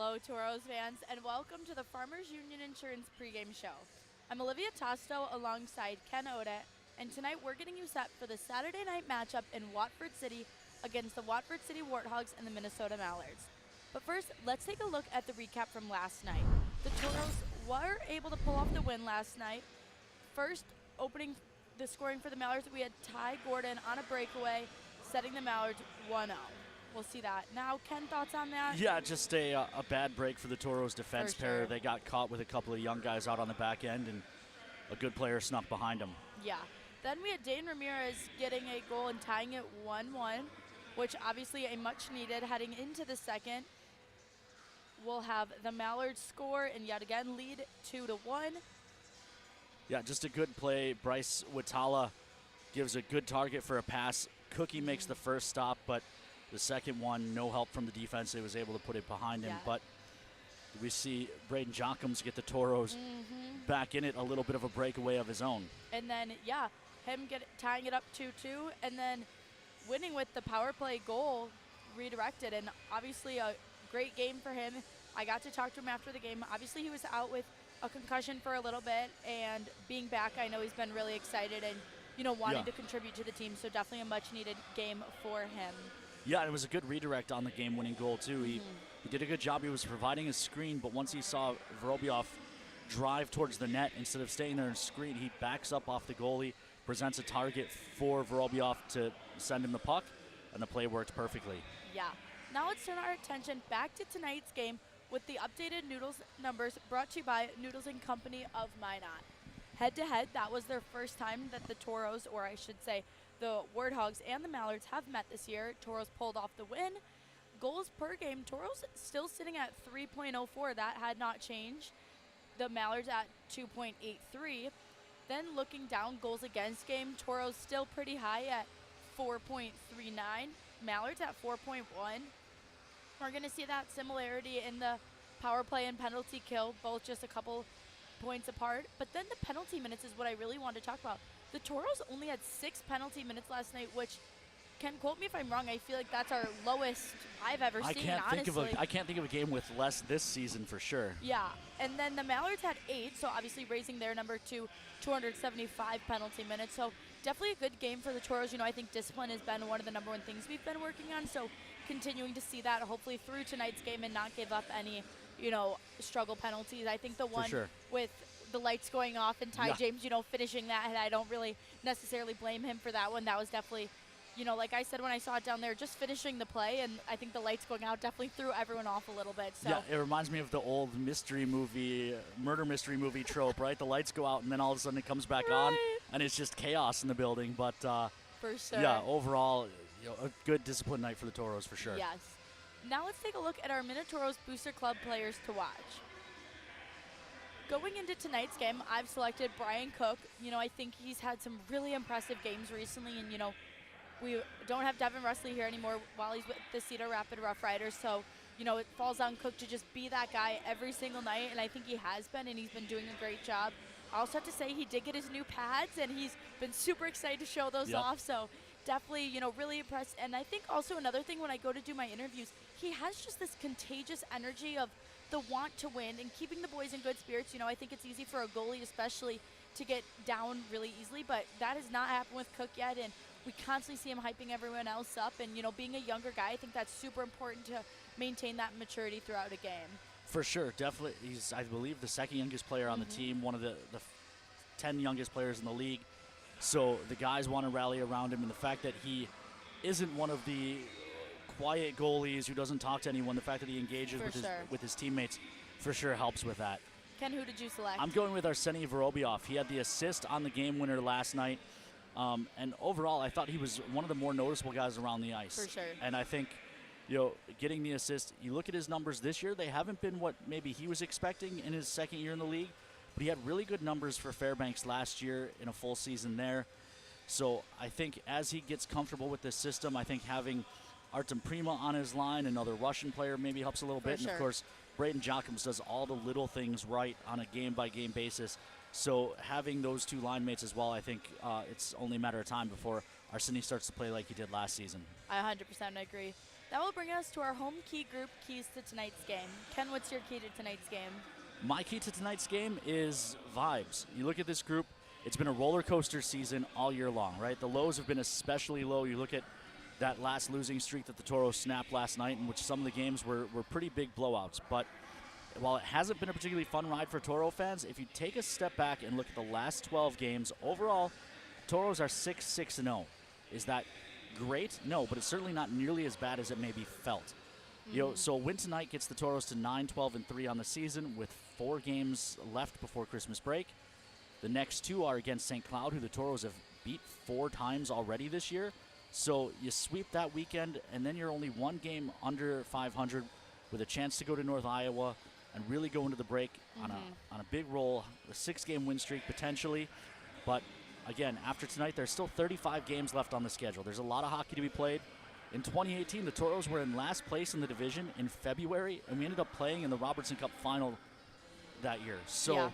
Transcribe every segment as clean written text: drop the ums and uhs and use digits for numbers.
Hello, Toros fans, and welcome to the Farmers Union Insurance pregame show. I'm Olivia Tosto alongside Ken Odette, and tonight we're getting you set for the Saturday night matchup in Watford City against the Watford City Warthogs and the Minnesota Mallards. But first, let's take a look at the recap from last night. The Toros were able to pull off the win last night. First, opening the scoring for the Mallards, we had Ty Gordon on a breakaway, setting the Mallards 1-0. We'll see that. Now, Ken, thoughts on that? Yeah, just a bad break for the Toros defense pair. They got caught with a couple of young guys out on the back end, and a good player snuck behind them. Yeah. Then we had Dane Ramirez getting a goal and tying it 1-1, which obviously a much needed heading into the second. We'll have the Mallards score and yet again lead 2-1. Yeah, just a good play. Bryce Watala gives a good target for a pass. Cookie makes the first stop, but the second one, no help from the defense. They was able to put it behind him. But we see Braden Jockums get the Toros back in it, a little bit of a breakaway of his own. And then, him tying it up 2-2, and then winning with the power play goal redirected. And obviously a great game for him. I got to talk to him after the game. Obviously he was out with a concussion for a little bit, and being back, I know he's been really excited and, wanting to contribute to the team. So definitely a much needed game for him. Yeah, and it was a good redirect on the game-winning goal, too. He did a good job. He was providing a screen, but once he saw Vorobiev drive towards the net, instead of staying there and screen, he backs up off the goalie, presents a target for Vorobiev to send him the puck, and the play worked perfectly. Yeah. Now let's turn our attention back to tonight's game with the updated Noodles numbers brought to you by Noodles & Company of Minot. Head-to-head, that was their first time that the Toros, or I should say the Warthogs and the Mallards, have met this year. Toros pulled off the win. Goals per game, Toros still sitting at 3.04. That had not changed. The Mallards at 2.83. Then looking down, goals against game, Toros still pretty high at 4.39. Mallards at 4.1. We're going to see that similarity in the power play and penalty kill, both just a couple points apart. But then the penalty minutes is what I really want to talk about. The Toros only had 6 penalty minutes last night, which, Ken, quote me if I'm wrong, I feel like that's our lowest I've ever seen, honestly. I can't think of a game with less this season for sure. Yeah, and then the Mallards had 8, so obviously raising their number to 275 penalty minutes. So definitely a good game for the Toros. I think discipline has been one of the number one things we've been working on, so continuing to see that hopefully through tonight's game and not give up any, struggle penalties. I think the one with the lights going off and Ty James, finishing that, and I don't really necessarily blame him for that one. That was definitely, like I said when I saw it down there, just finishing the play, and I think the lights going out definitely threw everyone off a little bit. So. Yeah, it reminds me of the old murder mystery movie trope, right? The lights go out, and then all of a sudden it comes back on, and it's just chaos in the building. But for sure. Yeah, overall, a good disciplined night for the Toros for sure. Yes. Now let's take a look at our Minotauros Booster Club players to watch. Going into tonight's game, I've selected Brian Cook. I think he's had some really impressive games recently, and, we don't have Devin Rusley here anymore while he's with the Cedar Rapid Rough Riders, so, it falls on Cook to just be that guy every single night, and I think he has been, and he's been doing a great job. I also have to say he did get his new pads, and he's been super excited to show those off, so definitely, really impressed. And I think also another thing when I go to do my interviews, he has just this contagious energy of the want to win and keeping the boys in good spirits. I think it's easy for a goalie especially to get down really easily, but that has not happened with Cook yet, and we constantly see him hyping everyone else up. And, being a younger guy, I think that's super important to maintain that maturity throughout a game. For sure, definitely. He's, I believe, the second youngest player on the team, one of the 10 youngest players in the league. So the guys want to rally around him, and the fact that he isn't one of the quiet goalies who doesn't talk to anyone, the fact that he engages with his teammates for sure helps with that. Ken, who did you select? I'm going with Arseny Vorobiev. He had the assist on the game winner last night, and overall I thought he was one of the more noticeable guys around the ice. For sure. And I think, getting the assist, you look at his numbers this year, they haven't been what maybe he was expecting in his second year in the league, but he had really good numbers for Fairbanks last year in a full season there. So I think as he gets comfortable with this system, I think having Artem Prima on his line, another Russian player, maybe helps a little bit. Sure. And, of course, Braden Jockums does all the little things right on a game-by-game basis. So having those two line mates as well, I think it's only a matter of time before Arseny starts to play like he did last season. I 100% agree. That will bring us to our home key group keys to tonight's game. Ken, what's your key to tonight's game? My key to tonight's game is vibes. You look at this group, it's been a roller coaster season all year long, right? The lows have been especially low. You look at that last losing streak that the Toros snapped last night, in which some of the games were pretty big blowouts. But while it hasn't been a particularly fun ride for Toro fans, if you take a step back and look at the last 12 games, overall, Toros are 6-6-0. Is that great? No, but it's certainly not nearly as bad as it maybe felt. So a win tonight gets the Toros to 9-12-3 on the season with 4 games left before Christmas break. The next 2 are against St. Cloud, who the Toros have beat 4 times already this year. So you sweep that weekend, and then you're only 1 game under 500 with a chance to go to North Iowa and really go into the break on a big roll, a 6-game win streak potentially. But again, after tonight, there's still 35 games left on the schedule. There's a lot of hockey to be played. In 2018, the Toros were in last place in the division in February, and we ended up playing in the Robertson Cup final that year. So,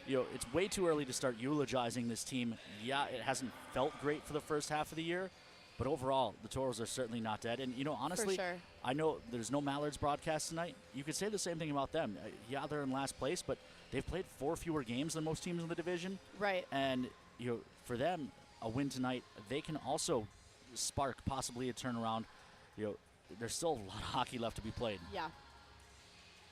it's way too early to start eulogizing this team. Yeah, it hasn't felt great for the first half of the year, but overall, the Toros are certainly not dead. And, honestly, For sure. I know there's no Mallards broadcast tonight. You could say the same thing about them. Yeah, they're in last place, but they've played 4 fewer games than most teams in the division. Right. And, for them, a win tonight, they can also spark possibly a turnaround. There's still a lot of hockey left to be played. Yeah.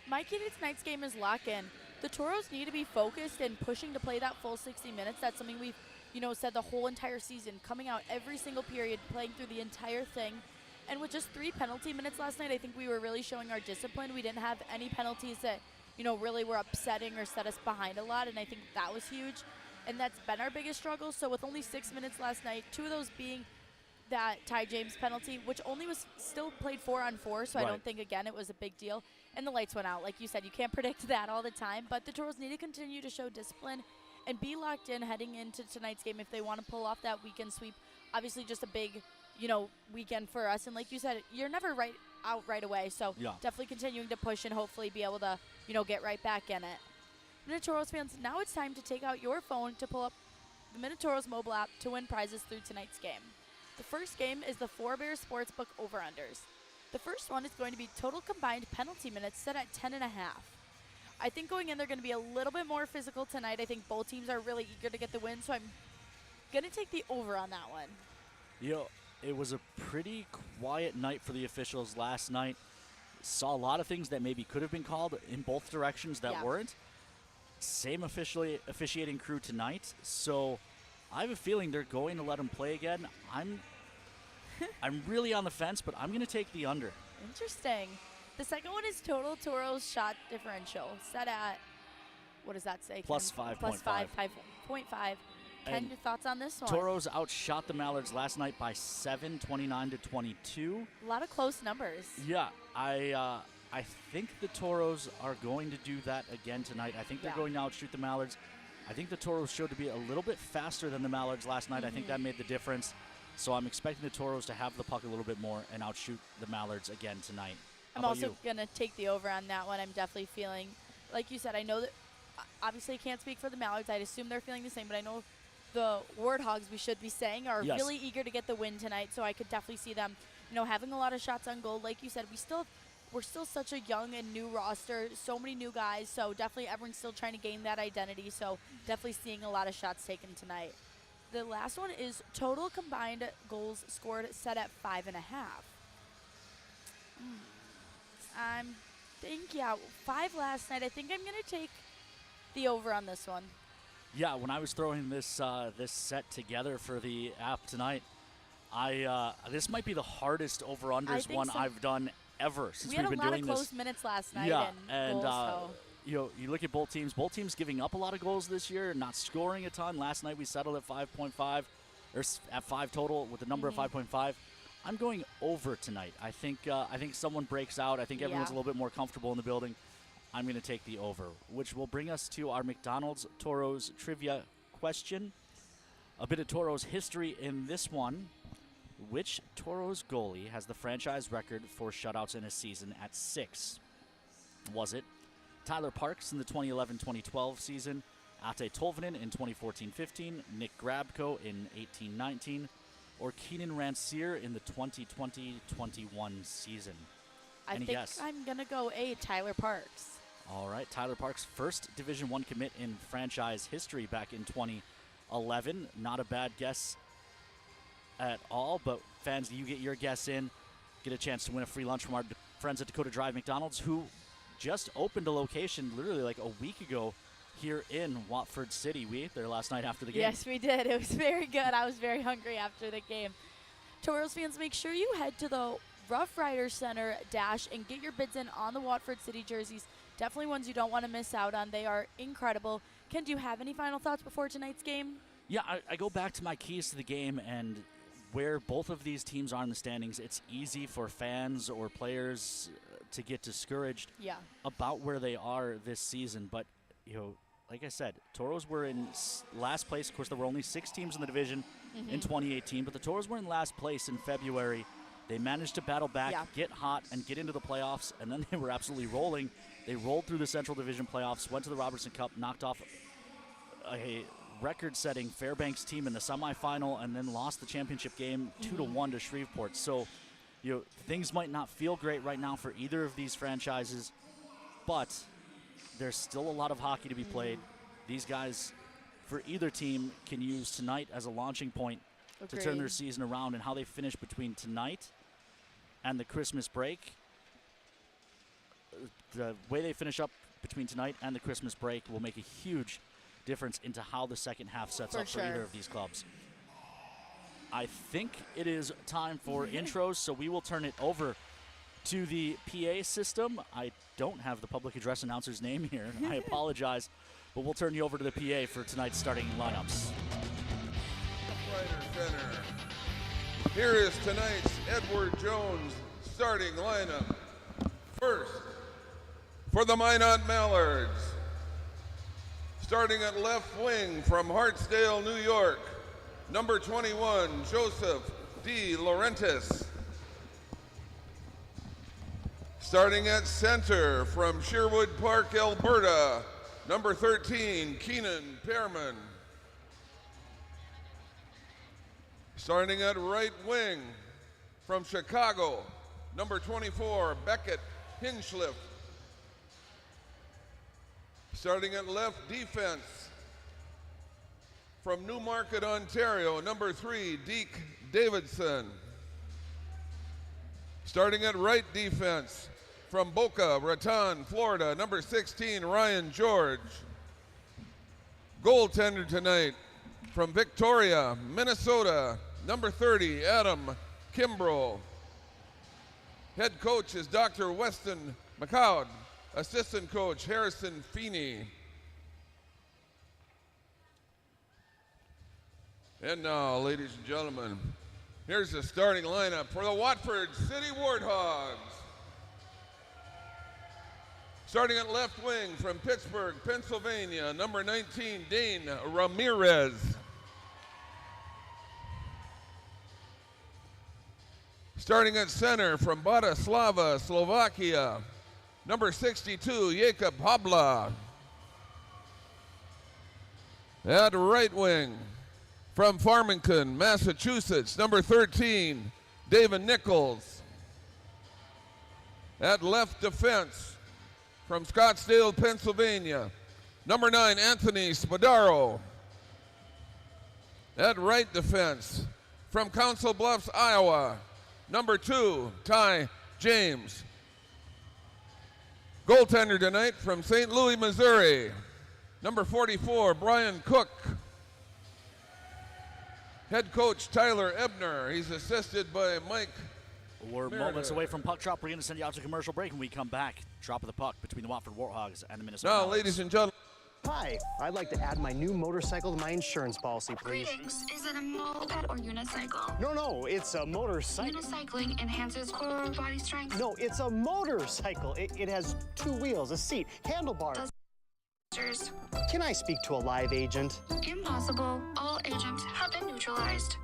My key to tonight's game is lock in. The Toros need to be focused and pushing to play that full 60 minutes. That's something we've, said the whole entire season, coming out every single period, playing through the entire thing. And with just 3 penalty minutes last night, I think we were really showing our discipline. We didn't have any penalties that, really were upsetting or set us behind a lot, and I think that was huge. And that's been our biggest struggle. So with only 6 minutes last night, 2 of those being that Ty James penalty, which only was still played 4-on-4, so Right. I don't think, again, it was a big deal. And the lights went out. Like you said, you can't predict that all the time. But the Toros need to continue to show discipline and be locked in heading into tonight's game if they want to pull off that weekend sweep. Obviously, just a big, weekend for us. And like you said, you're never out right away. So definitely continuing to push and hopefully be able to, get right back in it. Minotauros fans, now it's time to take out your phone to pull up the Minotauros mobile app to win prizes through tonight's game. The first game is the 4-Bear Sportsbook over-unders. The first one is going to be total combined penalty minutes set at 10.5. I think going in, they're going to be a little bit more physical tonight. I think both teams are really eager to get the win, so I'm going to take the over on that one. It was a pretty quiet night for the officials last night. Saw a lot of things that maybe could have been called in both directions that weren't. Same officiating crew tonight, so I have a feeling they're going to let them play again. I'm really on the fence, but I'm going to take the under. Interesting. The second one is total Toros shot differential set at, what does that say? Plus 5.5. 5.5. Ken, your thoughts on this one? Toros outshot the Mallards last night by 7, 29-22. A lot of close numbers. Yeah, I think the Toros are going to do that again tonight. I think they're going to outshoot the Mallards. I think the Toros showed to be a little bit faster than the Mallards last night. I think that made the difference. So I'm expecting the Toros to have the puck a little bit more and outshoot the Mallards again tonight. I'm also going to take the over on that one. I'm definitely feeling, like you said, I know that obviously I can't speak for the Mallards. I'd assume they're feeling the same, but I know the Warthogs, we should be saying, are really eager to get the win tonight. So I could definitely see them, having a lot of shots on goal. Like you said, we're still such a young and new roster, so many new guys. So definitely everyone's still trying to gain that identity. So definitely seeing a lot of shots taken tonight. The last one is total combined goals scored set at 5.5. I think, 5 last night. I think I'm going to take the over on this one. Yeah, when I was throwing this this set together for the app tonight, this might be the hardest over-unders one I've done ever since we've been doing this. We had a lot of close minutes last night. And goals, you look at both teams giving up a lot of goals this year, not scoring a ton. Last night we settled at 5.5, or at 5 total with the number of 5.5. I'm going over tonight. I think someone breaks out. I think everyone's a little bit more comfortable in the building. I'm going to take the over, which will bring us to our McDonald's Toros trivia question. A bit of Toros history in this one. Which Toros goalie has the franchise record for shutouts in a season at 6? Was it Tyler Parks in the 2011-2012 season, Ate Tolvanen in 2014-15, Nick Grabko in 18-19, or Keenan Ranciere in the 2020-21 season? I Any think guess? I'm going to go A, Tyler Parks. All right, Tyler Parks, first Division I commit in franchise history back in 2011. Not a bad guess at all, but fans, you get your guess in, get a chance to win a free lunch from our friends at Dakota Drive McDonald's, who just opened a location literally like a week ago here in Watford City. We ate there last night after the game. Yes, we did. It was very good. I was very hungry after the game. Toros fans, make sure you head to the Rough Riders Center Dash and get your bids in on the Watford City jerseys. Definitely ones you don't want to miss out on. They are incredible. Ken, do you have any final thoughts before tonight's game? Yeah, I go back to my keys to the game and where both of these teams are in the standings. It's easy for fans or players to get discouraged about where they are this season. But, you know, like I said, Toros were in last place. Of course, there were only 6 teams in the division in 2018, but the Toros were in last place in February. They managed to battle back, get hot, and get into the playoffs, and then they were absolutely rolling. They rolled through the Central Division playoffs, went to the Robertson Cup, knocked off a record-setting Fairbanks team in the semifinal, and then lost the championship game 2-1 to Shreveport. So, you know, things might not feel great right now for either of these franchises, but there's still a lot of hockey to be played. These guys, for either team, can use tonight as a launching point to turn their season around, and how they finish between tonight and the Christmas break. The way they finish up between tonight and the Christmas break will make a huge difference into how the second half sets up for either of these clubs. I think it is time for intros, so we will turn it over to the PA system. I don't have the public address announcer's name here. I apologize, but we'll turn you over to the PA for tonight's starting lineups. Rider Center. Here is tonight's Edward Jones starting lineup. First, for the Minot Mallards, starting at left wing from Hartsdale, New York, number 21, Joseph D. Laurentiis. Starting at center from Sherwood Park, Alberta, number 13, Keenan Pearman. Starting at right wing from Chicago, number 24, Beckett Hinchliff. Starting at left defense from Newmarket, Ontario, number 3, Deke Davidson. Starting at right defense from Boca Raton, Florida, number 16, Ryan George. Goaltender tonight from Victoria, Minnesota, number 30, Adam Kimbrough. Head coach is Dr. Weston McLeod. Assistant coach, Harrison Feeney. And now, ladies and gentlemen, here's the starting lineup for the Watford City Warthogs. Starting at left wing from Pittsburgh, Pennsylvania, number 19, Dane Ramirez. Starting at center from Bratislava, Slovakia, number 62, Jakob Habla. At right wing from Farmington, Massachusetts, number 13, David Nichols. At left defense from Scottsdale, Pennsylvania, number 9, Anthony Spadaro. At right defense from Council Bluffs, Iowa, number 2, Ty James. Goaltender tonight from St. Louis, Missouri, number 44, Brian Cook. Head coach Tyler Ebner. He's assisted by Mike We're Meredith. moments away from puck drop. We're going to send you out to commercial break. When we come back, drop of the puck between the Watford Warthogs and the Minnesota Now, Mallards. ladies and gentlemen. Hi, I'd like to add my new motorcycle to my insurance policy, please. Greetings. Is it a moped or unicycle? No, it's a motorcycle. Unicycling enhances core body strength. No, it's a motorcycle. It has 2 wheels, a seat, handlebars. Can I speak to a live agent? Impossible. All agents have been neutralized.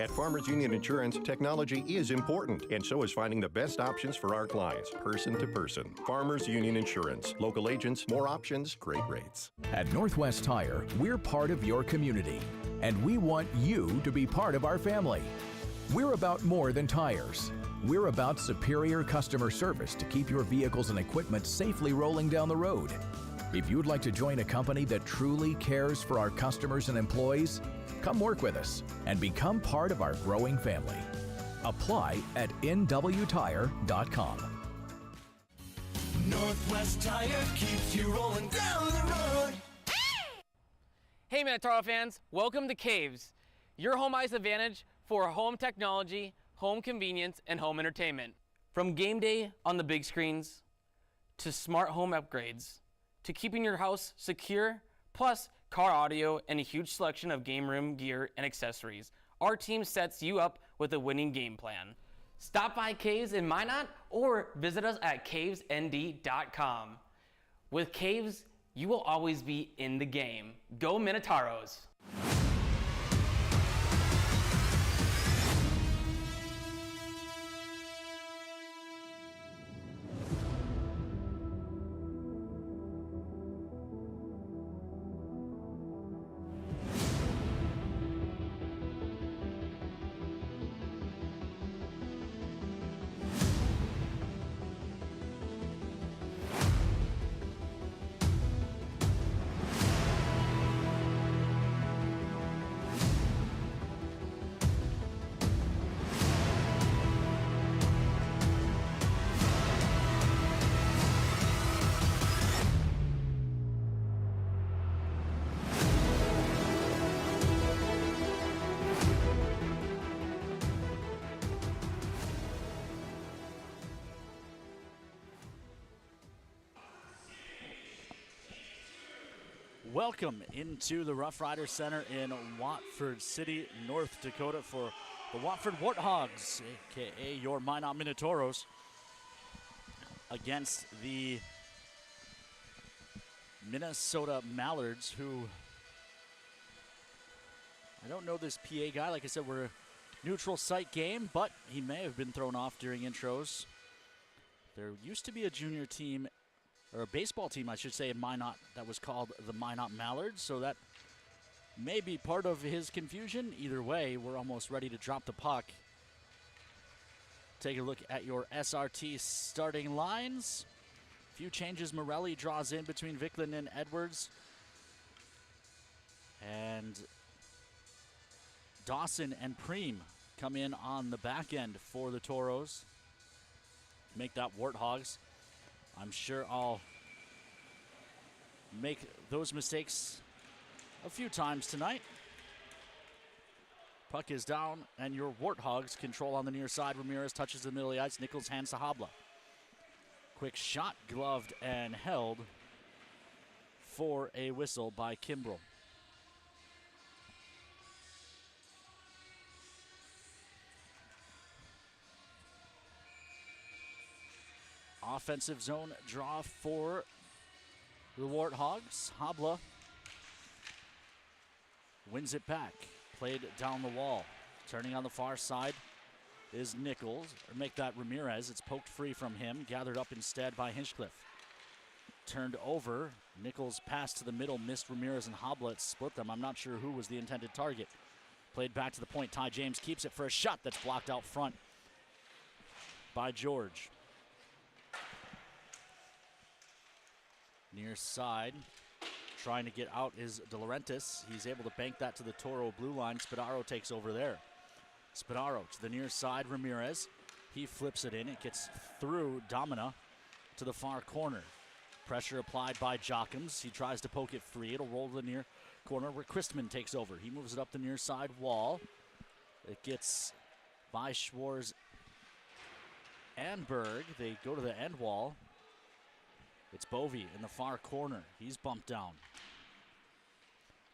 At Farmers Union Insurance, technology is important, and so is finding the best options for our clients, person to person. Farmers Union Insurance. Local agents, more options, great rates. At Northwest Tire, we're part of your community, and we want you to be part of our family. We're about more than tires. We're about superior customer service to keep your vehicles and equipment safely rolling down the road. If you'd like to join a company that truly cares for our customers and employees, come work with us and become part of our growing family. Apply at nwtire.com. Northwest Tire keeps you rolling down the road. Hey Minotauros fans, welcome to Caves, your home ice advantage for home technology, home convenience, and home entertainment. From game day on the big screens, to smart home upgrades, to keeping your house secure, plus car audio and a huge selection of game room gear and accessories, our team sets you up with a winning game plan. Stop by Caves in Minot or visit us at cavesnd.com. With Caves, you will always be in the game. Go Minotauros! Welcome into the Rough Rider Center in Watford City, North Dakota for the Watford Warthogs, aka your Minot Minotauros, against the Minnesota Mallards, who, I don't know this PA guy. Like I said, we're a neutral site game, but he may have been thrown off during intros. There used to be a junior team, or a baseball team, I should say, in Minot that was called the Minot Mallards, so that may be part of his confusion. Either way, we're almost ready to drop the puck. Take a look at your SRT starting lines. A few changes. Morelli draws in between Vicklin and Edwards. And Dawson and Preem come in on the back end for the Toros. Make that Warthogs. I'm sure I'll make those mistakes a few times tonight. Puck is down, and your Warthogs control on the near side. Ramirez touches the middle of the ice. Nichols hands to Habla. Quick shot, gloved and held for a whistle by Kimbrell. Offensive zone draw for the Warthogs. Habla wins it back. Played down the wall. Turning on the far side is Nichols. Or make that Ramirez. It's poked free from him. Gathered up instead by Hinchcliffe. Turned over. Nichols passed to the middle. Missed Ramirez and Habla. It split them. I'm not sure who was the intended target. Played back to the point. Ty James keeps it for a shot that's blocked out front by George. Near side, trying to get out is De Laurentiis. He's able to bank that to the Toro blue line. Spadaro takes over there. Spadaro to the near side, Ramirez. He flips it in. It gets through Domina to the far corner. Pressure applied by Jockums. He tries to poke it free. It'll roll to the near corner where Christman takes over. He moves it up the near side wall. It gets by Schwarz and Berg. They go to the end wall. It's Bovey in the far corner. He's bumped down.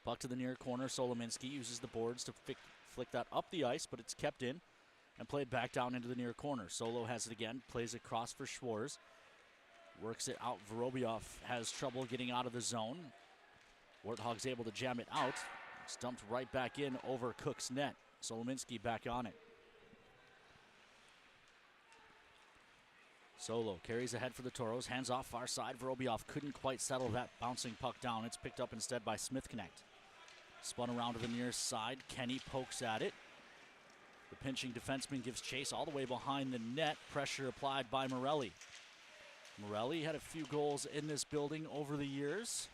Puck to the near corner. Solominski uses the boards to flick that up the ice, but it's kept in and played back down into the near corner. Solo has it again. Plays it across for Schwarz. Works it out. Vorobyov has trouble getting out of the zone. Warthog's able to jam it out. It's dumped right back in over Cook's net. Solominski back on it. Solo carries ahead for the Toros. Hands off far side. Vorobiev couldn't quite settle that bouncing puck down. It's picked up instead by Smith Connect. Spun around to the near side. Kenny pokes at it. The pinching defenseman gives chase all the way behind the net. Pressure applied by Morelli. Morelli had a few goals in this building over the years.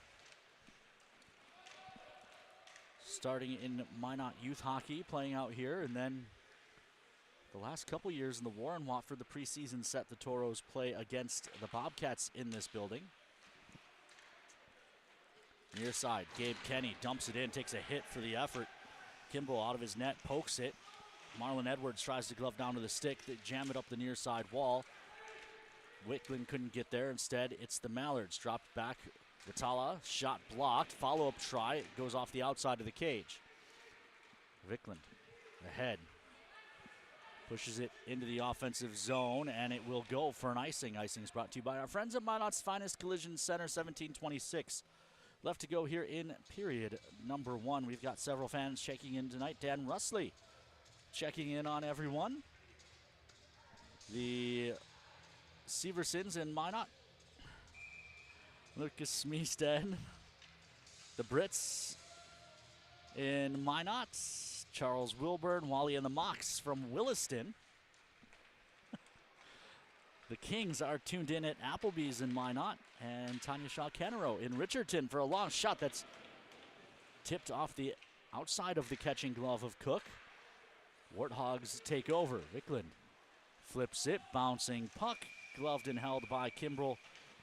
Starting in Minot youth hockey, playing out here, and then the last couple years in the Warren Watford, the preseason set the Toros play against the Bobcats in this building. Near side, Gabe Kenny dumps it in, takes a hit for the effort. Kimball out of his net, pokes it. Marlon Edwards tries to glove down to the stick, they jam it up the near side wall. Wickland couldn't get there. Instead, it's the Mallards. Dropped back. Vitala, shot blocked. Follow-up try. It goes off the outside of the cage. Wickland ahead. Pushes it into the offensive zone, and it will go for an icing. Icing is brought to you by our friends at Minot's Finest Collision Center, 1726. Left to go here in period number 1. We've got several fans checking in tonight. Dan Rusley checking in on everyone. The Seversons in Minot. Lucas Smeested. The Brits in Minot. Charles Wilburn, Wally and the Mox from Williston. The Kings are tuned in at Applebee's in Minot. And Tanya Shaw-Kennero in Richardson for a long shot that's tipped off the outside of the catching glove of Cook. Warthogs take over. Wickland flips it, bouncing puck. Gloved and held by Kimbrell,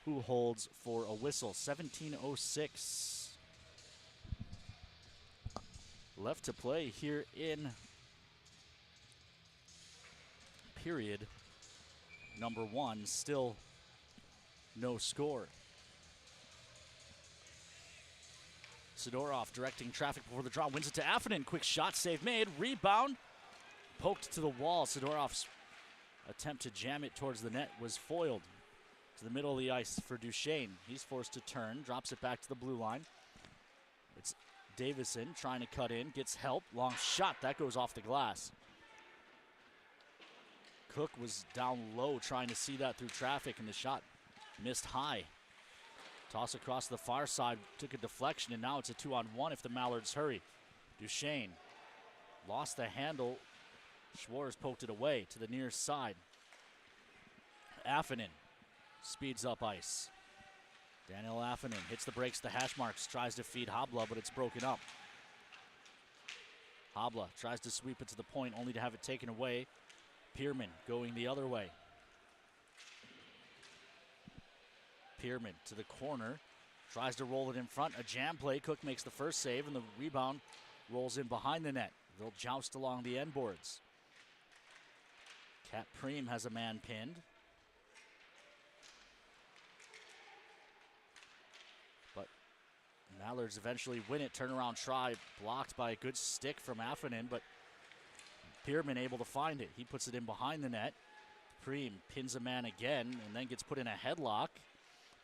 who holds for a whistle. 17:06 left to play here in period number 1. Still no score. Sidorov directing traffic before the draw. Wins it to Affonen. Quick shot, save made. Rebound. Poked to the wall. Sidorov's attempt to jam it towards the net was foiled to the middle of the ice for Duchesne. He's forced to turn, drops it back to the blue line. It's Davison trying to cut in, gets help, long shot, that goes off the glass. Cook was down low trying to see that through traffic, and the shot missed high. Toss across the far side, took a deflection, and now it's a 2-on-1 if the Mallards hurry. Duchesne lost the handle. Schwartz poked it away to the near side. Affonen speeds up ice. Daniel Affonen hits the brakes, the hash marks, tries to feed Habla, but it's broken up. Habla tries to sweep it to the point, only to have it taken away. Pierman going the other way. Pierman to the corner, tries to roll it in front. A jam play. Cook makes the first save, and the rebound rolls in behind the net. They'll joust along the end boards. Cat Preem has a man pinned. But Mallards eventually win it. Turnaround try blocked by a good stick from Affonen, but Pierman able to find it. He puts it in behind the net. Preem pins a man again and then gets put in a headlock.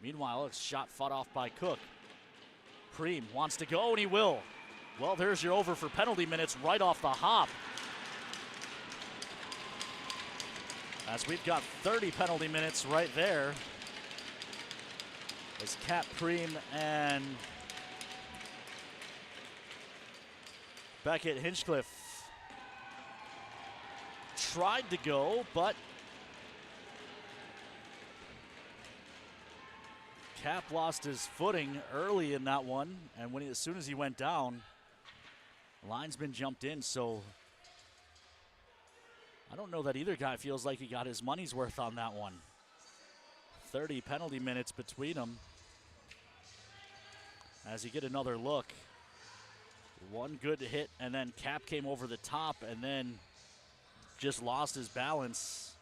Meanwhile, it's shot fought off by Cook. Preem wants to go, and he will. Well, there's your over for penalty minutes right off the hop. As we've got 30 penalty minutes right there. As Cat Preem and Beckett Hinchcliffe tried to go, but Cap lost his footing early in that one, and as soon as he went down, linesman jumped in, so I don't know that either guy feels like he got his money's worth on that one. 30 penalty minutes between them. As you get another look, one good hit, and then Cap came over the top and then just lost his balance.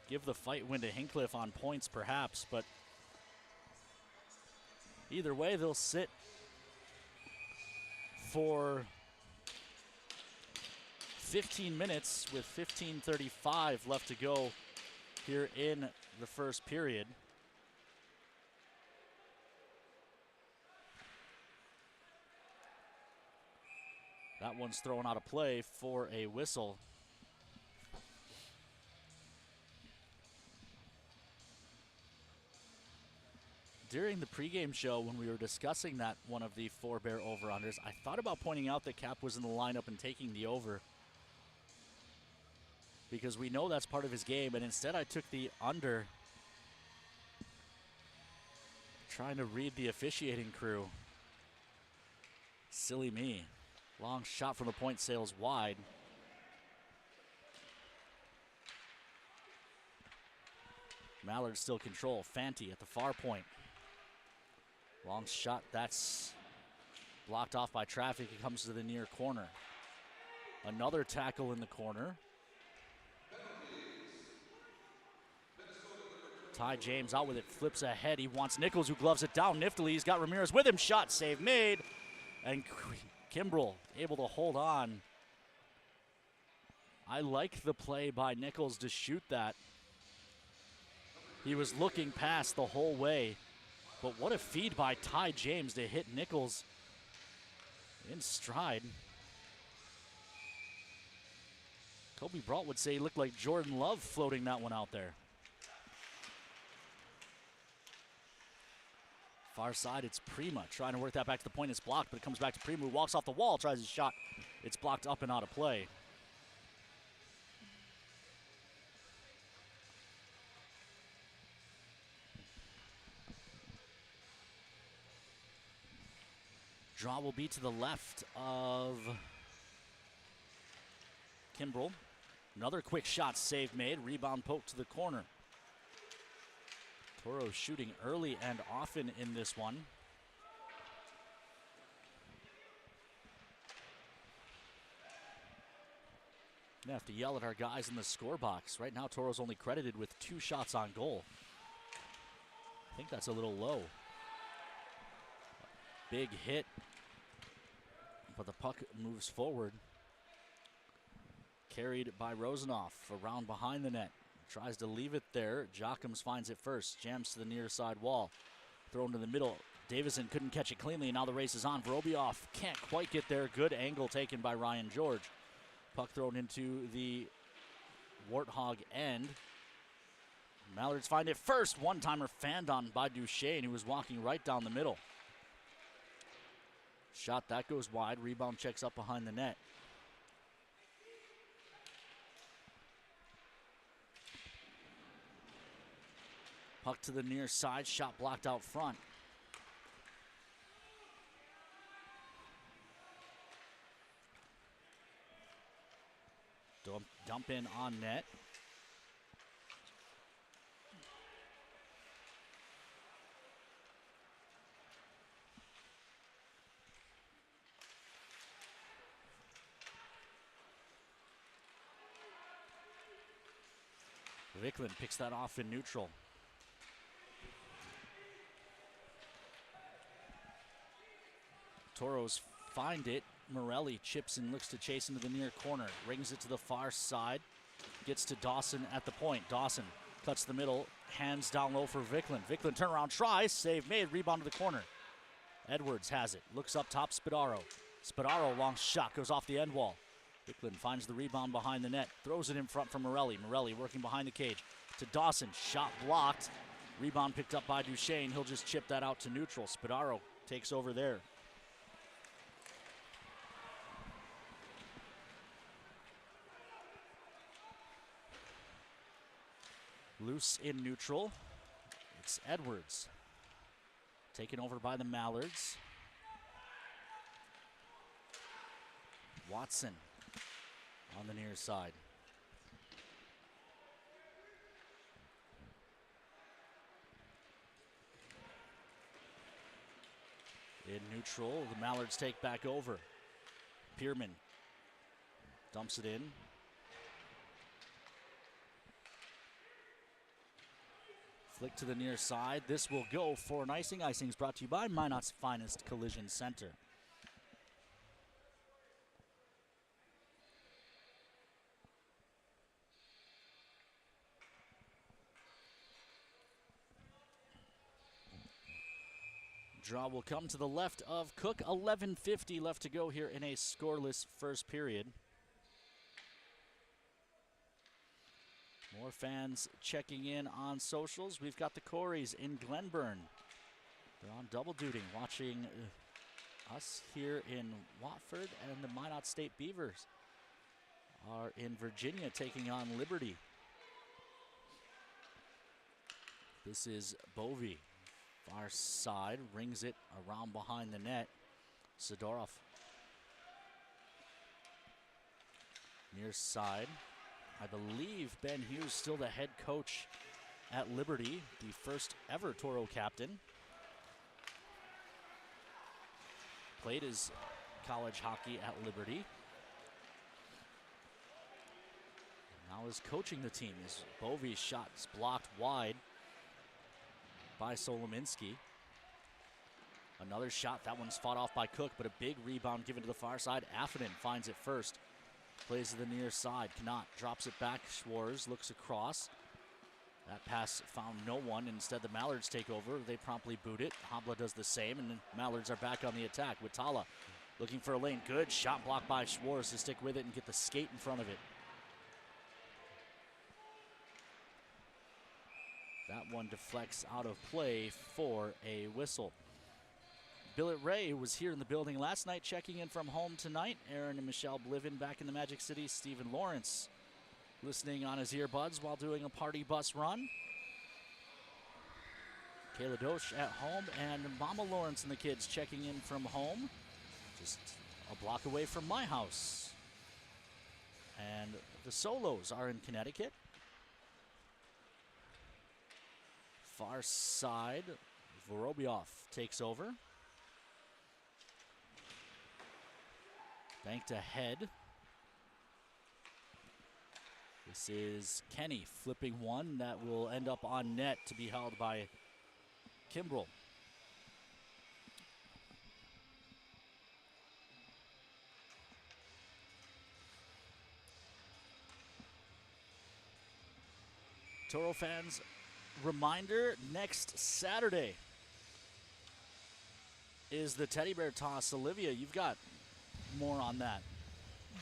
Give the fight win to Hinchcliffe on points perhaps, but either way they'll sit for 15 minutes with 15:35 left to go here in the first period. That one's thrown out of play for a whistle. During the pregame show, when we were discussing that one of the 4 Bear over-unders, I thought about pointing out that Cap was in the lineup and taking the over, because we know that's part of his game, and instead I took the under, trying to read the officiating crew. Silly me. Long shot from the point, sails wide. Mallards still control. Fanti at the far point. Long shot, that's blocked off by traffic. It comes to the near corner. Another tackle in the corner. Ty James out with it, flips ahead. He wants Nichols, who gloves it down niftily. He's got Ramirez with him. Shot, save made. And Kimbrell able to hold on. I like the play by Nichols to shoot that. He was looking past the whole way. But what a feed by Ty James to hit Nichols in stride. Kobe Brault would say he looked like Jordan Love floating that one out there. Far side, it's Prima trying to work that back to the point. It's blocked, but it comes back to Prima, who walks off the wall, tries his shot. It's blocked up and out of play. Draw will be to the left of Kimbrell. Another quick shot, save made. Rebound poke to the corner. Toros shooting early and often in this one. Gonna have to yell at our guys in the score box. Right now, Toros only credited with 2 shots on goal. I think that's a little low. Big hit, but the puck moves forward. Carried by Rosenoff around behind the net. Tries to leave it there. Jockums finds it first. Jams to the near side wall. Thrown to the middle. Davison couldn't catch it cleanly, and now the race is on. Vorobioff can't quite get there. Good angle taken by Ryan George. Puck thrown into the Warthog end. Mallards find it first. One-timer fanned on by Duchesne, who was walking right down the middle. Shot, that goes wide. Rebound checks up behind the net. Puck to the near side, shot blocked out front. Dump in on net. Vicklin picks that off in neutral. Toros find it. Morelli chips and looks to chase into the near corner. Rings it to the far side. Gets to Dawson at the point. Dawson cuts the middle. Hands down low for Vicklin. Vicklin turnaround tries. Save made. Rebound to the corner. Edwards has it. Looks up top. Spadaro. Spadaro, long shot. Goes off the end wall. Vicklin finds the rebound behind the net. Throws it in front for Morelli. Morelli working behind the cage. To Dawson. Shot blocked. Rebound picked up by Duchesne. He'll just chip that out to neutral. Spadaro takes over there. Loose in neutral. It's Edwards. Taken over by the Mallards. Watson on the near side. In neutral, the Mallards take back over. Pierman dumps it in. Flick to the near side. This will go for an icing. Icing is brought to you by Minot's Finest Collision Center. Draw will come to the left of Cook. 11:50 left to go here in a scoreless first period. More fans checking in on socials. We've got the Coreys in Glenburn. They're on double duty, watching us here in Watford, and the Minot State Beavers are in Virginia taking on Liberty. This is Bovey. Far side, rings it around behind the net. Sidorov. Near side. I believe Ben Hughes still the head coach at Liberty, the first ever Toro captain. Played his college hockey at Liberty. Now is coaching the team as Bovey's shot is blocked wide by Solominski. Another shot, that one's fought off by Cook, but a big rebound given to the far side. Affinen finds it first. Plays to the near side. Knott drops it back. Schwarz looks across. That pass found no one. Instead, the Mallards take over. They promptly boot it. Habla does the same, and the Mallards are back on the attack. Witala looking for a lane. Good shot blocked by Schwarz to stick with it and get the skate in front of it. That one deflects out of play for a whistle. Billet Ray was here in the building last night, checking in from home tonight. Aaron and Michelle Blivin back in the Magic City. Stephen Lawrence listening on his earbuds while doing a party bus run. Kayla Dosh at home, and Mama Lawrence and the kids checking in from home, just a block away from my house. And the Solos are in Connecticut. Far side, Vorobyov takes over. Banked ahead. This is Kenny flipping one that will end up on net to be held by Kimbrell. Toro fans, reminder, next Saturday is the Teddy Bear Toss. Olivia, you've got more on that.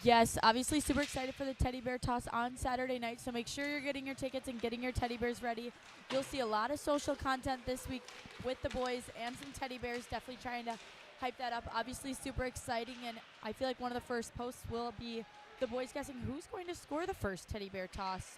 Yes, obviously super excited for the Teddy Bear Toss on Saturday night, so make sure you're getting your tickets and getting your teddy bears ready. You'll see a lot of social content this week with the boys and some teddy bears, definitely trying to hype that up. Obviously super exciting, and I feel like one of the first posts will be the boys guessing who's going to score the first Teddy Bear Toss,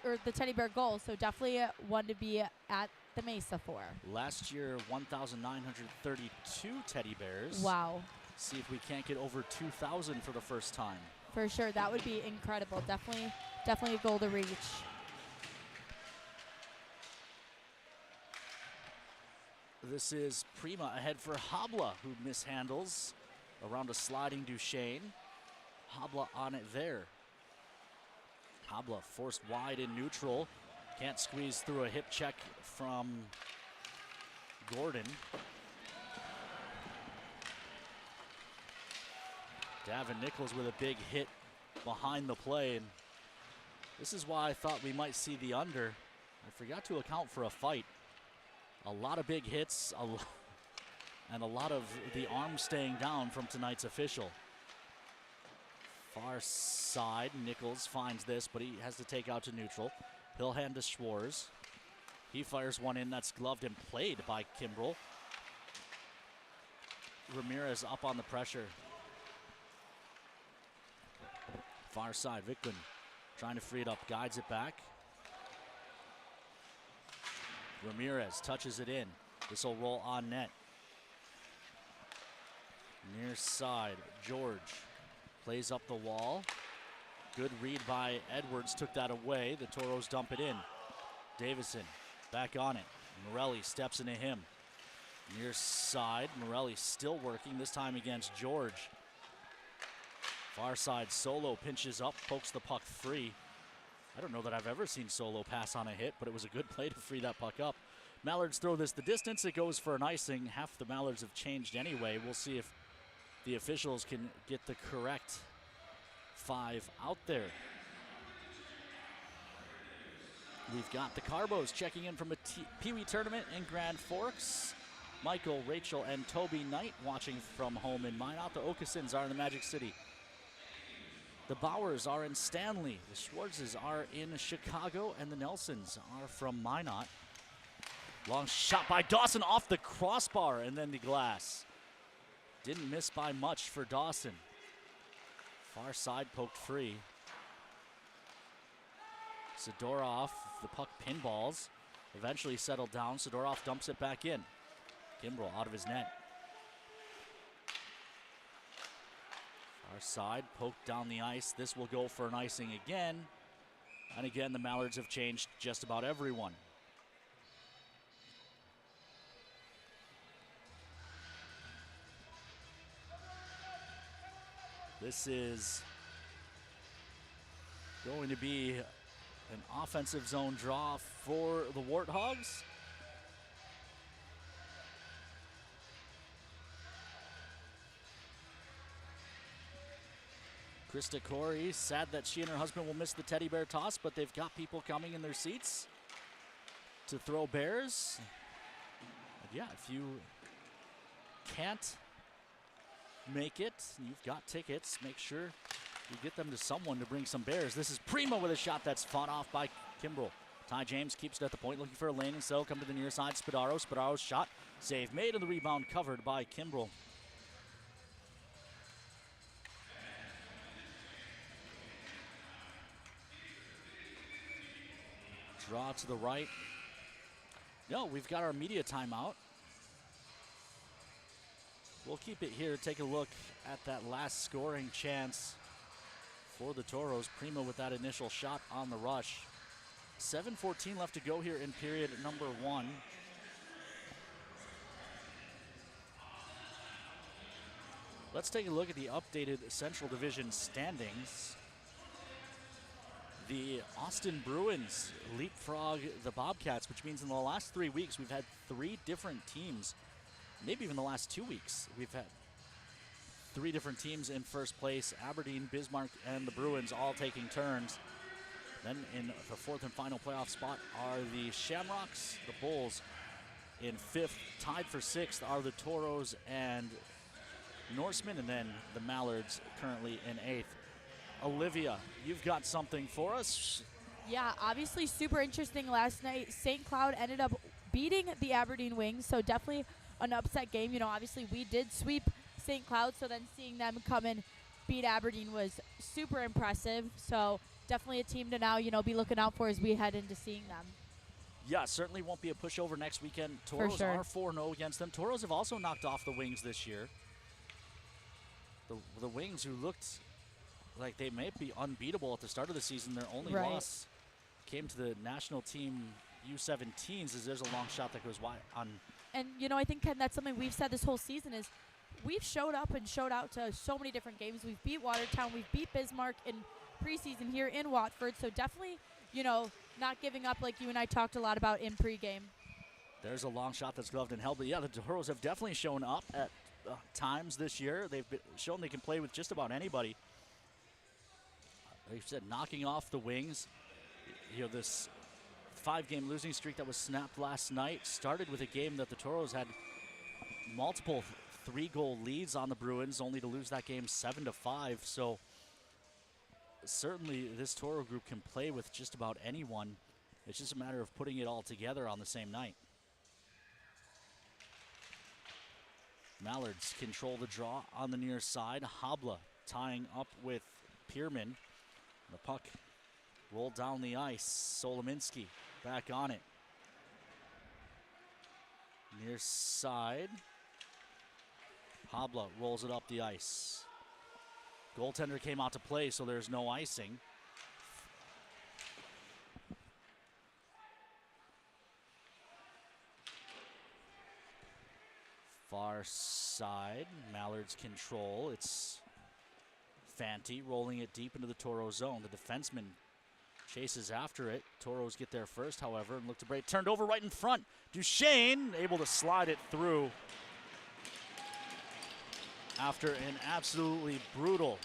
or the Teddy Bear goal, so definitely one to be at the Mesa for. Last year, 1,932 teddy bears. Wow. See if we can't get over 2,000 for the first time. For sure, that would be incredible. Definitely a goal to reach. This is Prima ahead for Habla, who mishandles around a sliding Duchesne. Habla on it there. Habla forced wide in neutral. Can't squeeze through a hip check from Gordon. Davin Nichols with a big hit behind the play, and this is why I thought we might see the under. I forgot to account for a fight. A lot of big hits, and a lot of the arm staying down from tonight's official. Far side, Nichols finds this, but he has to take out to neutral. He'll hand to Schwarz. He fires one in that's gloved and played by Kimbrell. Ramirez up on the pressure. Far side, Vicklin trying to free it up, guides it back. Ramirez touches it in. This will roll on net. Near side, George plays up the wall. Good read by Edwards, took that away. The Toros dump it in. Davison back on it. Morelli steps into him. Near side, Morelli still working, this time against George. Far side, Solo pinches up, pokes the puck free. I don't know that I've ever seen Solo pass on a hit, but it was a good play to free that puck up. Mallards throw this the distance. It goes for an icing. Half the Mallards have changed anyway. We'll see if the officials can get the correct 5 out there. We've got the Carbos checking in from a Pee Wee tournament in Grand Forks. Michael, Rachel, and Toby Knight watching from home in Minot. The Okasons are in the Magic City. The Bowers are in Stanley. The Schwartzes are in Chicago, and the Nelsons are from Minot. Long shot by Dawson off the crossbar and then the glass. Didn't miss by much for Dawson. Far side poked free. Sidorov, the puck pinballs. Eventually settled down. Sidorov dumps it back in. Kimbrell out of his net. Far side poked down the ice. This will go for an icing again. And again, the Mallards have changed just about everyone. This is going to be an offensive zone draw for the Warthogs. Krista Corey, sad that she and her husband will miss the teddy bear toss, but they've got people coming in their seats to throw bears. But yeah, if you can't make it, you've got tickets, make sure you get them to someone to bring some bears. This is Primo with a shot that's fought off by Kimbrell. Ty James keeps it at the point, looking for a lane, and so come to the near side. Spadaro's shot, save made, and the rebound covered by Kimbrell. Draw to the right. No, we've got our media timeout. We'll keep it here, take a look at that last scoring chance for the Toros. Primo with that initial shot on the rush. 7:14 left to go here in period number 1. Let's take a look at the updated Central Division standings. The Austin Bruins leapfrog the Bobcats, which means in the last 3 weeks we've had 3 different teams. Maybe even the last 2 weeks, we've had 3 different teams in first place. Aberdeen, Bismarck, and the Bruins all taking turns. Then in the 4th and final playoff spot are the Shamrocks, the Bulls in 5th. Tied for 6th are the Toros and Norsemen, and then the Mallards currently in 8th. Olivia, you've got something for us. Yeah, obviously super interesting last night. St. Cloud ended up beating the Aberdeen Wings, so definitely an upset game. You know, obviously we did sweep St. Cloud, so then seeing them come and beat Aberdeen was super impressive. So definitely a team to now, you know, be looking out for as we head into seeing them. Yeah, certainly won't be a pushover next weekend. Toros sure. are 4-0 against them. Toros have also knocked off the Wings this year. The Wings, who looked like they may be unbeatable at the start of the season, their only loss came to the national team U17s, as there's a long shot that goes wide on. And, you know, I think, Ken, that's something we've said this whole season is we've showed up and showed out to so many different games. We've beat Watertown. We've beat Bismarck in preseason here in Watford. So definitely, you know, not giving up like you and I talked a lot about in pregame. There's a long shot that's gloved and held. But, yeah, the Toros have definitely shown up at times this year. They've shown they can play with just about anybody. Like you said, knocking off the Wings. You know, this 5-game losing streak that was snapped last night started with a game that the Toros had multiple 3-goal leads on the Bruins, only to lose that game 7-5. So certainly this Toro group can play with just about anyone. It's just a matter of putting it all together on the same night. Mallards control the draw on the near side. Habla tying up with Pierman. The puck rolled down the ice. Solominski back on it. Near side. Habla rolls it up the ice. Goaltender came out to play, so there's no icing. Far side, Mallards control. It's Fanti rolling it deep into the Toro zone. The defenseman chases after it. Toros get there first, however, and look to break. Turned over right in front. Duchesne able to slide it through after an absolutely brutal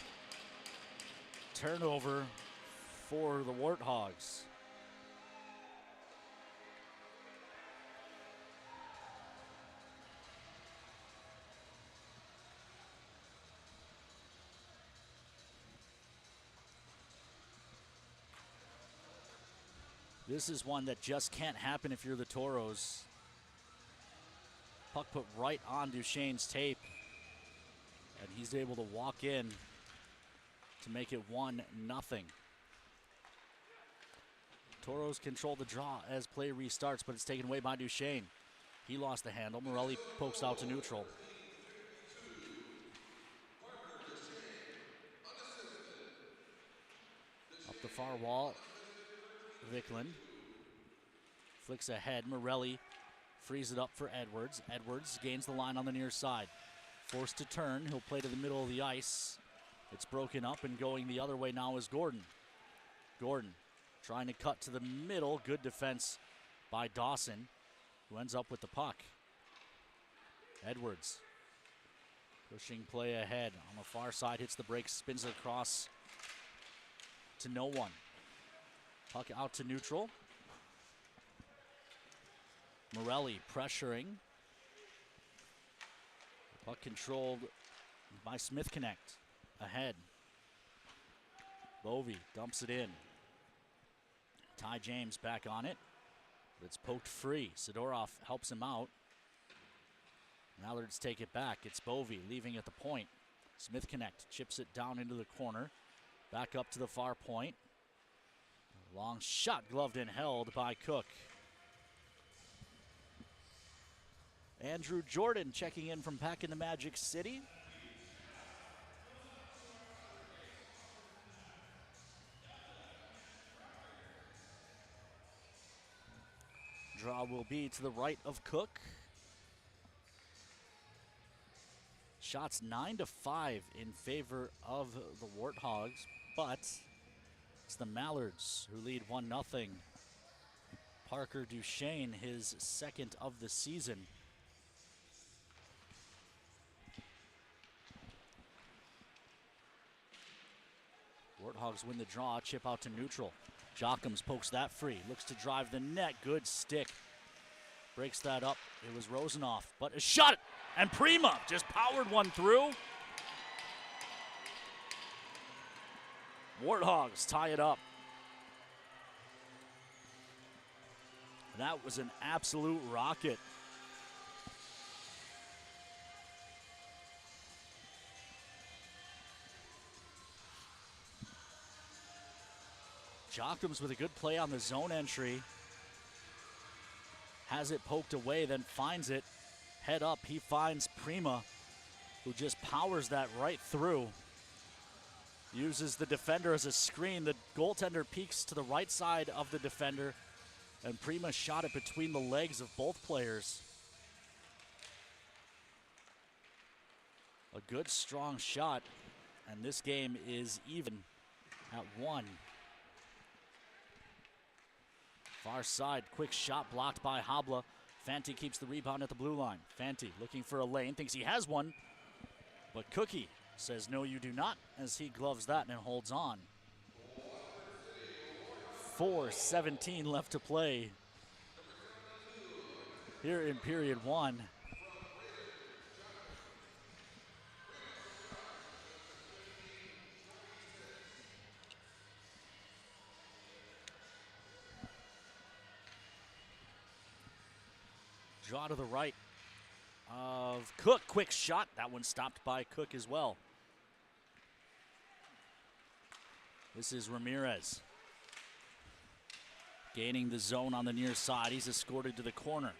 turnover for the Warthogs. This is one that just can't happen if you're the Toros. Puck put right on Duchesne's tape, and he's able to walk in to make it 1-0. Toros control the draw as play restarts, but it's taken away by Duchesne. He lost the handle. Morelli pokes out to neutral. Up the far wall, Vickland flicks ahead. Morelli frees it up for Edwards. Edwards gains the line on the near side. Forced to turn. He'll play to the middle of the ice. It's broken up, and going the other way now is Gordon. Gordon trying to cut to the middle. Good defense by Dawson, who ends up with the puck. Edwards pushing play ahead on the far side. Hits the brakes, spins it across to no one. Puck out to neutral. Morelli pressuring. Puck controlled by Smith Connect. Ahead. Bovey dumps it in. Ty James back on it. But it's poked free. Sidorov helps him out. Mallards take it back. It's Bovey leaving at the point. Smith Connect chips it down into the corner. Back up to the far point. Long shot gloved and held by Cook. Andrew Jordan checking in from back in the Magic City. Draw will be to the right of Cook. Shots 9-5 in favor of the Warthogs, but it's the Mallards who lead 1-0. Parker Duchesne, his second of the season. Warthogs win the draw, chip out to neutral. Jockums pokes that free, looks to drive the net, good stick. Breaks that up, it was Rosenoff, but a shot, and Prima just powered one through. Warthogs tie it up. That was an absolute rocket. Jockums with a good play on the zone entry. Has it poked away, then finds it. Head up, he finds Prima, who just powers that right through. Uses the defender as a screen. The goaltender peeks to the right side of the defender, and Prima shot it between the legs of both players. A good, strong shot, and this game is even at 1. Far side, quick shot blocked by Habla. Fanti keeps the rebound at the blue line. Fanti looking for a lane, thinks he has one, but Cookie says no you do not, as he gloves that and holds on. 4:17 left to play here in period 1. Draw to the right of Cook. Quick shot. That one stopped by Cook as well. This is Ramirez. Gaining the zone on the near side. He's escorted to the corner.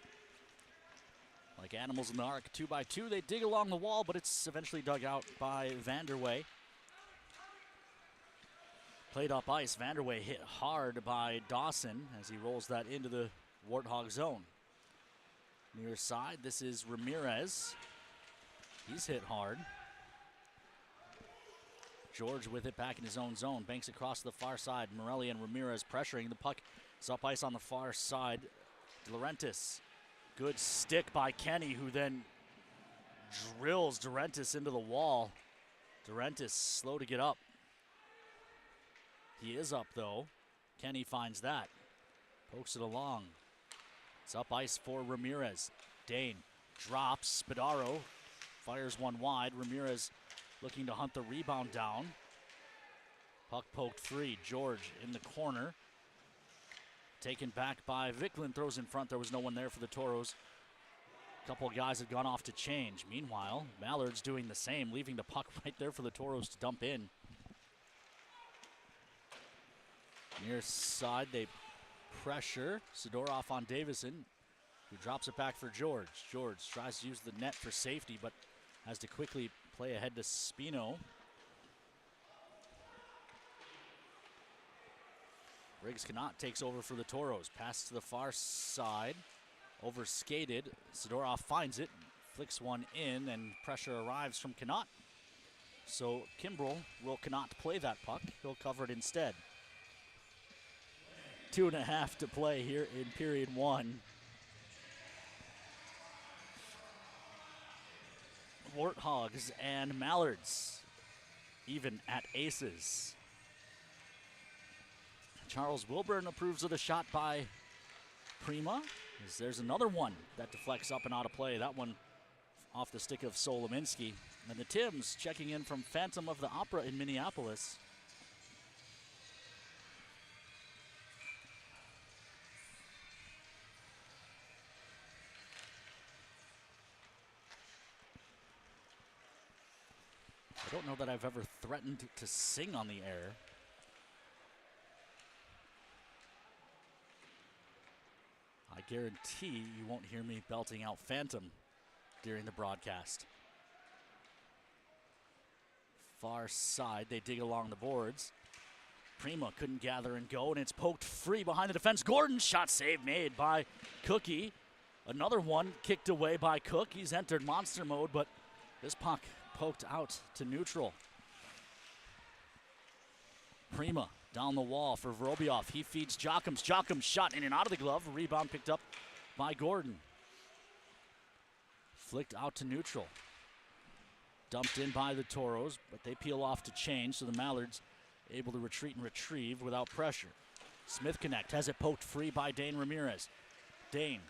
Like animals in the ark, 2x2. They dig along the wall, but it's eventually dug out by Vanderway. Played up ice. Vanderway hit hard by Dawson as he rolls that into the Warthog zone. Near side, this is Ramirez. He's hit hard. George with it back in his own zone. Banks across the far side. Morelli and Ramirez pressuring. The puck is up ice on the far side. Laurentiis. Good stick by Kenny, who then drills Durentis into the wall. Durentis slow to get up. He is up, though. Kenny finds that. Pokes it along. It's up ice for Ramirez. Dane drops. Spadaro fires one wide. Ramirez looking to hunt the rebound down. Puck poked free. George in the corner. taken back by Vicklin, throws in front. There was no one there for the Toros. A couple of guys had gone off to change. Meanwhile, Mallards doing the same, leaving the puck right there for the Toros to dump in. Near side, they pressure. Sidorov on Davison, who drops it back for George. George tries to use the net for safety, but has to quickly play ahead to Spino. Briggs Cannot takes over for the Toros. Pass to the far side. Over skated. Sidorov finds it. Flicks one in, and pressure arrives from Cannot. So Kimbrell will Cannot play that puck. He'll cover it instead. 2.5 to play here in period one. Warthogs and Mallards even at aces. Charles Wilburn approves of the shot by Prima. As there's another one that deflects up and out of play. That one off the stick of Solominski. And the Tims checking in from Phantom of the Opera in Minneapolis. I don't know that I've ever threatened to sing on the air. I guarantee you won't hear me belting out Phantom during the broadcast. Far side, they dig along the boards. Prima couldn't gather and go, and it's poked free behind the defense. Gordon, shot save made by Cookie. Another one kicked away by Cook. He's entered monster mode, but this puck poked out to neutral. Prima down the wall for Vorobiev. He feeds Jockums. Jockums shot in and out of the glove. Rebound picked up by Gordon. Flicked out to neutral. Dumped in by the Toros, but they peel off to change, so the Mallards able to retreat and retrieve without pressure. Smith Connect has it poked free by Dane Ramirez. Dane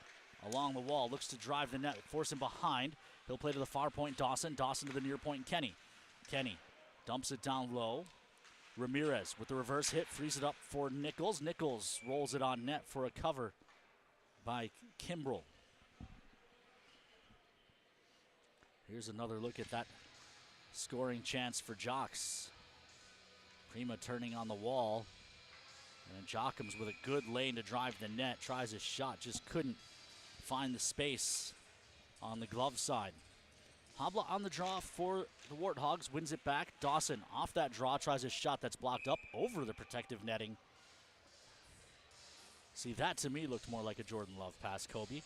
along the wall looks to drive the net, force him behind. He'll play to the far point, Dawson. Dawson to the near point, Kenny. Kenny dumps it down low. Ramirez with the reverse hit, frees it up for Nichols. Nichols rolls it on net for a cover by Kimbrell. Here's another look at that scoring chance for Jocks. Prima turning on the wall. And Jockums with a good lane to drive the net. Tries a shot, just couldn't find the space on the glove side. Habla on the draw for the Warthogs, wins it back. Dawson off that draw, tries a shot that's blocked up over the protective netting. See, that to me looked more like a Jordan Love pass, Kobe.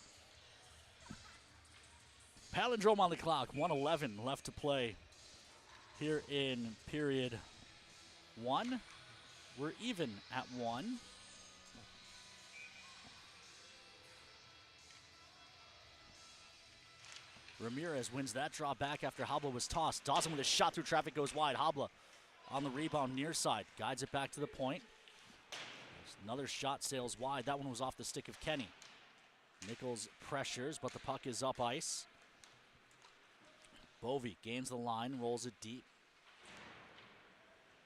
Palindrome on the clock, 1:11 left to play here in period one. We're even at one. Ramirez wins that draw back after Habla was tossed. Dawson with a shot through traffic goes wide. Habla on the rebound near side. Guides it back to the point. There's another shot sails wide. That one was off the stick of Kenny. Nichols pressures, but the puck is up ice. Bovey gains the line, rolls it deep.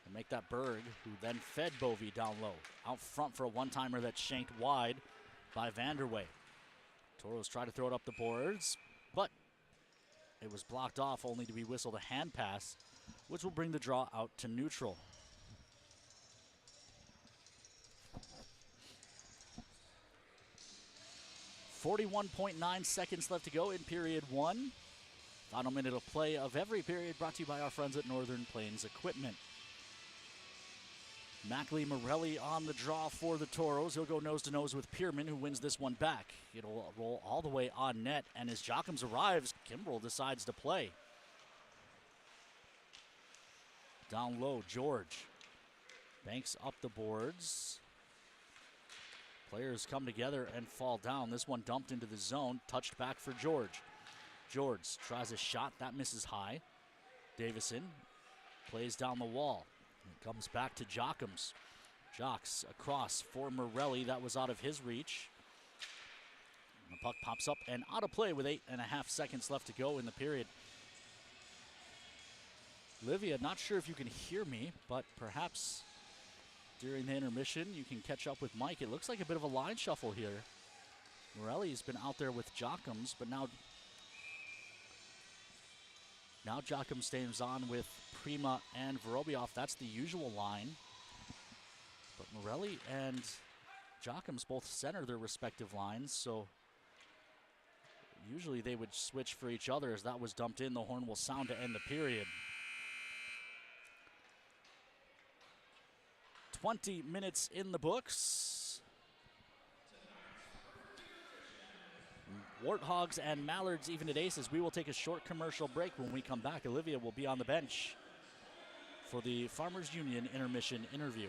And make that Berg, who then fed Bovey down low. Out front for a one-timer that's shanked wide by Vanderway. Toros try to throw it up the boards, but it was blocked off, only to be whistled a hand pass, which will bring the draw out to neutral. .9 seconds left to go in period one. Final minute of play of every period brought to you by our friends at Northern Plains Equipment. Mackley Morelli on the draw for the Toros. He'll go nose-to-nose with Pierman, who wins this one back. It'll roll all the way on net, and as Jockums arrives, Kimbrell decides to play. Down low, George banks up the boards. Players come together and fall down. This one dumped into the zone, touched back for George. George tries a shot, that misses high. Davison plays down the wall. It comes back to Jockums. Jocks across for Morelli. That was out of his reach. And the puck pops up and out of play with 8.5 seconds left to go in the period. Livia, not sure if you can hear me, but perhaps during the intermission. You can catch up with Mike. It looks like a bit of a line shuffle here. Morelli's been out there with Jochums, but now Jochum stays on with Prima and Vorobioff. That's the usual line. But Morelli and Jochums both center their respective lines, so usually they would switch for each other. As that was dumped in, the horn will sound to end the period. 20 minutes in the books. Warthogs and Mallards even at aces. We will take a short commercial break. When we come back, Olivia will be on the bench for the Farmers Union intermission interview.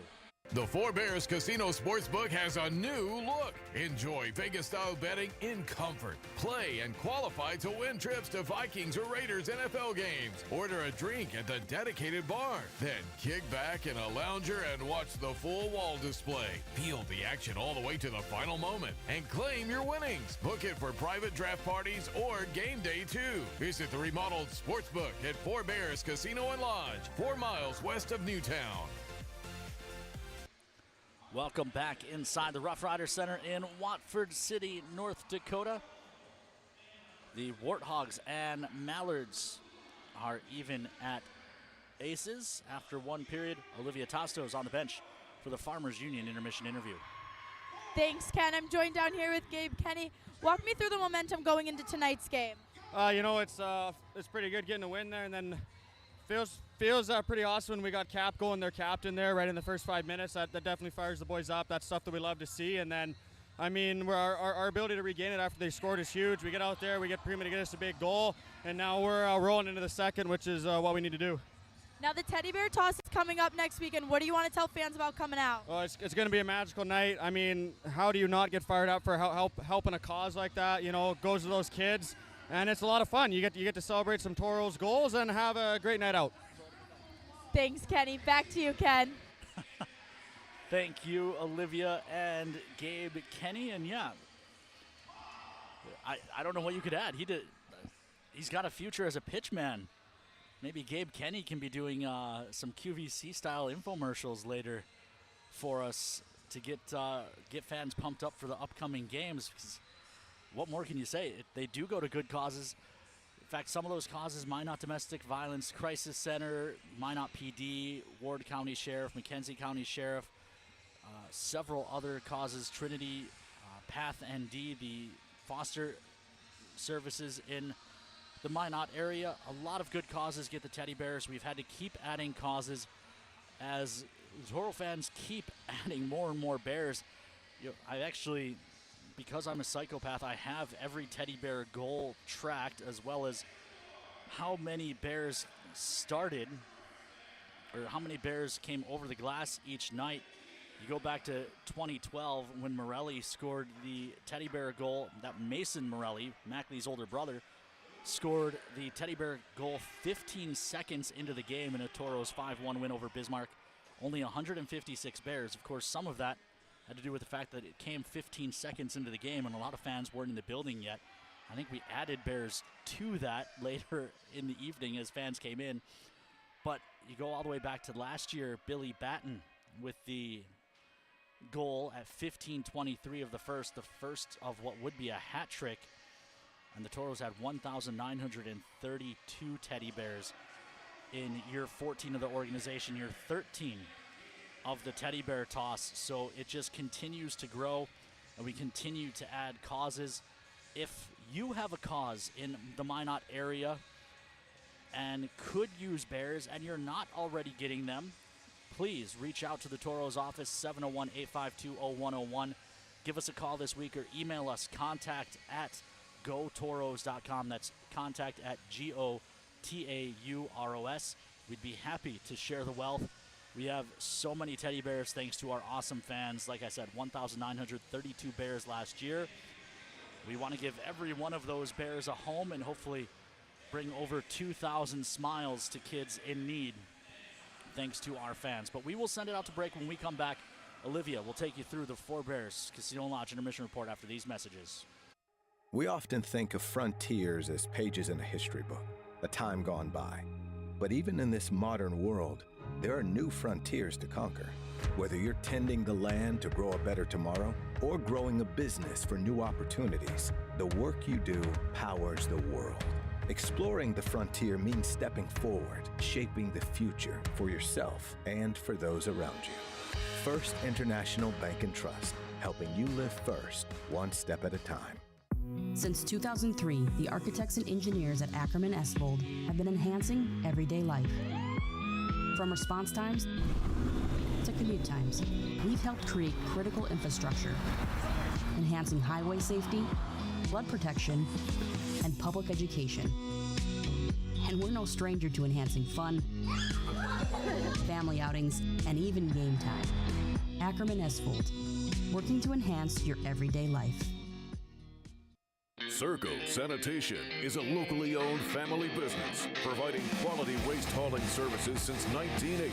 The Four Bears Casino Sportsbook has a new look. Enjoy Vegas-style betting in comfort. Play and qualify to win trips to Vikings or Raiders NFL games. Order a drink at the dedicated bar. Then kick back in a lounger and watch the full wall display. Feel the action all the way to the final moment and claim your winnings. Book it for private draft parties or game day too. Visit the remodeled Sportsbook at Four Bears Casino and Lodge, 4 miles west of Newtown. Welcome back inside the Rough Rider Center in Watford City, North Dakota. The Warthogs and Mallards are even at aces after one period. Olivia Tosto is on the bench for the Farmers Union intermission interview. Thanks, Ken. I'm joined down here with Gabe Kenny. Walk me through the momentum going into tonight's game. It's pretty good getting a win there, and then feels pretty awesome when we got Cap going, their captain there right in the first 5 minutes. That definitely fires the boys up. That's stuff that we love to see. And then, our ability to regain it after they scored is huge. We get out there, we get Prima to get us a big goal, and now we're rolling into the second, which is what we need to do. Now the Teddy Bear Toss is coming up next weekend. What do you want to tell fans about coming out? Well, it's going to be a magical night. I mean, how do you not get fired up for helping a cause like that? You know, it goes to those kids, and it's a lot of fun. You get to celebrate some Toros goals and have a great night out. Thanks, Kenny. Back to you, Ken. Thank you, Olivia and Gabe Kenny. And yeah, I don't know what you could add. He's got a future as a pitchman. Maybe Gabe Kenny can be doing some QVC-style infomercials later for us to get fans pumped up for the upcoming games. Because what more can you say? They do go to good causes. In fact, some of those causes, Minot Domestic Violence Crisis Center, Minot PD, Ward County Sheriff, McKenzie County Sheriff, several other causes, Trinity, Path ND, the foster services in the Minot area. A lot of good causes get the Teddy Bears. We've had to keep adding causes as Toro fans keep adding more and more bears. I actually, because I'm a psychopath, I have every Teddy Bear goal tracked, as well as how many bears started, or how many bears came over the glass each night. You go back to 2012 when Morelli scored the Teddy Bear goal. That Mason Morelli, Mackley's older brother, scored the Teddy Bear goal 15 seconds into the game in a Toros 5-1 win over Bismarck. Only 156 bears. Of course, some of that had to do with the fact that it came 15 seconds into the game and a lot of fans weren't in the building yet. I think we added bears to that later in the evening as fans came in. But you go all the way back to last year, Billy Batten with the goal at 15:23 of the first of what would be a hat trick. And the Toros had 1,932 Teddy Bears in year 14 of the organization, year 13 of the Teddy Bear Toss. So it just continues to grow, and we continue to add causes. If you have a cause in the Minot area and could use bears and you're not already getting them, please reach out to the Toros office, 701-852-0101. Give us a call this week or email us, contact@gotoros.com. That's contact at GOTAUROS. We'd be happy to share the wealth. We have so many teddy bears thanks to our awesome fans. Like I said, 1,932 bears last year. We want to give every one of those bears a home and hopefully bring over 2,000 smiles to kids in need thanks to our fans. But we will send it out to break. When we come back, Olivia will take you through the Four Bears Casino Lodge intermission report after these messages. We often think of frontiers as pages in a history book, a time gone by. But even in this modern world, there are new frontiers to conquer. Whether you're tending the land to grow a better tomorrow or growing a business for new opportunities, the work you do powers the world. Exploring the frontier means stepping forward, shaping the future for yourself and for those around you. First International Bank and Trust, helping you live first, one step at a time. Since 2003, the architects and engineers at Ackerman Esvold have been enhancing everyday life. From response times to commute times, we've helped create critical infrastructure, enhancing highway safety, flood protection, and public education. And we're no stranger to enhancing fun, family outings, and even game time. Ackerman Esvold, working to enhance your everyday life. Circle Sanitation is a locally owned family business providing quality waste hauling services since 1980.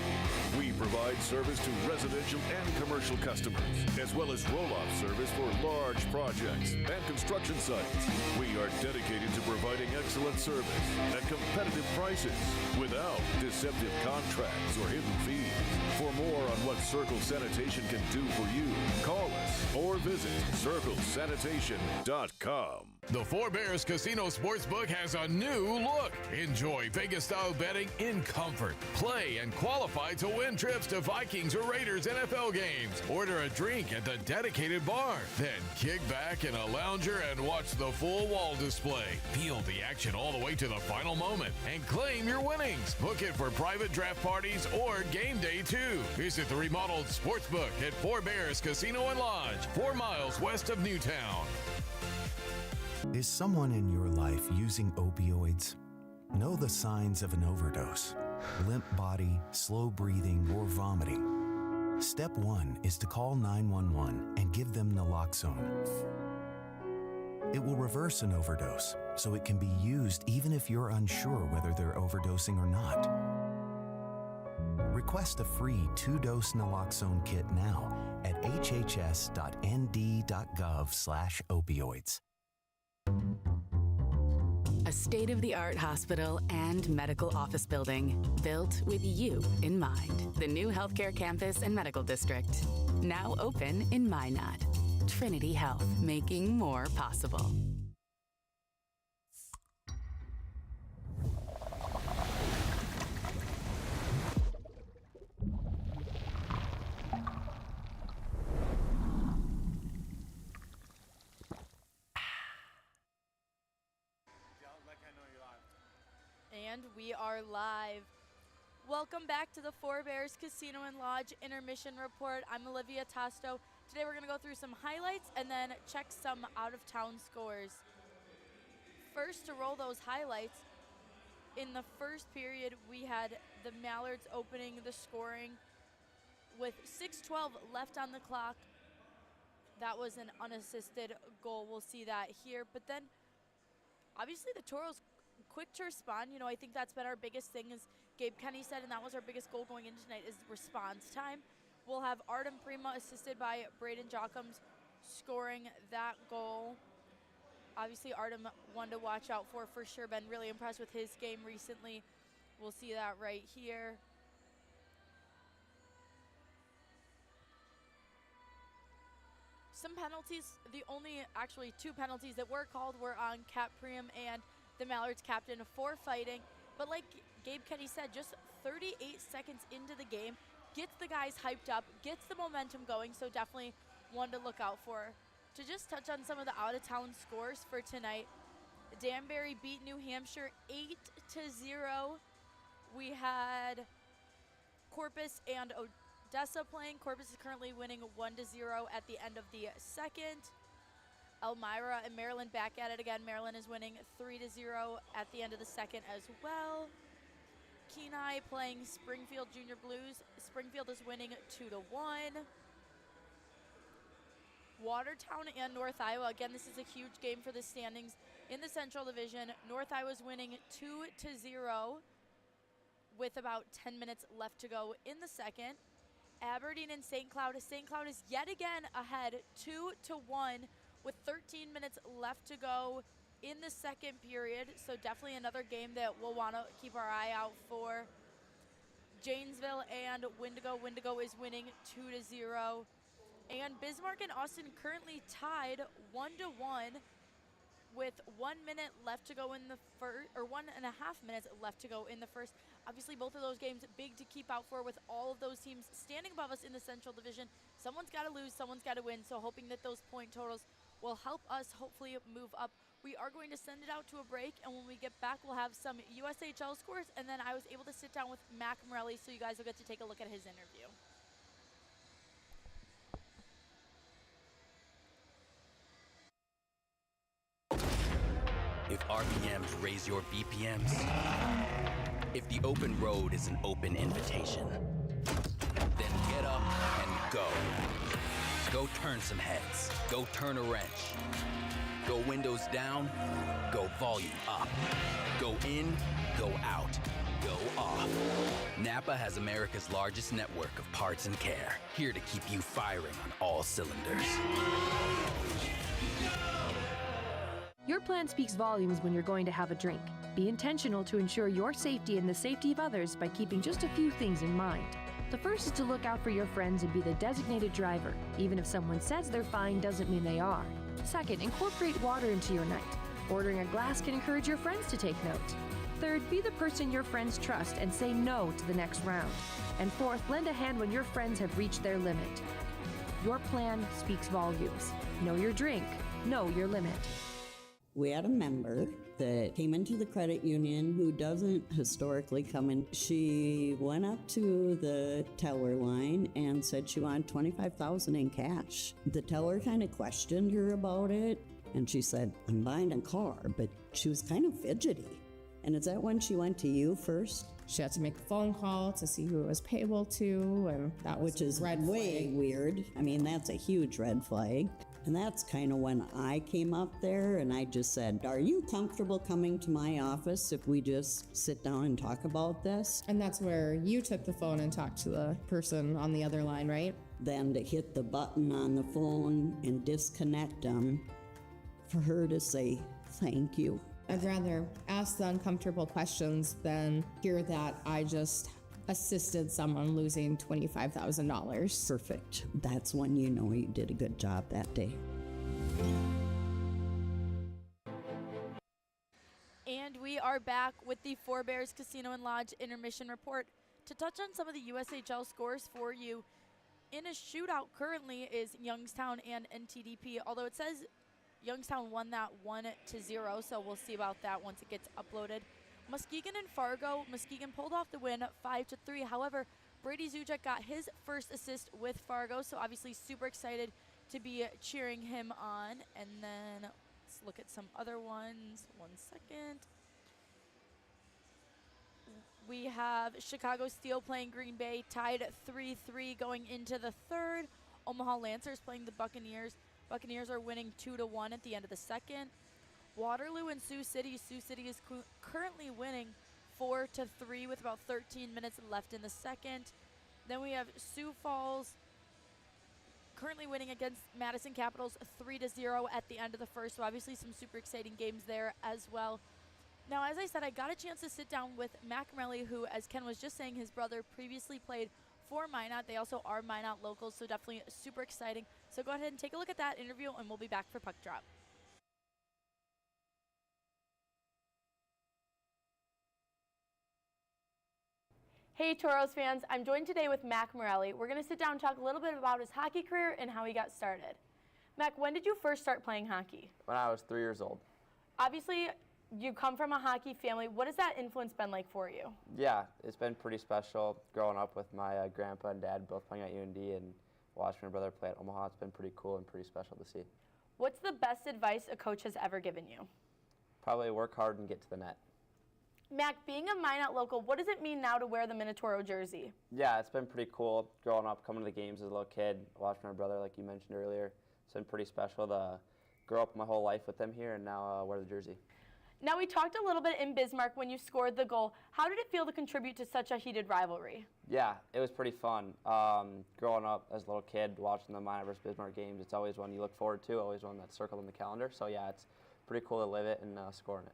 We provide service to residential and commercial customers, as well as roll-off service for large projects and construction sites. We are dedicated to providing excellent service at competitive prices without deceptive contracts or hidden fees. For more on what Circle Sanitation can do for you, call us or visit circlesanitation.com. The Four Bears Casino Sportsbook has a new look. Enjoy Vegas-style betting in comfort. Play and qualify to win trips to Vikings or Raiders NFL games. Order a drink at the dedicated bar. Then kick back in a lounger and watch the full wall display. Feel the action all the way to the final moment and claim your winnings. Book it for private draft parties or game day too. Visit the remodeled Sportsbook at Four Bears Casino and Lodge, 4 miles west of Newtown. Is someone in your life using opioids? Know the signs of an overdose: limp body, slow breathing, or vomiting. Step 1 is to call 911 and give them naloxone. It will reverse an overdose, so it can be used even if you're unsure whether they're overdosing or not. Request a free 2-dose naloxone kit now at hhs.nd.gov/opioids. A state-of-the-art hospital and medical office building built with you in mind. The new healthcare campus and medical district, now open in Minot. Trinity Health, making more possible. And we are live. Welcome back to the Four Bears Casino and Lodge Intermission Report. I'm Olivia Tosto. Today we're going to go through some highlights and then check some out-of-town scores. First, to roll those highlights, in the first period we had the Mallards opening the scoring with 6:12 left on the clock. That was an unassisted goal. We'll see that here. But then, obviously, the Toros quick to respond. You know, I think that's been our biggest thing, as Gabe Kenny said, and that was our biggest goal going into tonight, is response time. We'll have Artem Prima assisted by Braden Jockums scoring that goal. Obviously, Artem, one to watch out for sure. Been really impressed with his game recently. We'll see that right here. Some penalties, the only actually 2 penalties that were called were on Cap Priam and the Mallards captain for fighting. But like Gabe Kenny said, just 38 seconds into the game, gets the guys hyped up, gets the momentum going, so definitely one to look out for. To just touch on some of the out-of-town scores for tonight, Danbury beat New Hampshire 8-0. We had Corpus and Odessa playing. Corpus is currently winning 1-0 at the end of the second. Elmira and Maryland back at it again. Maryland is winning 3-0 at the end of the second as well. Kenai playing Springfield Junior Blues. Springfield is winning 2-1. Watertown and North Iowa. Again, this is a huge game for the standings in the Central Division. North Iowa's winning 2-0 with about 10 minutes left to go in the second. Aberdeen and St. Cloud. St. Cloud is yet again ahead 2-1 with 13 minutes left to go in the second period. So definitely another game that we'll want to keep our eye out for. Janesville and Windigo. Windigo is winning 2-0. And Bismarck and Austin currently tied 1-1 with 1 minute left to go in the first, or 1.5 minutes left to go in the first. Obviously, both of those games big to keep out for with all of those teams standing above us in the Central Division. Someone's got to lose, someone's got to win, so hoping that those point totals will help us hopefully move up. We are going to send it out to a break, and when we get back, we'll have some USHL scores, and then I was able to sit down with Mac Morelli, so you guys will get to take a look at his interview. If RPMs raise your BPMs, if the open road is an open invitation, then get up and go. Go turn some heads. Go turn a wrench. Go windows down. Go volume up. Go in. Go out. Go off. Napa has America's largest network of parts and care, here to keep you firing on all cylinders. Your plan speaks volumes when you're going to have a drink. Be intentional to ensure your safety and the safety of others by keeping just a few things in mind. The first is to look out for your friends and be the designated driver. Even if someone says they're fine doesn't mean they are. Second, incorporate water into your night. Ordering a glass can encourage your friends to take note. Third, be the person your friends trust and say no to the next round. And fourth, lend a hand when your friends have reached their limit. Your plan speaks volumes. Know your drink. Know your limit. We had a member that came into the credit union who doesn't historically come in. She went up to the teller line and said she wanted $25,000 in cash. The teller kind of questioned her about it, and she said, "I'm buying a car," but she was kind of fidgety. And is that when she went to you first? She had to make a phone call to see who it was payable to, and that was which is way weird. I mean, that's a huge red flag. And that's kind of when I came up there and I just said, "Are you comfortable coming to my office if we just sit down and talk about this?" And that's where you took the phone and talked to the person on the other line, right? Then to hit the button on the phone and disconnect them, for her to say, "Thank you." I'd rather ask the uncomfortable questions than hear that I just assisted someone losing $25,000. Perfect. That's when you know you did a good job that day. And we are back with the Four Bears Casino and Lodge intermission report to touch on some of the USHL scores for you. In a shootout currently is Youngstown and NTDP, although it says Youngstown won that 1-0, so we'll see about that once it gets uploaded. Muskegon and Fargo, Muskegon pulled off the win 5-3. However, Brady Zuchek got his first assist with Fargo, so obviously super excited to be cheering him on. And then let's look at some other ones. 1 second. We have Chicago Steel playing Green Bay, tied at 3-3 going into the third. Omaha Lancers playing the Buccaneers. Buccaneers are winning 2-1 at the end of the second. Waterloo and Sioux City. Sioux City is currently winning 4-3 with about 13 minutes left in the second. Then we have Sioux Falls currently winning against Madison Capitals 3-0 at the end of the first. So obviously some super exciting games there as well. Now, as I said, I got a chance to sit down with Mac Morelli, who, as Ken was just saying, his brother previously played for Minot. They also are Minot locals, so definitely super exciting. So go ahead and take a look at that interview, and we'll be back for Puck Drop. Hey Toros fans, I'm joined today with Mac Morelli. We're going to sit down and talk a little bit about his hockey career and how he got started. Mac, when did you first start playing hockey? When I was 3 years old. Obviously, you come from a hockey family. What has that influence been like for you? Yeah, it's been pretty special growing up with my grandpa and dad both playing at UND and watching my brother play at Omaha. It's been pretty cool and pretty special to see. What's the best advice a coach has ever given you? Probably work hard and get to the net. Mac, being a Minot local, what does it mean now to wear the Minotauros jersey? Yeah, it's been pretty cool growing up, coming to the games as a little kid, watching my brother like you mentioned earlier. It's been pretty special to grow up my whole life with them here and now wear the jersey. Now, we talked a little bit in Bismarck when you scored the goal. How did it feel to contribute to such a heated rivalry? Yeah, it was pretty fun. Growing up as a little kid, watching the Minot versus Bismarck games, it's always one you look forward to, always one that's circled on the calendar. So yeah, it's pretty cool to live it and scoring it.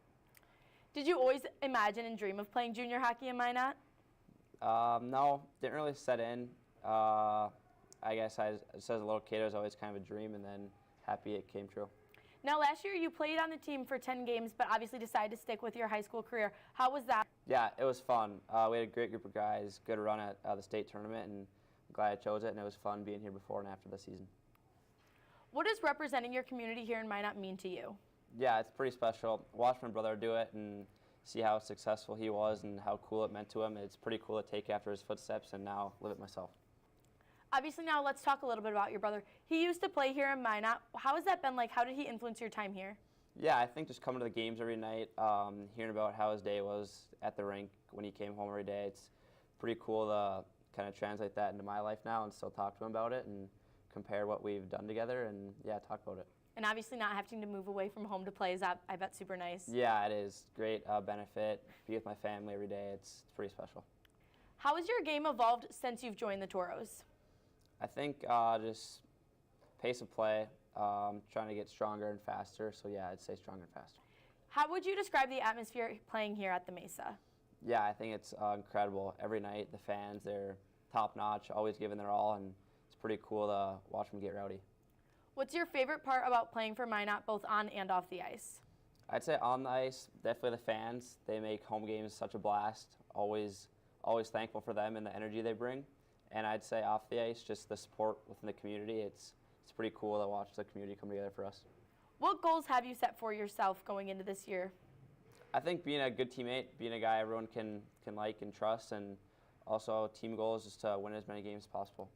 Did you always imagine and dream of playing junior hockey in Minot? No, didn't really set in. I guess just as a little kid, it was always kind of a dream, and then happy it came true. Now, last year you played on the team for 10 games, but obviously decided to stick with your high school career. How was that? Yeah, it was fun. We had a great group of guys, good run at the state tournament, and I'm glad I chose it, and it was fun being here before and after the season. What does representing your community here in Minot mean to you? Yeah, it's pretty special. Watch my brother do it and see how successful he was and how cool it meant to him. It's pretty cool to take after his footsteps and now live it myself. Obviously, now let's talk a little bit about your brother. He used to play here in Minot. How has that been like? How did he influence your time here? Yeah, I think just coming to the games every night, hearing about how his day was at the rink when he came home every day, it's pretty cool to kind of translate that into my life now and still talk to him about it and compare what we've done together and, yeah, talk about it. And obviously not having to move away from home to play, is that, I bet, super nice? Yeah, it is. Great benefit. Be with my family every day. It's pretty special. How has your game evolved since you've joined the Toros? I think just pace of play, trying to get stronger and faster. So, yeah, I'd say stronger and faster. How would you describe the atmosphere playing here at the Mesa? Yeah, I think it's incredible. Every night, the fans, they're top-notch, always giving their all, and it's pretty cool to watch them get rowdy. What's your favorite part about playing for Minot, both on and off the ice? I'd say on the ice, definitely the fans. They make home games such a blast. Always thankful for them and the energy they bring. And I'd say off the ice, just the support within the community. It's pretty cool to watch the community come together for us. What goals have you set for yourself going into this year? I think being a good teammate, being a guy everyone can like and trust, and also team goal is just to win as many games as possible.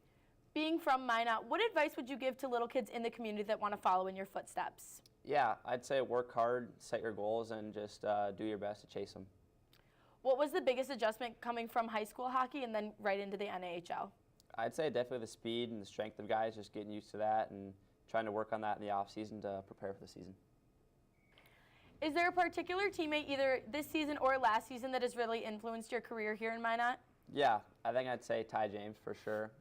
Being from Minot, what advice would you give to little kids in the community that want to follow in your footsteps? Yeah, I'd say work hard, set your goals, and just do your best to chase them. What was the biggest adjustment coming from high school hockey and then right into the NHL? I'd say definitely the speed and the strength of guys, just getting used to that and trying to work on that in the off-season to prepare for the season. Is there a particular teammate either this season or last season that has really influenced your career here in Minot? Yeah, I think I'd say Ty James for sure.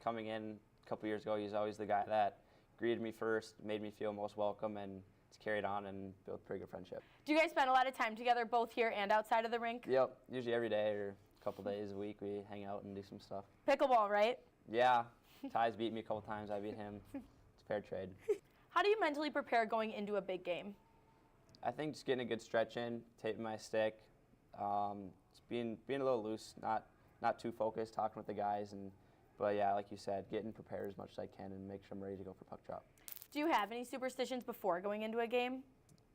Coming in a couple years ago, he was always the guy that greeted me first, made me feel most welcome, and it's carried on and built a pretty good friendship. Do you guys spend a lot of time together both here and outside of the rink? Yep, usually every day or a couple days a week we hang out and do some stuff. Pickleball, right? Yeah, Ty's beat me a couple times, I beat him. It's a fair trade. How do you mentally prepare going into a big game? I think just getting a good stretch in, taping my stick, just being a little loose, not too focused, talking with the guys, but yeah, like you said, getting prepared as much as I can and make sure I'm ready to go for puck drop. Do you have any superstitions before going into a game?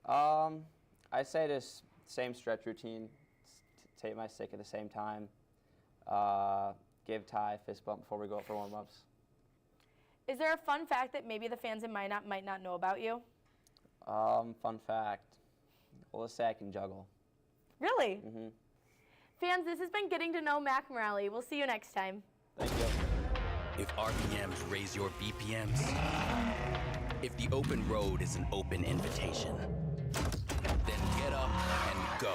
I say just same stretch routine, tape my stick at the same time, give Ty a fist bump before we go up for warm-ups. Is there a fun fact that maybe the fans in Minot might not know about you? Fun fact. Well, let's say I can juggle. Really? Mm-hmm. Fans, this has been Getting to Know Mac Morale. We'll see you next time. Thank you. If RPMs raise your BPMs, if the open road is an open invitation, then get up and go.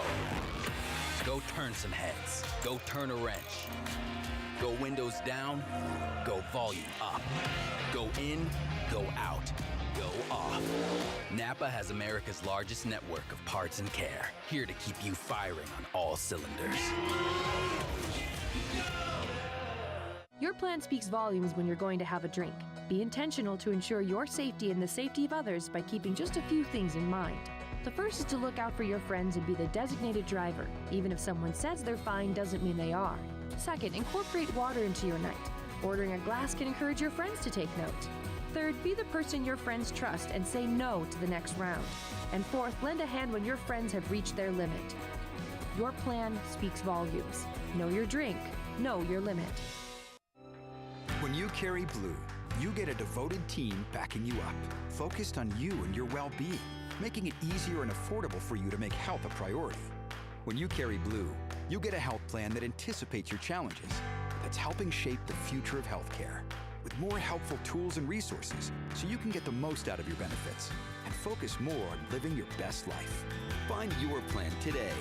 Go turn some heads. Go turn a wrench. Go windows down. Go volume up. Go in. Go out. Go off. Napa has America's largest network of parts and care, here to keep you firing on all cylinders. Your plan speaks volumes when you're going to have a drink. Be intentional to ensure your safety and the safety of others by keeping just a few things in mind. The first is to look out for your friends and be the designated driver. Even if someone says they're fine doesn't mean they are. Second, incorporate water into your night. Ordering a glass can encourage your friends to take note. Third, be the person your friends trust and say no to the next round. And fourth, lend a hand when your friends have reached their limit. Your plan speaks volumes. Know your drink. Know your limit. When you carry blue, you get a devoted team backing you up, focused on you and your well-being, making it easier and affordable for you to make health a priority. When you carry blue, you get a health plan that anticipates your challenges, that's helping shape the future of healthcare, with more helpful tools and resources so you can get the most out of your benefits and focus more on living your best life. Find your plan today.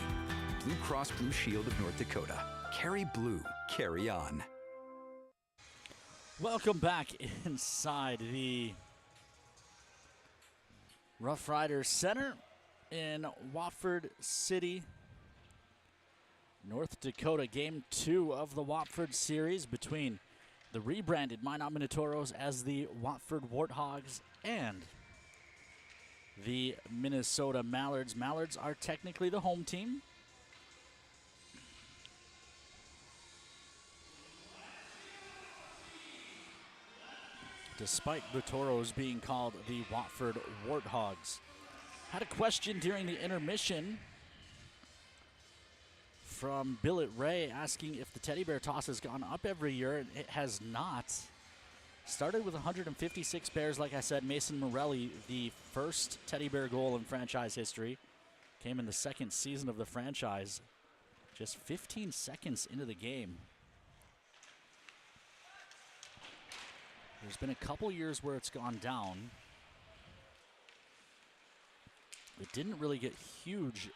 Blue Cross Blue Shield of North Dakota. Carry blue. Carry on. Welcome back inside the Rough Riders Center in Watford City. North Dakota Game 2 of the Watford Series between the rebranded Minot Minotauros as the Watford Warthogs and the Minnesota Mallards. Mallards are technically the home team. Despite the Toros being called the Watford Warthogs. Had a question during the intermission from Billet Ray asking if the teddy bear toss has gone up every year, and it has not. Started with 156 bears, like I said. Mason Morelli, the first teddy bear goal in franchise history, came in the second season of the franchise, just 15 seconds into the game. There's been a couple years where it's gone down. It didn't really get huge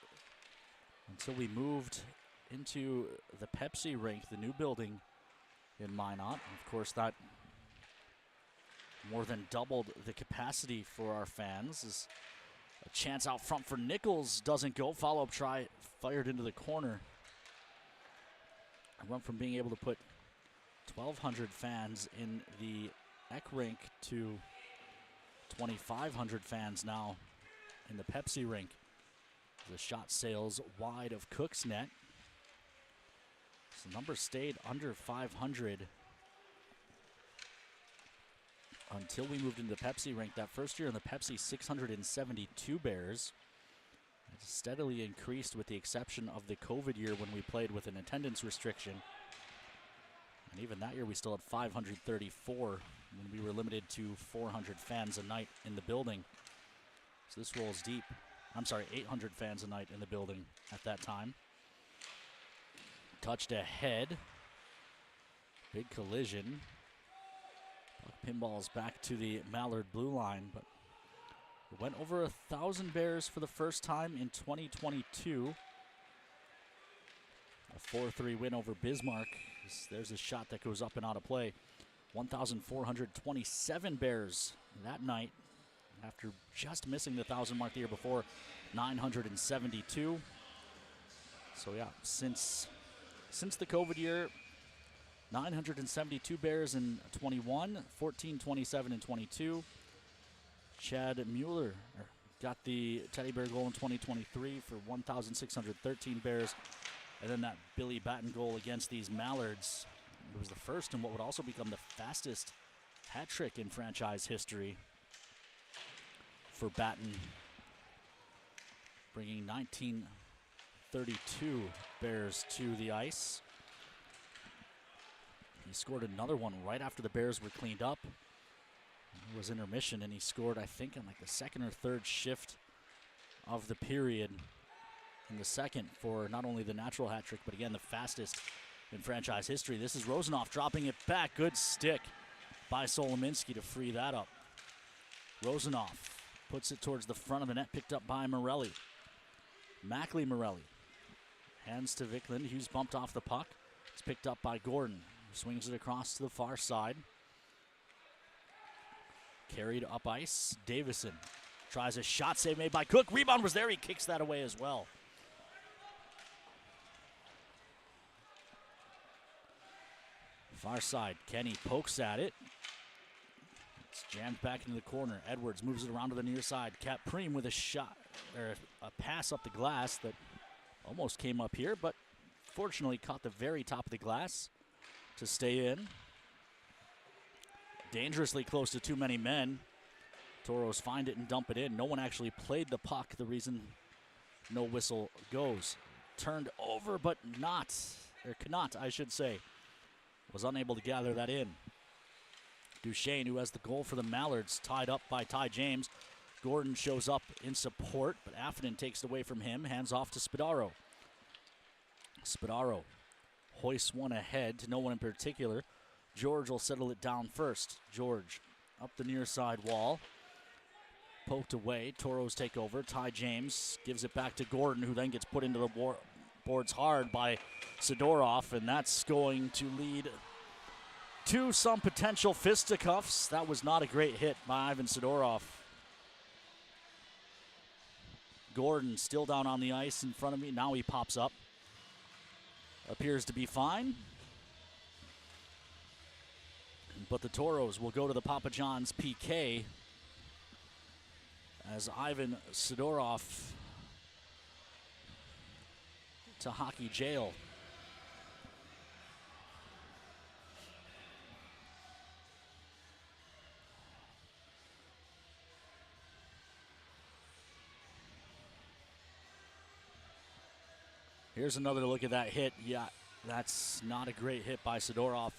until we moved into the Pepsi rink, the new building in Minot. Of course, that more than doubled the capacity for our fans. As a chance out front for Nichols doesn't go. Follow-up try fired into the corner. I went from being able to put 1,200 fans in the Eck rink to 2,500 fans now in the Pepsi rink. The shot sails wide of Cook's net. So the number stayed under 500 until we moved into the Pepsi rink. That first year in the Pepsi, 672 bears. It steadily increased with the exception of the COVID year when we played with an attendance restriction. And even that year we still had 534 when we were limited to 400 fans a night in the building. So this rolls deep. I'm sorry, 800 fans a night in the building at that time. Touched ahead. Big collision. Pinballs back to the Mallard blue line, but it went over 1,000 bears for the first time in 2022. A 4-3 win over Bismarck. There's a shot that goes up and out of play. 1,427 bears that night after just missing the 1,000 mark the year before, 972. So yeah, since the COVID year, 972 bears in 21, 1427 in 22. Chad Mueller got the teddy bear goal in 2023 for 1,613 bears. And then that Billy Batten goal against these Mallards. It was the first in what would also become the fastest hat trick in franchise history for Batten, bringing 1932 bears to the ice. He scored another one right after the bears were cleaned up. It was intermission, and he scored, I think, on like the second or third shift of the period in the second for not only the natural hat trick, but again, the fastest in franchise history. This is Rosenoff dropping it back. Good stick by Solominski to free that up. Rosenoff puts it towards the front of the net, picked up by Morelli. Mackley Morelli hands to Vickland. Hughes bumped off the puck. It's picked up by Gordon. Swings it across to the far side. Carried up ice. Davison tries a shot save made by Cook. Rebound was there. He kicks that away as well. Far side. Kenny pokes at it. It's jammed back into the corner. Edwards moves it around to the near side. Caprime with a shot, or a pass up the glass that almost came up here, but fortunately caught the very top of the glass to stay in. Dangerously close to too many men. Toros find it and dump it in. No one actually played the puck, the reason no whistle goes. Turned over, but not, or cannot, I should say. Was unable to gather that in. Duchesne, who has the goal for the Mallards, tied up by Ty James. Gordon shows up in support, but Affinen takes it away from him. Hands off to Spadaro. Spadaro hoists one ahead to no one in particular. George will settle it down first. George up the near side wall. Poked away. Toros take over. Ty James gives it back to Gordon, who then gets put into the boards hard by Sidorov, and that's going to lead to some potential fisticuffs. That was not a great hit by Ivan Sidorov. Gordon still down on the ice in front of me. Now he pops up. appears to be fine. But the Toros will go to the Papa John's PK as Ivan Sidorov to hockey jail. Here's another look at that hit. Yeah, that's not a great hit by Sidorov.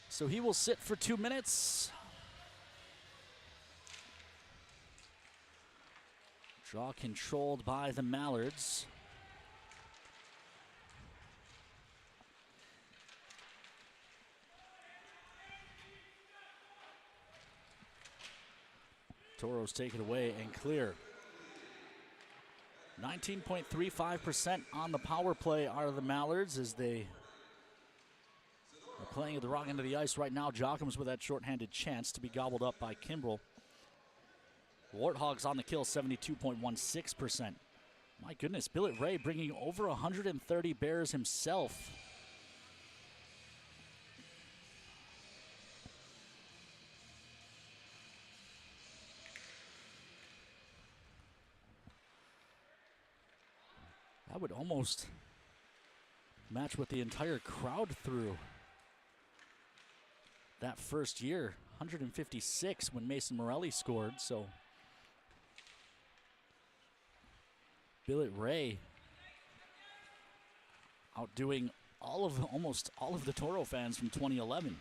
So he will sit for 2 minutes. Draw controlled by the Mallards. Toros take it away and clear. 19.35% on the power play are the Mallards as they are playing at the wrong end of the ice right now. Jockham's with that shorthanded chance to be gobbled up by Kimbrell. Warthogs on the kill, 72.16%. My goodness, Billet Ray bringing over 130 bears himself. That would almost match what the entire crowd threw that first year. 156 when Mason Morelli scored, so Billet Ray outdoing almost all of the Toro fans from 2011.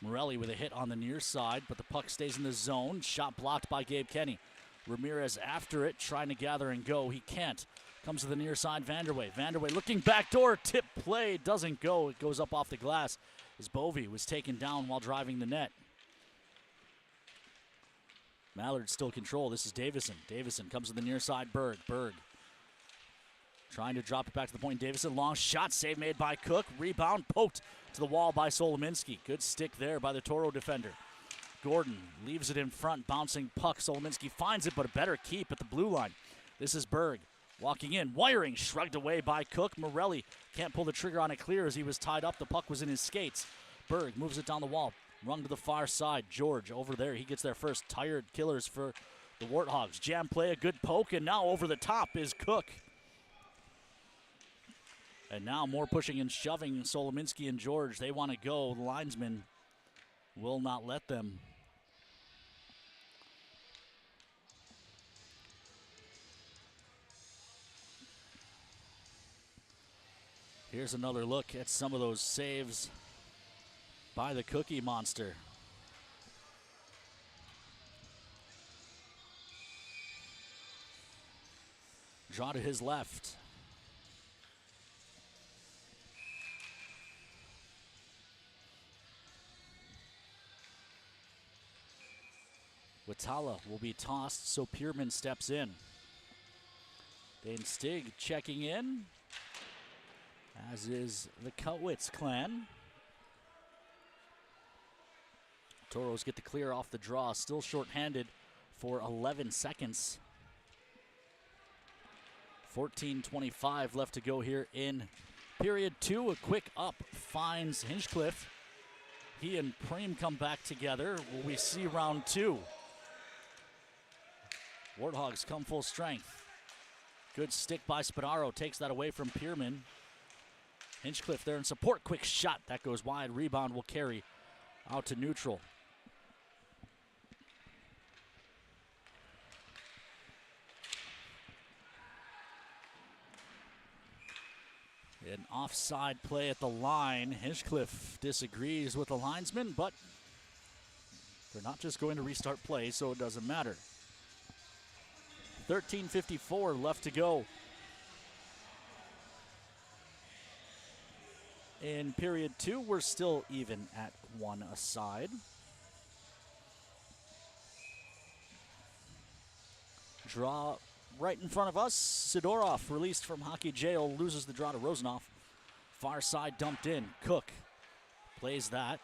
Morelli with a hit on the near side, but the puck stays in the zone. Shot blocked by Gabe Kenny. Ramirez after it, trying to gather and go. He can't. Comes to the near side, Vanderway. Vanderway looking backdoor, tip play, doesn't go. It goes up off the glass as Bovey was taken down while driving the net. Mallard still control. This is Davison. Davison comes to the near side, Berg. Berg trying to drop it back to the point. Davison, long shot, save made by Cook. Rebound poked to the wall by Solominski. Good stick there by the Toro defender. Gordon leaves it in front, bouncing puck. Solominski finds it, but a better keep at the blue line. This is Berg. Walking in, wiring, shrugged away by Cook. Morelli can't pull the trigger on it clear as he was tied up. The puck was in his skates. Berg moves it down the wall, rung to the far side. George over there, he gets there first. Tired killers for the Warthogs. Jam play, a good poke, and now over the top is Cook. And now more pushing and shoving. Solominski and George, they want to go. The linesman will not let them. Here's another look at some of those saves by the Cookie Monster. Draw to his left. Watala will be tossed, so Pierman steps in. Dane Stig checking in, as is the Koutwitz clan. Toros get the clear off the draw, still shorthanded for 11 seconds. 14:25 left to go here in period 2. A quick up finds Hinchcliffe. He and Preem come back together. Will we see round 2? Warthogs come full strength. Good stick by Spadaro, takes that away from Pierman. Hinchcliffe there in support, quick shot, that goes wide. Rebound will carry out to neutral. An offside play at the line. Hinchcliffe disagrees with the linesman, but they're not just going to restart play, so it doesn't matter. 13:54 left to go in period 2. We're still even at 1 aside. Draw right in front of us. Sidorov, released from hockey jail, loses the draw to Rosenoff. Far side dumped in. Cook plays that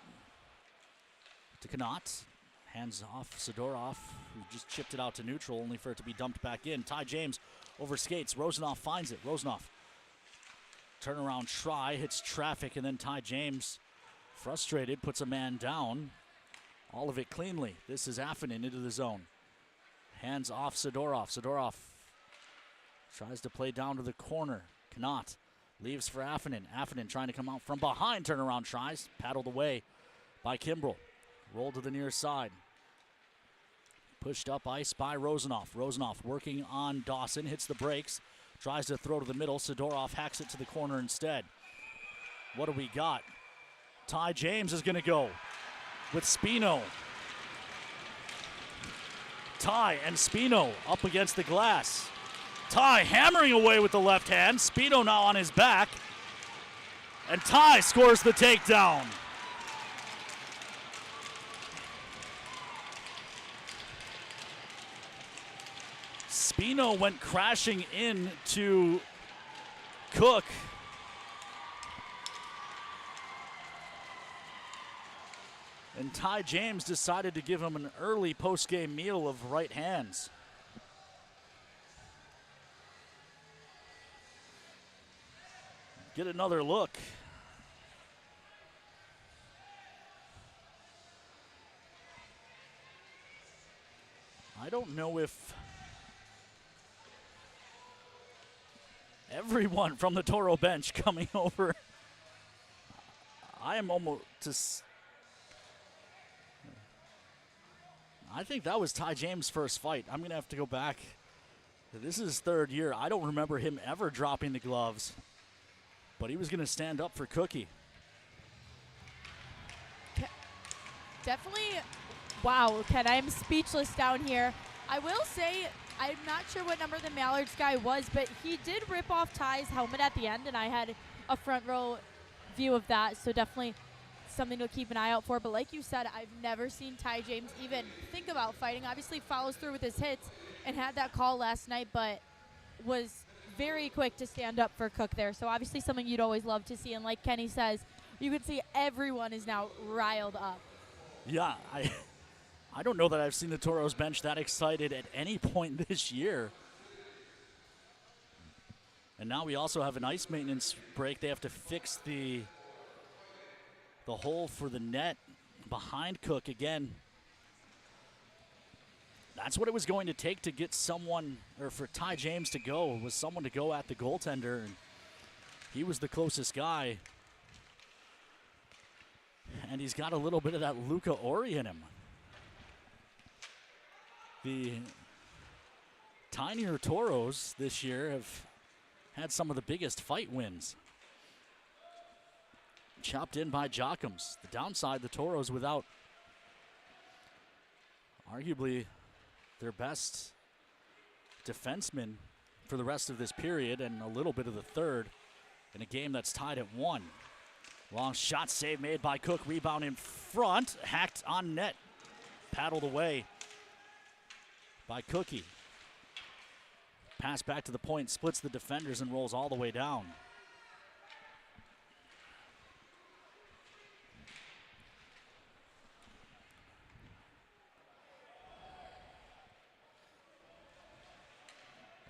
to Knott. Hands off Sidorov, who just chipped it out to neutral, only for it to be dumped back in. Ty James over skates. Rosenoff finds it. Rosenoff Turnaround try, hits traffic, and then Ty James, frustrated, puts a man down. All of it cleanly. This is Affinen into the zone. Hands off Sidorov. Sidorov tries to play down to the corner. Cannot. Leaves for Affinen. Affinen trying to come out from behind. Turnaround tries. Paddled away by Kimbrell. Rolled to the near side. Pushed up ice by Rosenoff. Rosenoff working on Dawson. Hits the brakes. Tries to throw to the middle. Sidorov hacks it to the corner instead. What do we got? Ty James is going to go with Spino. Ty and Spino up against the glass. Ty hammering away with the left hand. Spino now on his back. And Ty scores the takedown. Spino went crashing into Cook. And Ty James decided to give him an early post-game meal of right hands. Get another look. I don't know if everyone from the Toro bench coming over. I am almost just. I think that was Ty James' first fight. I'm going to have to go back. This is his third year. I don't remember him ever dropping the gloves. But he was going to stand up for Cookie. Definitely, wow, Ken, I'm speechless down here. I will say, I'm not sure what number the Mallards guy was, but he did rip off Ty's helmet at the end, and I had a front row view of that, so definitely something to keep an eye out for. But like you said, I've never seen Ty James even think about fighting. Obviously follows through with his hits and had that call last night, but was very quick to stand up for Cook there. So obviously something you'd always love to see. And like Kenny says, you can see everyone is now riled up. Yeah, I don't know that I've seen the Toros bench that excited at any point this year. And now we also have an ice maintenance break. They have to fix the hole for the net behind Cook again. That's what it was going to take to get someone, or for Ty James to go, was someone to go at the goaltender, and he was the closest guy. And he's got a little bit of that Luca Ori in him. The tinier Toros this year have had some of the biggest fight wins. Chopped in by Jockums. The downside, the Toros without arguably their best defenseman for the rest of this period and a little bit of the third in a game that's tied at 1. Long shot save made by Cook. Rebound in front. Hacked on net. Paddled away by Cookie. Pass back to the point. Splits the defenders and rolls all the way down.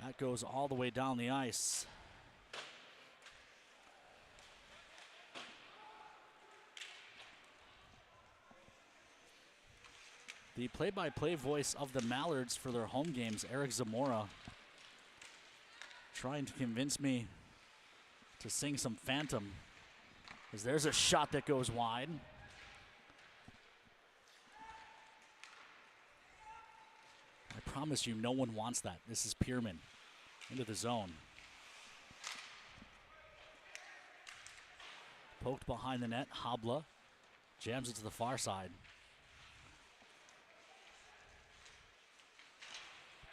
That goes all the way down the ice. The play-by-play voice of the Mallards for their home games, Eric Zamora, trying to convince me to sing some Phantom, as there's a shot that goes wide. I promise you, no one wants that. This is Pierman into the zone. Poked behind the net. Habla jams it to the far side.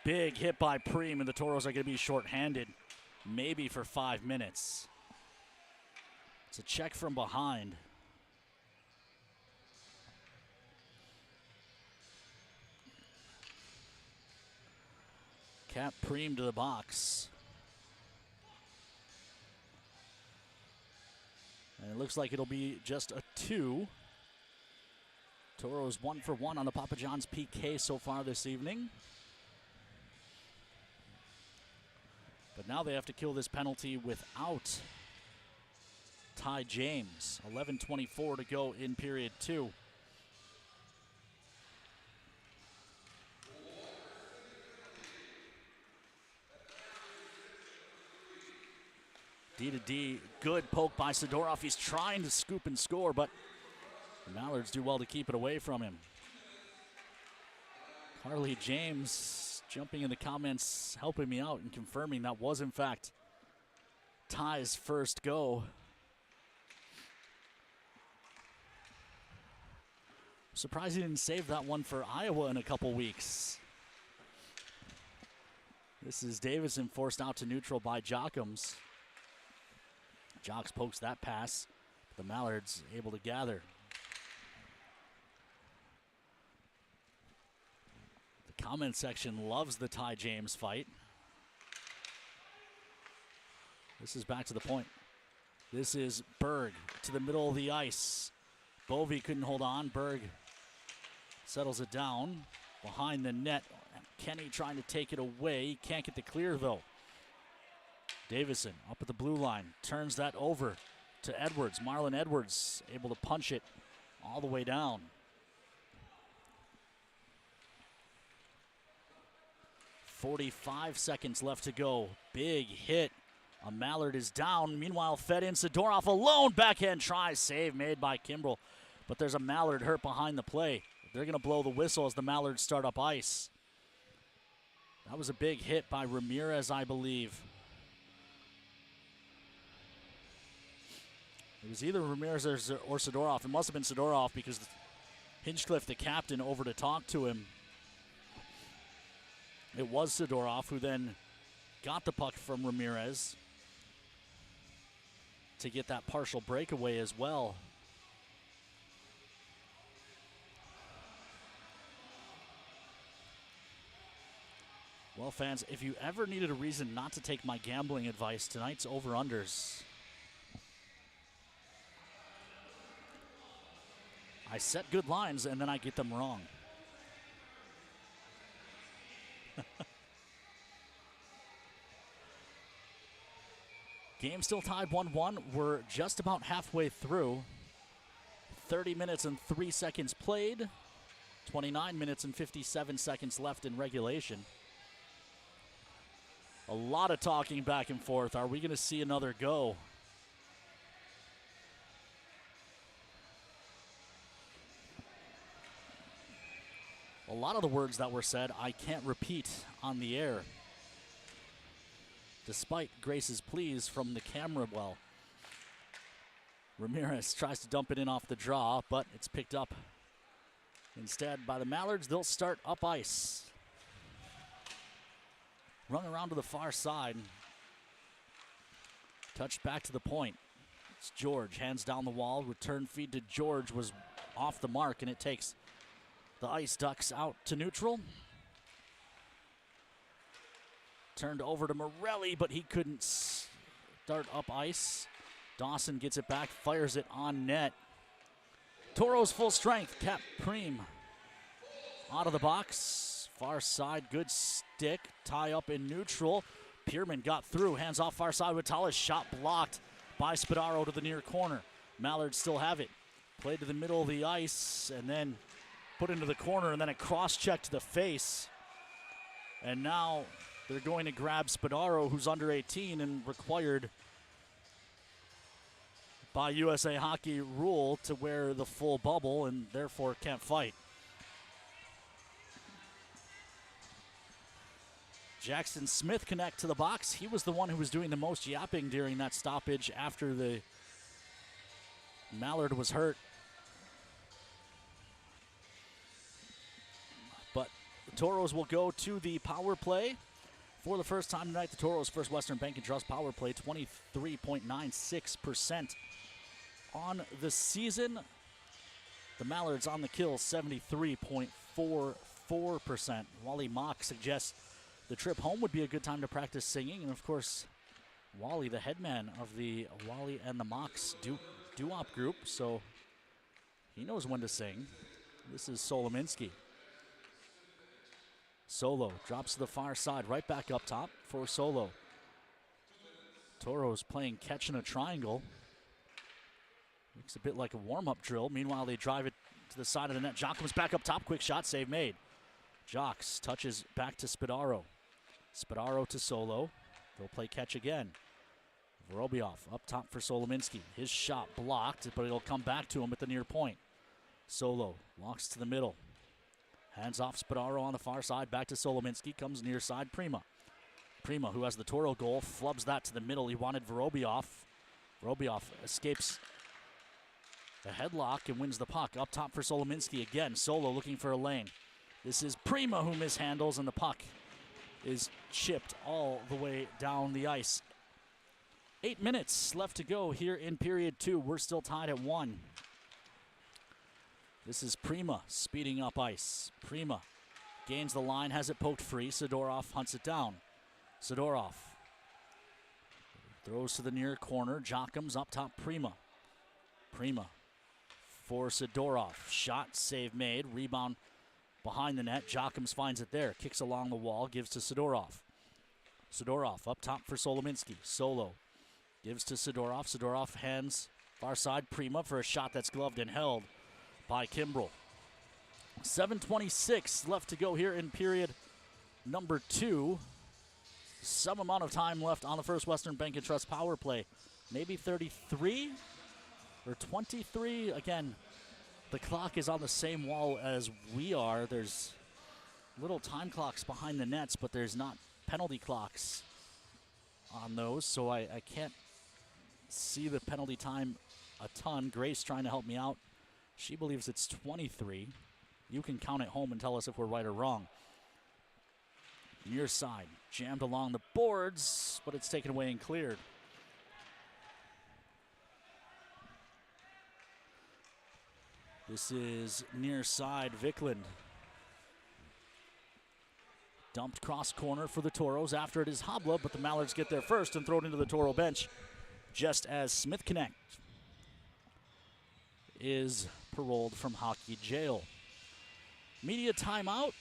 Big hit by Preem, and the Toros are going to be shorthanded, maybe for 5 minutes. It's a check from behind. Cap Preem to the box. And it looks like it'll be just a 2. Toros 1 for 1 on the Papa John's PK so far this evening. But now they have to kill this penalty without Ty James. 11:24 to go in period 2. D to D, good poke by Sidorov. He's trying to scoop and score, but the Mallards do well to keep it away from him. Carly James jumping in the comments, helping me out and confirming that was in fact Ty's first go. Surprised he didn't save that one for Iowa in a couple weeks. This is Davison forced out to neutral by Jockums. Jocks pokes that pass. The Mallards able to gather. The comment section loves the Ty James fight. This is back to the point. This is Berg to the middle of the ice. Bovey couldn't hold on. Berg settles it down behind the net. Kenny trying to take it away. Can't get the clear though. Davison up at the blue line, turns that over to Edwards. Marlon Edwards able to punch it all the way down. .45 seconds left to go. Big hit. A Mallard is down. Meanwhile, fed in. Sidorov alone. Backhand try. Save made by Kimbrell. But there's a Mallard hurt behind the play. They're going to blow the whistle as the Mallards start up ice. That was a big hit by Ramirez, I believe. It was either Ramirez or Sidorov. It must have been Sidorov because Hinchcliffe, the captain, over to talk to him. It was Sidorov who then got the puck from Ramirez to get that partial breakaway as well. Well, fans, if you ever needed a reason not to take my gambling advice, tonight's over-unders. I set good lines, and then I get them wrong. Game still tied 1-1. We're just about halfway through. 30 minutes and 3 seconds played. 29 minutes and 57 seconds left in regulation. A lot of talking back and forth. Are we going to see another go? A lot of the words that were said, I can't repeat on the air. Despite Grace's pleas from the camera well. Ramirez tries to dump it in off the draw, but it's picked up instead by the Mallards. They'll start up ice. Run around to the far side. Touched back to the point. It's George, hands down the wall. Return feed to George was off the mark, and it takes the Ice Ducks out to neutral. Turned over to Morelli, but he couldn't start up ice. Dawson gets it back, fires it on net. Toros full strength, Cap Preem out of the box. Far side, good stick, tie up in neutral. Pierman got through, hands off far side with Tallis, shot blocked by Spadaro to the near corner. Mallards still have it. Played to the middle of the ice and then put into the corner, and then a cross check to the face. And now they're going to grab Spadaro, who's under 18 and required by USA Hockey rule to wear the full bubble and therefore can't fight. Jackson Smith connect to the box. He was the one who was doing the most yapping during that stoppage after the Mallard was hurt. But the Toros will go to the power play. For the first time tonight, the Toros' first Western Bank and Trust power play, 23.96% on the season. The Mallards on the kill, 73.44%. Wally Mock suggests the trip home would be a good time to practice singing. And of course, Wally, the headman of the Wally and the Mocs doo-wop group, so he knows when to sing. This is Solominski. Solo drops to the far side, right back up top for Solo. Toros playing catch in a triangle. Looks a bit like a warm-up drill. Meanwhile, they drive it to the side of the net. Jock comes back up top. Quick shot, save made. Jocks touches back to Spadaro. Spadaro to Solo. They'll play catch again. Vorobiev up top for Solominski. His shot blocked, but it'll come back to him at the near point. Solo walks to the middle. Hands off Spadaro on the far side. Back to Solominski. Comes near side. Prima. Prima, who has the Toro goal, flubs that to the middle. He wanted Vorobiev. Vorobiev escapes the headlock and wins the puck. Up top for Solominski again. Solo looking for a lane. This is Prima who mishandles, and the puck is chipped all the way down the ice. 8 minutes left to go here in period 2. We're still tied at 1. This is Prima speeding up ice. Prima gains the line, has it poked free. Sidorov hunts it down. Sidorov throws to the near corner. Jockham's up top. Prima. Prima for Sidorov. Shot, save made. Rebound behind the net. Jockham's finds it there. Kicks along the wall. Gives to Sidorov. Sidorov up top for Solominski. Solo gives to Sidorov. Sidorov hands far side. Prima for a shot that's gloved and held by Kimbrell. 7:26 left to go here in period number 2. Some amount of time left on the First Western Bank and Trust power play. Maybe 33 or 23. Again, the clock is on the same wall as we are. There's little time clocks behind the nets, but there's not penalty clocks on those, so I can't see the penalty time a ton. Grace trying to help me out. She believes it's 23. You can count at home and tell us if we're right or wrong. Near side, jammed along the boards, but it's taken away and cleared. This is near side, Vikland. Dumped cross corner for the Toros. After it is Habla, but the Mallards get there first and throw it into the Toro bench just as Smith Connect is paroled from hockey jail. Media timeout.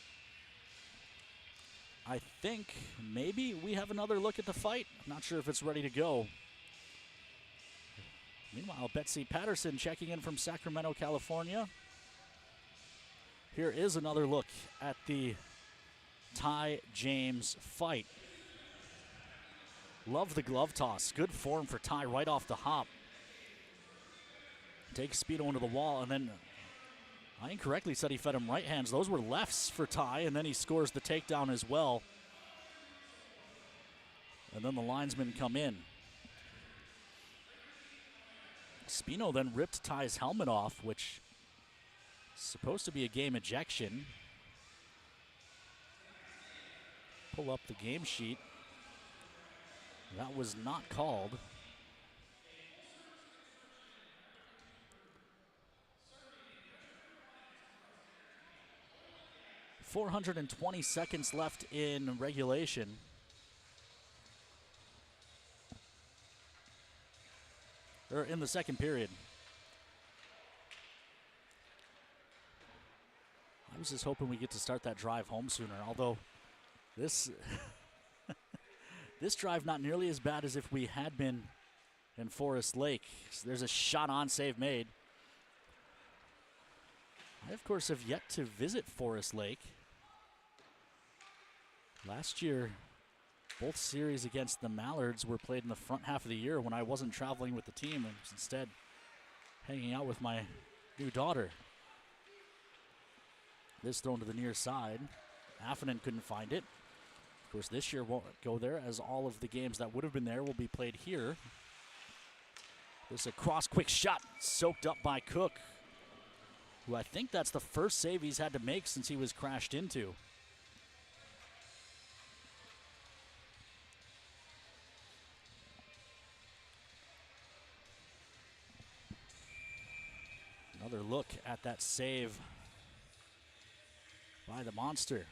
I think maybe we have another look at the fight. I'm not sure if it's ready to go. Meanwhile, Betsy Patterson checking in from Sacramento, California. Here is another look at the Ty James fight. Love the glove toss. Good form for Ty right off the hop. Takes Speedo into the wall, and then I incorrectly said he fed him right hands. Those were lefts for Ty, and then he scores the takedown as well. And then the linesmen come in. Spino then ripped Ty's helmet off, which is supposed to be a game ejection. Pull up the game sheet. That was not called. .420 seconds left in regulation. Or in the second period. I was just hoping we get to start that drive home sooner, although this this drive not nearly as bad as if we had been in Forest Lake. So there's a shot on, save made. I, of course, have yet to visit Forest Lake. Last year, both series against the Mallards were played in the front half of the year when I wasn't traveling with the team and was instead hanging out with my new daughter. This thrown to the near side. Affinen couldn't find it. Of course, this year won't go there, as all of the games that would have been there will be played here. This is a cross quick shot soaked up by Cook, who I think that's the first save he's had to make since he was crashed into. Another look at that save by the Monster.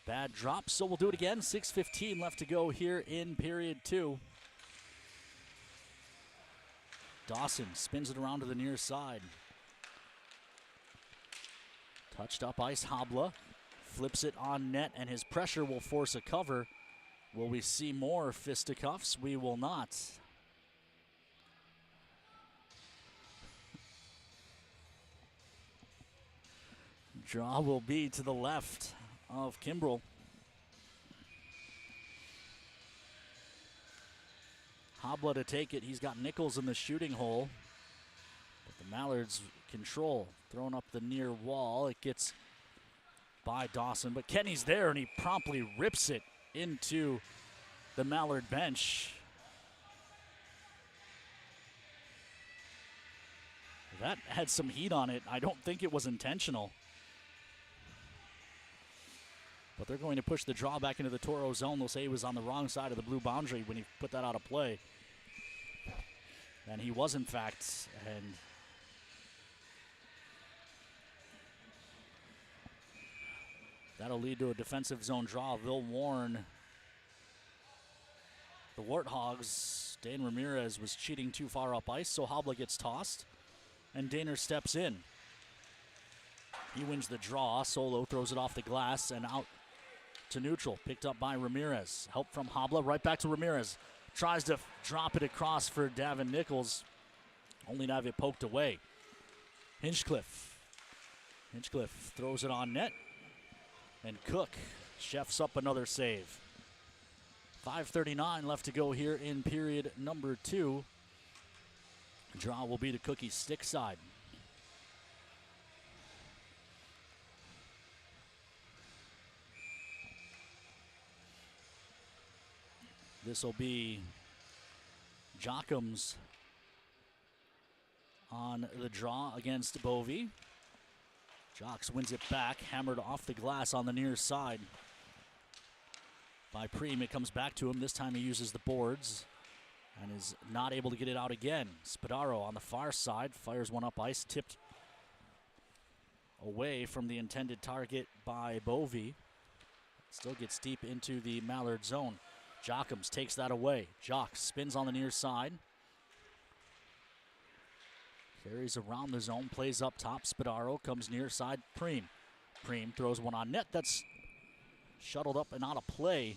Bad drop, so we'll do it again. 6:15 left to go here in period 2. Dawson spins it around to the near side. Touched up ice, Habla flips it on net, and his pressure will force a cover. Will we see more fisticuffs? We will not. Draw will be to the left of Kimbrell. Habla to take it. He's got Nichols in the shooting hole. But the Mallards control. Throwing up the near wall. It gets by Dawson. But Kenny's there, and he promptly rips it into the Mallard bench. That had some heat on it. I don't think it was intentional. But they're going to push the draw back into the Toro zone. They'll say he was on the wrong side of the blue boundary when he put that out of play. And he was, in fact. And that'll lead to a defensive zone draw. They'll warn the Warthogs. Dan Ramirez was cheating too far up ice, so Habla gets tossed. And Daner steps in. He wins the draw. Solo throws it off the glass and out to neutral. Picked up by Ramirez. Help from Habla. Right back to Ramirez. Tries to drop it across for Davin Nichols. Only to have it poked away. Hinchcliffe throws it on net. And Cook chefs up another save. 5:39 left to go here in period number 2. Draw will be to Cookie's stick side. This will be Jockums on the draw against Bovey. Jocks wins it back, hammered off the glass on the near side by Preem. It comes back to him. This time he uses the boards and is not able to get it out again. Spadaro on the far side fires one up ice, tipped away from the intended target by Bovey. Still gets deep into the Mallard zone. Jockums takes that away. Jock spins on the near side. Carries around the zone, plays up top. Spadaro comes near side. Preem throws one on net. That's shuttled up and out of play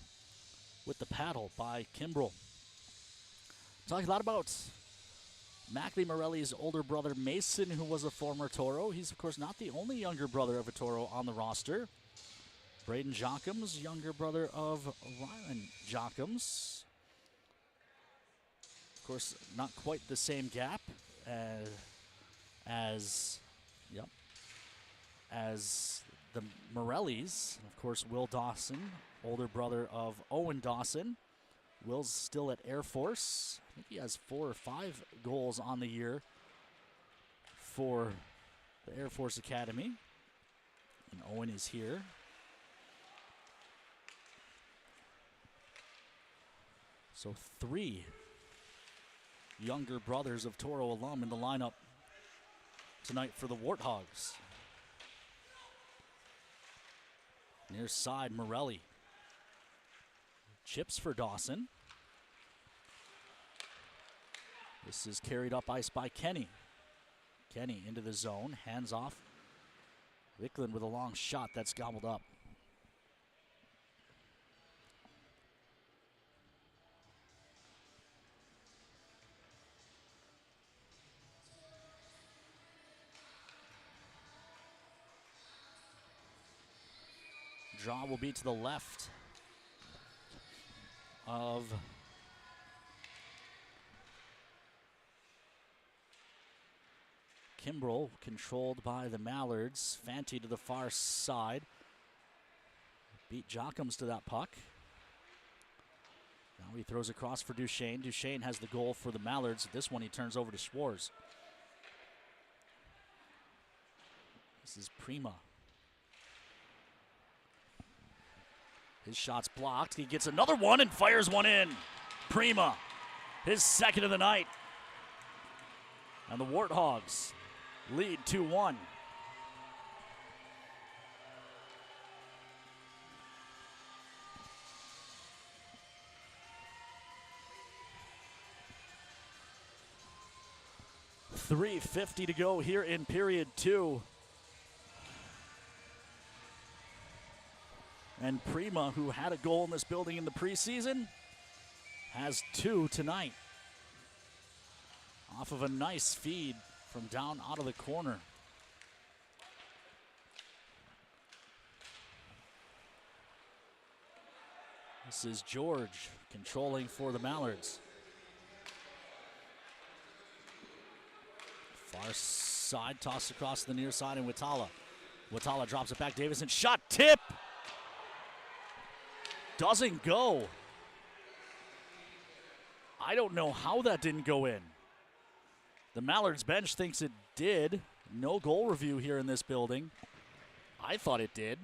with the paddle by Kimbrell. Talking a lot about Mackley Morelli's older brother Mason, who was a former Toro. He's, of course, not the only younger brother of a Toro on the roster. Braden Jockums, younger brother of Rylan Jockums. Of course, not quite the same gap as the Morellis. Of course, Will Dawson, older brother of Owen Dawson. Will's still at Air Force. I think he has 4 or 5 goals on the year for the Air Force Academy. And Owen is here. So 3 younger brothers of Toro alum in the lineup tonight for the Warthogs. Near side, Morelli. Chips for Dawson. This is carried up ice by Kenny. Kenny into the zone, hands off. Wicklund with a long shot that's gobbled up. Draw will be to the left of Kimbrell, controlled by the Mallards. Fanti to the far side. Beat Jockums to that puck. Now he throws across for Duchesne. Duchesne has the goal for the Mallards. This one he turns over to Schwarz. This is Prima. His shot's blocked. He gets another one and fires one in. Prima, his second of the night. And the Warthogs lead 2-1. .350 to go here in period 2. And Prima, who had a goal in this building in the preseason, has 2 tonight. Off of a nice feed from down out of the corner. This is George controlling for the Mallards. Far side, tossed across the near side, and Watala. Watala drops it back. Davison, shot, tip! Doesn't go. I don't know how that didn't go in. The Mallards bench thinks it did. No goal review here in this building. I thought it did.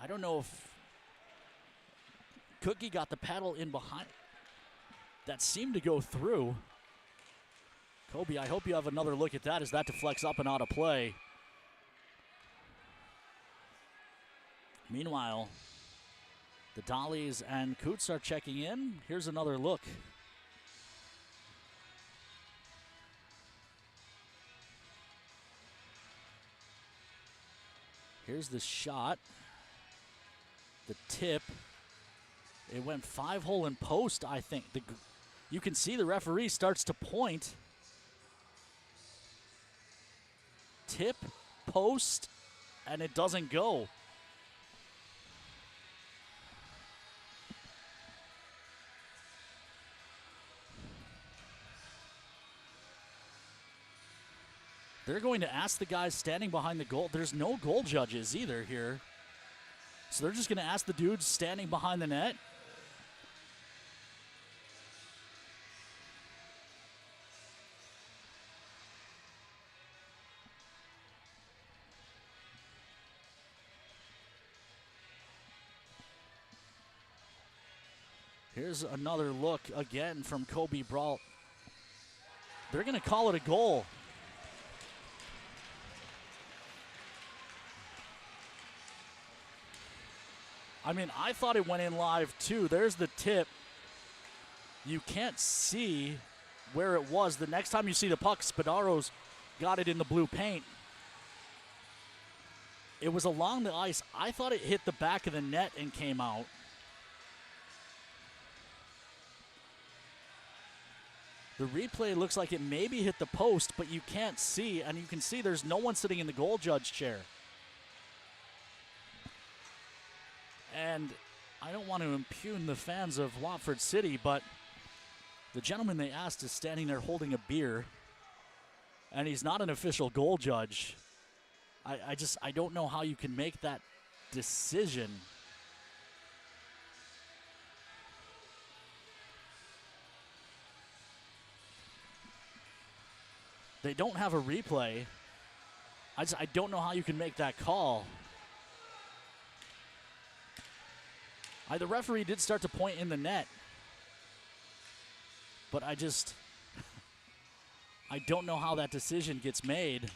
I don't know if Cookie got the paddle in behind. That seemed to go through. Kobe, I hope you have another look at that as that deflects up and out of play. Meanwhile, the Dollies and Coots are checking in. Here's another look. Here's the shot. The tip. It went 5-hole in post, I think. You can see the referee starts to point. Tip, post, and it doesn't go. They're going to ask the guys standing behind the goal. There's no goal judges either here. So they're just going to ask the dudes standing behind the net. Here's another look again from Kobe Brault. They're going to call it a goal. I mean, I thought it went in live too. There's the tip. You can't see where it was. The next time you see the puck, Spadaro's got it in the blue paint. It was along the ice. I thought it hit the back of the net and came out. The replay looks like it maybe hit the post, but you can't see, and you can see there's no one sitting in the goal judge chair. And I don't want to impugn the fans of Watford City, but the gentleman they asked is standing there holding a beer, and he's not an official goal judge. I don't know how you can make that decision. They don't have a replay. I don't know how you can make that call. The referee did start to point in the net. But I don't know how that decision gets made.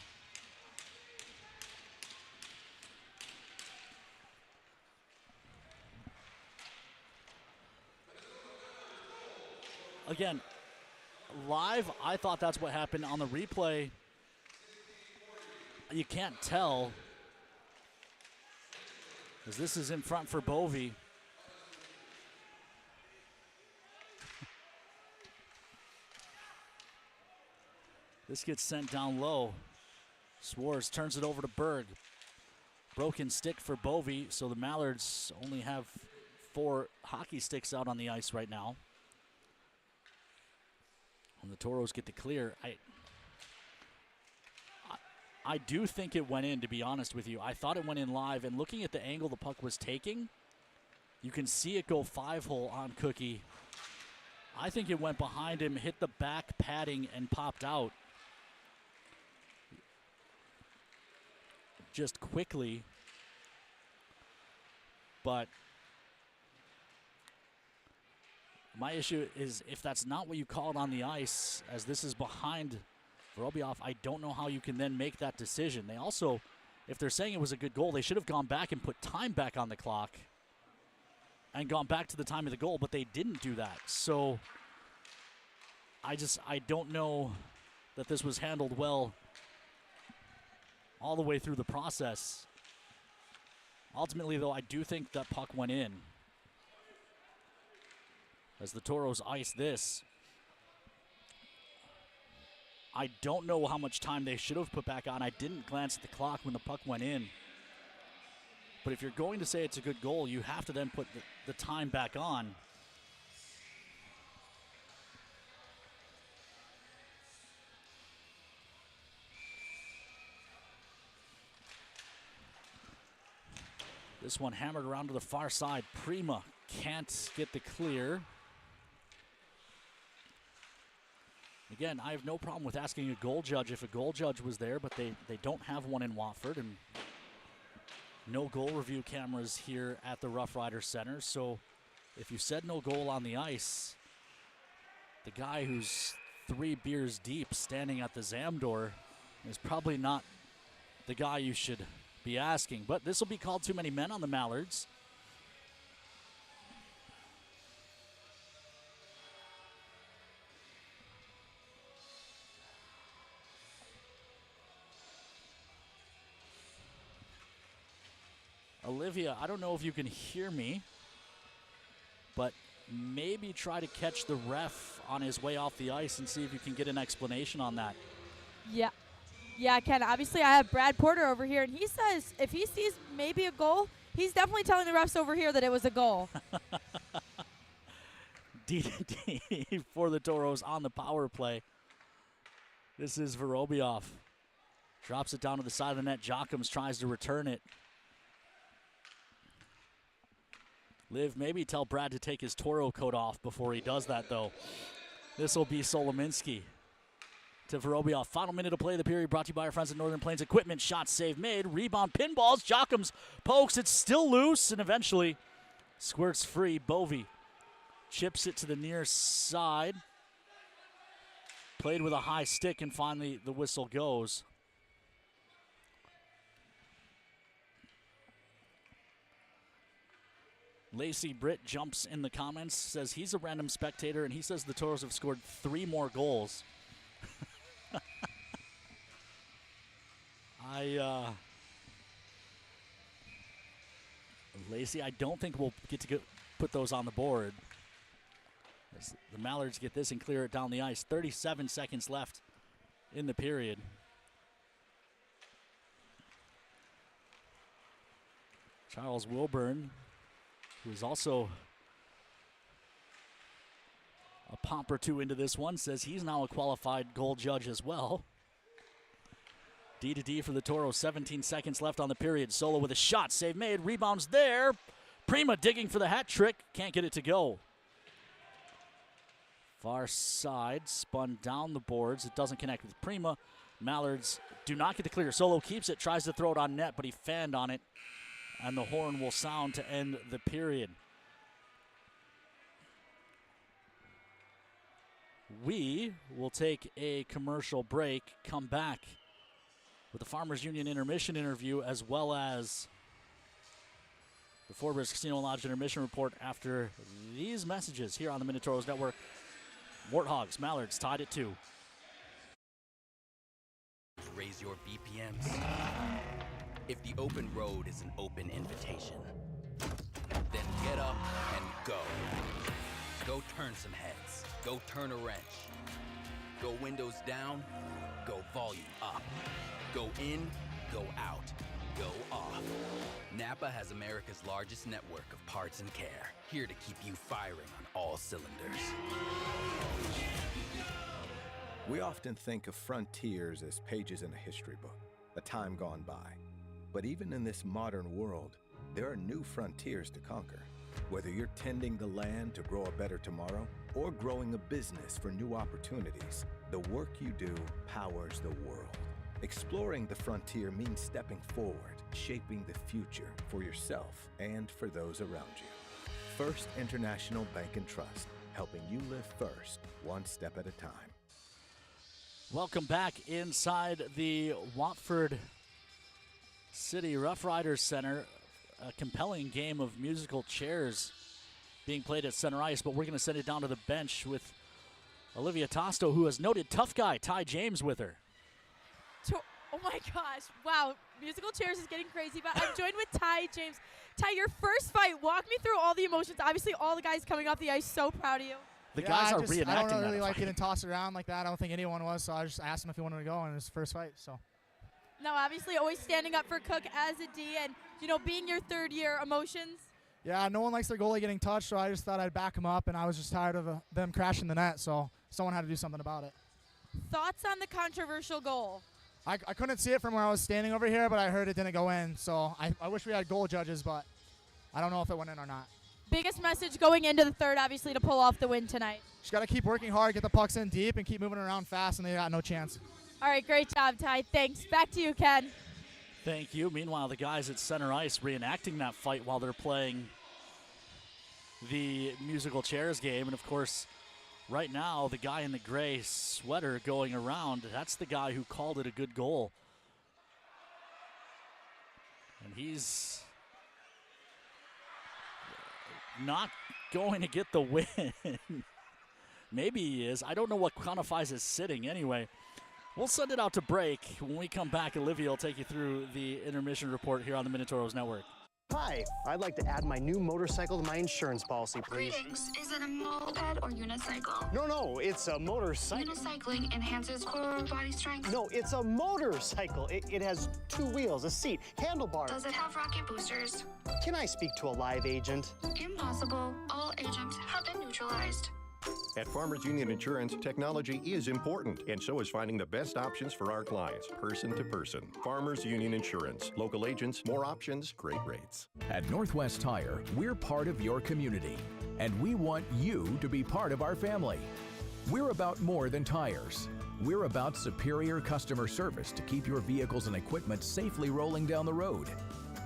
Again, live, I thought that's what happened. On the replay, you can't tell, because this is in front for Bovey. This gets sent down low. Swartz turns it over to Berg. Broken stick for Bovey, so the Mallards only have 4 hockey sticks out on the ice right now. And the Toros get the clear. I do think it went in, to be honest with you. I thought it went in live, and looking at the angle the puck was taking, you can see it go 5-hole on Cookie. I think it went behind him, hit the back padding, and popped out. Just quickly. But my issue is if that's not what you called on the ice, as this is behind Vorobioff, I don't know how you can then make that decision. They also, if they're saying it was a good goal, they should have gone back and put time back on the clock and gone back to the time of the goal, but they didn't do that. So I don't know that this was handled well all the way through the process. Ultimately, though, I do think that puck went in. As the Toros ice this. I don't know how much time they should have put back on. I didn't glance at the clock when the puck went in. But if you're going to say it's a good goal, you have to then put the time back on. This one hammered around to the far side. Prima can't get the clear. Again, I have no problem with asking a goal judge if a goal judge was there, but they don't have one in Watford, and no goal review cameras here at the Rough Rider Center. So if you said no goal on the ice, the guy who's 3 beers deep standing at the Zam door is probably not the guy you should be asking. But this will be called too many men on the Mallards. Olivia, I don't know if you can hear me, but maybe try to catch the ref on his way off the ice and see if you can get an explanation on that. Yeah. Yeah, Ken, obviously I have Brad Porter over here, and he says if he sees maybe a goal, he's definitely telling the refs over here that it was a goal. DDD for the Toros on the power play. This is Vorobiev. Drops it down to the side of the net. Jockums tries to return it. Liv, maybe tell Brad to take his Toro coat off before he does that, though. This will be Solominski to Vorobiev. Final minute of play of the period, brought to you by our friends at Northern Plains Equipment. Shot save made. Rebound pinballs. Jockums pokes. It's still loose and eventually squirts free. Bovey chips it to the near side. Played with a high stick, and finally the whistle goes. Lacey Britt jumps in the comments, says he's a random spectator, and he says the Toros have scored 3 more goals. Lacey, I don't think we'll get to put those on the board. As the Mallards get this and clear it down the ice. 37 seconds left in the period. Charles Wilburn, who is also a pump or two into this one, says he's now a qualified goal judge as well. D for the Toros, 17 seconds left on the period. Solo with a shot, save made, rebounds there. Prima digging for the hat trick, can't get it to go. Far side, spun down the boards. It doesn't connect with Prima. Mallards do not get the clear. Solo keeps it, tries to throw it on net, but he fanned on it. And the horn will sound to end the period. We will take a commercial break, come back with the Farmers Union intermission interview, as well as the Fort Worth Casino Lodge intermission report after these messages here on the Minotauros Network. Warthogs, Mallards tied at 2. Raise your BPMs. If the open road is an open invitation, then get up and go. Go turn some heads. Go turn a wrench. Go windows down. Go volume up. Go in. Go out. Go off. Napa has America's largest network of parts and care, here to keep you firing on all cylinders. We often think of frontiers as pages in a history book, a time gone by. But even in this modern world, there are new frontiers to conquer. Whether you're tending the land to grow a better tomorrow or growing a business for new opportunities, the work you do powers the world. Exploring the frontier means stepping forward, shaping the future for yourself and for those around you. First International Bank and Trust, helping you live first, one step at a time. Welcome back inside the Watford City Rough Riders Center. A compelling game of musical chairs being played at center ice, but we're going to send it down to the bench with Olivia Tosto, who has noted tough guy Ty James with her. Oh my gosh. Wow. Musical chairs is getting crazy, but I'm joined with Ty James. Ty, your first fight, walk me through all the emotions. Obviously, all the guys coming off the ice, so proud of you. The guys are reenacting I don't really that like fight. getting tossed around like that. I don't think anyone was, so I just asked him if he wanted to go in his first fight. So. No, obviously, always standing up for Cook as a D and, being your third year, emotions. Yeah, no one likes their goalie getting touched, so I just thought I'd back him up, and I was just tired of them crashing the net, so someone had to do something about it. Thoughts on the controversial goal? I couldn't see it from where I was standing over here, but I heard it didn't go in, so I wish we had goal judges, but I don't know if it went in or not. Biggest message going into the third, obviously, to pull off the win tonight. Just got to keep working hard, get the pucks in deep, and keep moving around fast, and they got no chance. All right, great job, Ty. Thanks. Back to you, Ken. Thank you. Meanwhile, the guys at center ice reenacting that fight while they're playing the musical chairs game. And, of course, right now, the guy in the gray sweater going around, that's the guy who called it a good goal. And he's not going to get the win. Maybe he is. I don't know what quantifies as sitting anyway. We'll send it out to break. When we come back, Olivia will take you through the intermission report here on the Minotauros Network. Hi, I'd like to add my new motorcycle to my insurance policy, please. Greetings. Is it a moped or unicycle? No, it's a motorcycle. Unicycling enhances core body strength. No, it's a motorcycle. It has 2 wheels, a seat, handlebars. Does it have rocket boosters? Can I speak to a live agent? Impossible. All agents have been neutralized. At Farmers Union Insurance, technology is important, and so is finding the best options for our clients, person to person. Farmers Union Insurance. Local agents, more options, great rates. At Northwest Tire, we're part of your community, and we want you to be part of our family. We're about more than tires. We're about superior customer service to keep your vehicles and equipment safely rolling down the road.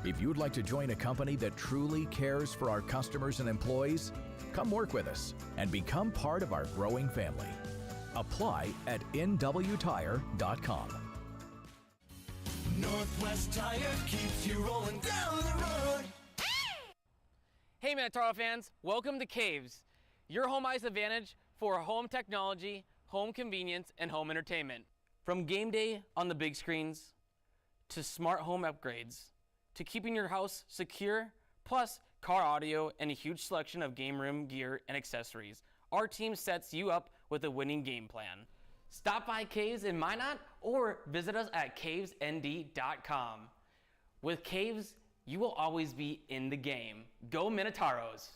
If you'd like to join a company that truly cares for our customers and employees, come work with us and become part of our growing family. Apply at nwtire.com. Northwest Tire keeps you rolling down the road. Hey Minotauros fans, welcome to Caves, your home ice advantage for home technology, home convenience, and home entertainment. From game day on the big screens, to smart home upgrades, to keeping your house secure, plus car audio and a huge selection of game room gear and accessories, our team sets you up with a winning game plan. Stop by Caves in Minot or visit us at cavesnd.com. With Caves, you will always be in the game. Go Minotauros!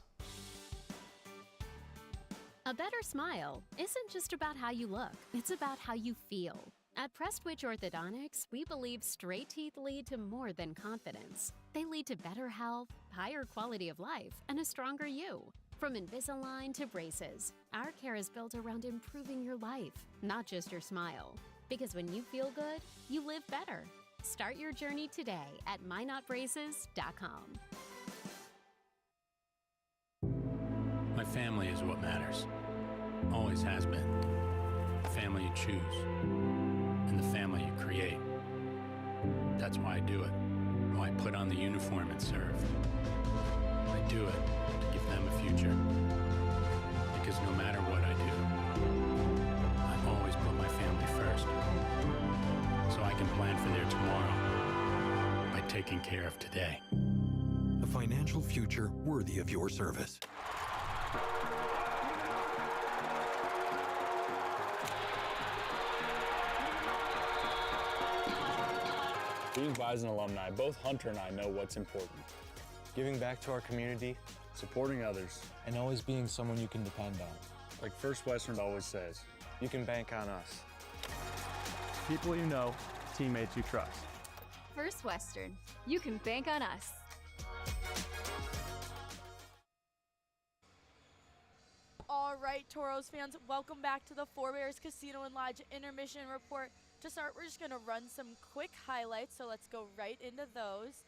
A better smile isn't just about how you look, it's about how you feel. At Prestwich Orthodontics, we believe straight teeth lead to more than confidence. They lead to better health, higher quality of life, and a stronger you. From Invisalign to braces, our care is built around improving your life, not just your smile. Because when you feel good, you live better. Start your journey today at minotbraces.com. My family is what matters. Always has been. The family you choose. And the family you create. That's why I do it. Why I put on the uniform and serve. I do it to give them a future. Because no matter what I do, I always put my family first. So I can plan for their tomorrow by taking care of today. A financial future worthy of your service. Being Bison alumni, both Hunter and I know what's important. Giving back to our community, supporting others, and always being someone you can depend on. Like First Western always says, you can bank on us. People you know, teammates you trust. First Western, you can bank on us. All right, Toros fans, welcome back to the Four Bears Casino and Lodge intermission report. To start, we're just going to run some quick highlights, so let's go right into those.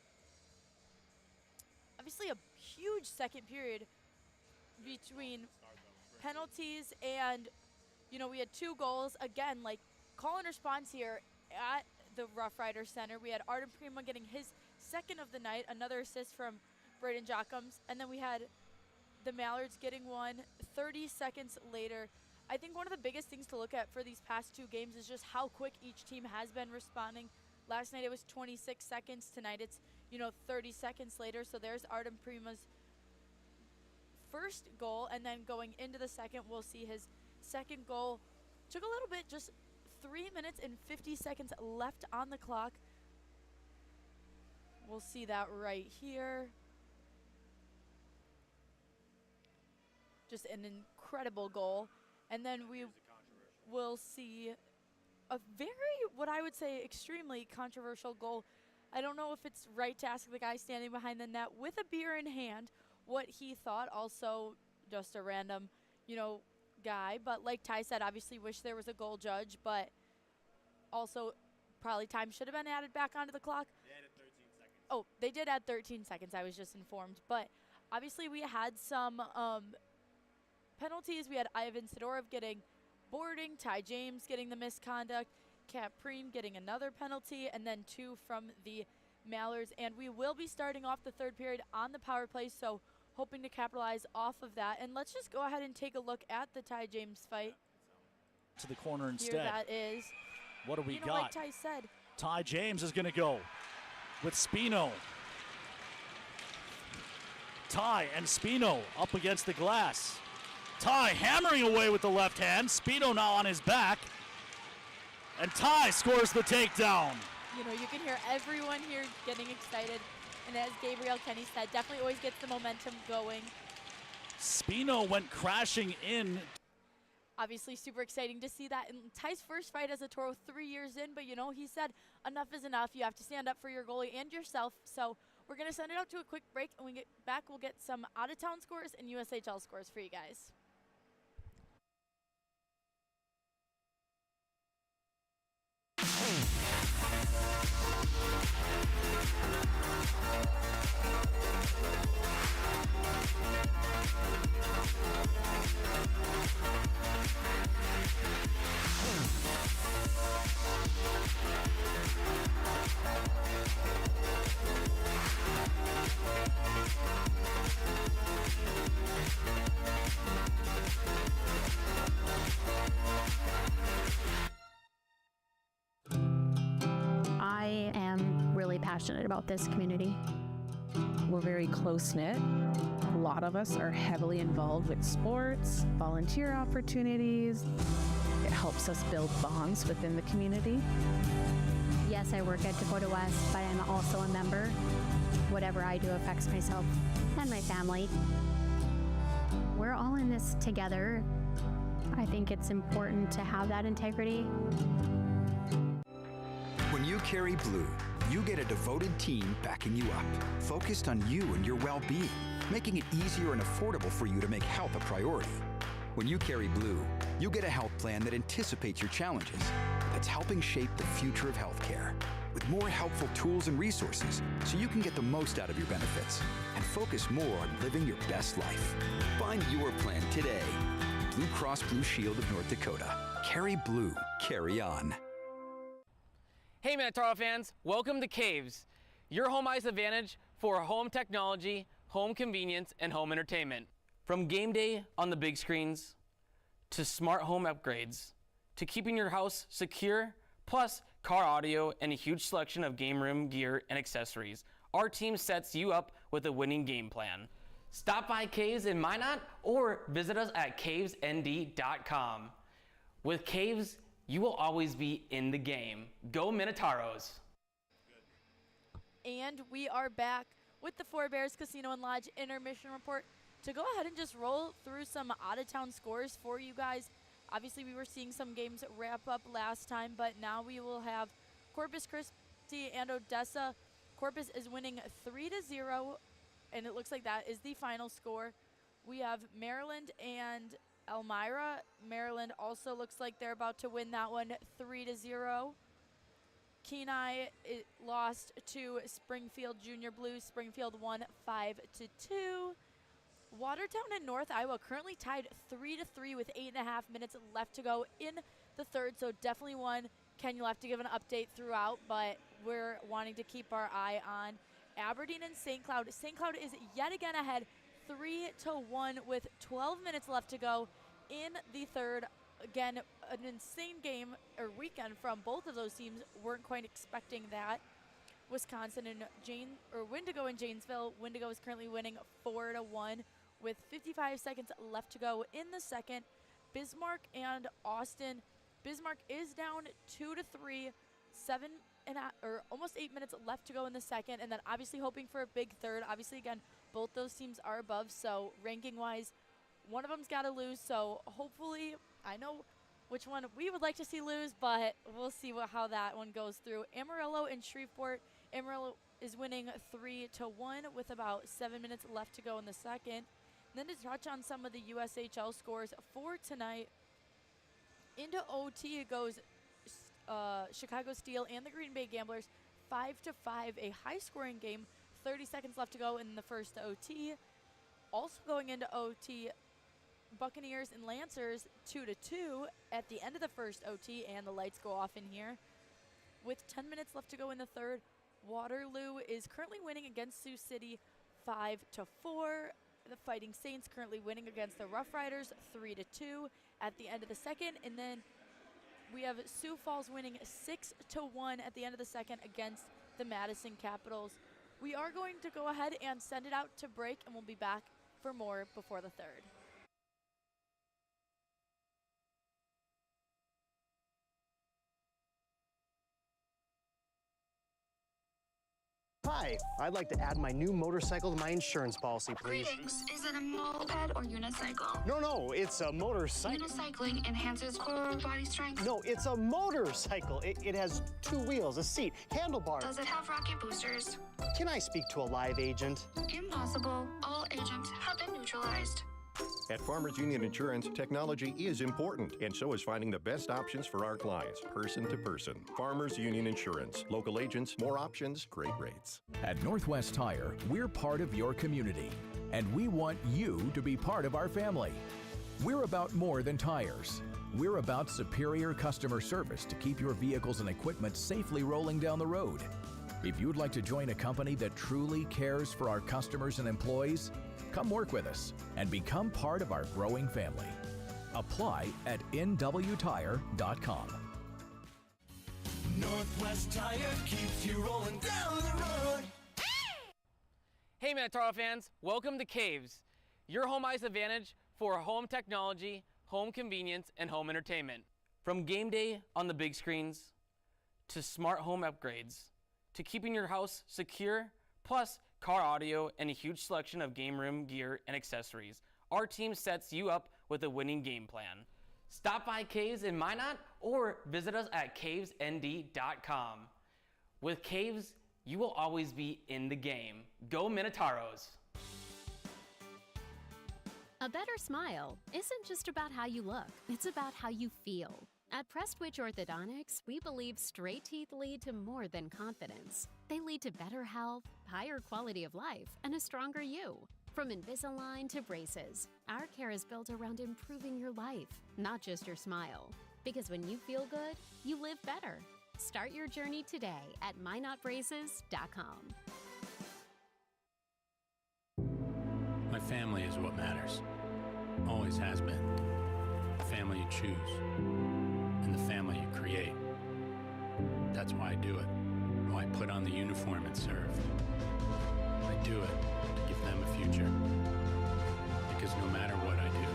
Obviously, a huge second period between penalties and, we had 2 goals. Again, call and response here at the Rough Rider Center. We had Artem Prima getting his second of the night, another assist from Braden Jockums, and then we had the Mallards getting one 30 seconds later. I think one of the biggest things to look at for these past 2 games is just how quick each team has been responding. Last night it was 26 seconds. Tonight it's, 30 seconds later. So there's Artem Prima's first goal, and then going into the second, we'll see his second goal. Took a little bit, just 3 minutes and 50 seconds left on the clock. We'll see that right here. Just an incredible goal. And then we will see a very, what I would say, extremely controversial goal. I don't know if it's right to ask the guy standing behind the net with a beer in hand what he thought. Also, just a random, guy. But like Ty said, obviously wish there was a goal judge, but also probably time should have been added back onto the clock. They added 13 seconds. Oh, they did add 13 seconds. I was just informed. But obviously we had some penalties. We had Ivan Sidorov getting boarding, Ty James getting the misconduct, Kat Preem getting another penalty, and then 2 from the Mallards. And we will be starting off the third period on the power play, so hoping to capitalize off of that. And let's just go ahead and take a look at the Ty James fight. To the corner instead. Here that is. What do we got? Like Ty said. Ty James is going to go with Spino. Ty and Spino up against the glass. Ty hammering away with the left hand. Spino now on his back. And Ty scores the takedown. You can hear everyone here getting excited. And as Gabriel Kenny said, definitely always gets the momentum going. Spino went crashing in. Obviously super exciting to see that. And Ty's first fight as a Toro 3 years in, but he said enough is enough. You have to stand up for your goalie and yourself. So we're going to send it out to a quick break, and when we get back, we'll get some out-of-town scores and USHL scores for you guys. I am really passionate about this community. We're very close-knit. A lot of us are heavily involved with sports, volunteer opportunities. It helps us build bonds within the community. Yes, I work at Dakota West, but I'm also a member. Whatever I do affects myself and my family. We're all in this together. I think it's important to have that integrity. When you carry blue, you get a devoted team backing you up, focused on you and your well-being, making it easier and affordable for you to make health a priority. When you carry blue, you get a health plan that anticipates your challenges, that's helping shape the future of healthcare, with more helpful tools and resources so you can get the most out of your benefits and focus more on living your best life. Find your plan today. Blue Cross Blue Shield of North Dakota. Carry blue. Carry on. Hey Minotauros fans, welcome to Caves, your home ice advantage for home technology, home convenience, and home entertainment. From game day on the big screens, to smart home upgrades, to keeping your house secure, plus car audio and a huge selection of game room gear and accessories, our team sets you up with a winning game plan. Stop by Caves in Minot or visit us at cavesnd.com. With Caves, you will always be in the game. Go Minotauros. And we are back with the Four Bears Casino and Lodge intermission report to go ahead and just roll through some out-of-town scores for you guys. Obviously, we were seeing some games wrap up last time, but now we will have Corpus Christi and Odessa. Corpus is winning 3-0, and it looks like that is the final score. We have Maryland and Elmira. Maryland also looks like they're about to win that one 3-0. Kenai lost to Springfield Junior Blues. Springfield won 5-2. Watertown and North Iowa currently tied 3-3 with 8.5 minutes left to go in the third. So definitely one Ken, you'll have to give an update throughout, but we're wanting to keep our eye on Aberdeen and St. Cloud. St. Cloud is yet again ahead 3-1 with 12 minutes left to go in the third. again, an insane game or weekend from both of those teams. Weren't quite expecting that. Wisconsin and Wendigo in Janesville. Wendigo is currently winning 4-1 with 55 seconds left to go in the second. Bismarck and Austin. Bismarck is down 2-3, almost 8 minutes left to go in the second, and then obviously hoping for a big third. Obviously, again, both those teams are above, so ranking-wise, one of them's got to lose. So hopefully, I know which one we would like to see lose, but we'll see how that one goes through. Amarillo and Shreveport. Amarillo is winning 3-1 with about 7 minutes left to go in the second. And then to touch on some of the USHL scores for tonight, into OT it goes Chicago Steel and the Green Bay Gamblers 5-5, a high-scoring game. 30 seconds left to go in the first OT. Also going into OT, Buccaneers and Lancers 2-2 at the end of the first OT, and the lights go off in here. With 10 minutes left to go in the third, Waterloo is currently winning against Sioux City 5-4. The Fighting Saints currently winning against the Rough Riders 3-2 at the end of the second. And then we have Sioux Falls winning 6-1 at the end of the second against the Madison Capitals. We are going to go ahead and send it out to break, and we'll be back for more before the third. Hi, I'd like to add my new motorcycle to my insurance policy, please. Greetings. Is it a moped or unicycle? No, it's a motorcycle. Unicycling enhances core body strength. No, it's a motorcycle. It has 2 wheels, a seat, handlebars. Does it have rocket boosters? Can I speak to a live agent? Impossible. All agents have been neutralized. At Farmers Union Insurance, technology is important, and so is finding the best options for our clients, person to person. Farmers Union Insurance. Local agents, more options, great rates. At Northwest Tire, we're part of your community, and we want you to be part of our family. We're about more than tires. We're about superior customer service to keep your vehicles and equipment safely rolling down the road. If you'd like to join a company that truly cares for our customers and employees, come work with us and become part of our growing family. Apply at nwtire.com. Northwest Tire keeps you rolling down the road. Hey Minotauros fans, welcome to Caves, your home ice advantage for home technology, home convenience, and home entertainment. From game day on the big screens, to smart home upgrades, to keeping your house secure, plus car audio and a huge selection of game room gear and accessories, our team sets you up with a winning game plan. Stop by Caves in Minot or visit us at cavesnd.com. With Caves, you will always be in the game. Go Minotauros! A better smile isn't just about how you look, it's about how you feel. At Prestwich Orthodontics, we believe straight teeth lead to more than confidence. They lead to better health, higher quality of life, and a stronger you. From Invisalign to braces, our care is built around improving your life, not just your smile. Because when you feel good, you live better. Start your journey today at minotbraces.com. My family is what matters. Always has been. The family you choose. And the family you create. That's why I do it. Why I put on the uniform and serve. I do it to give them a future. Because no matter what I do,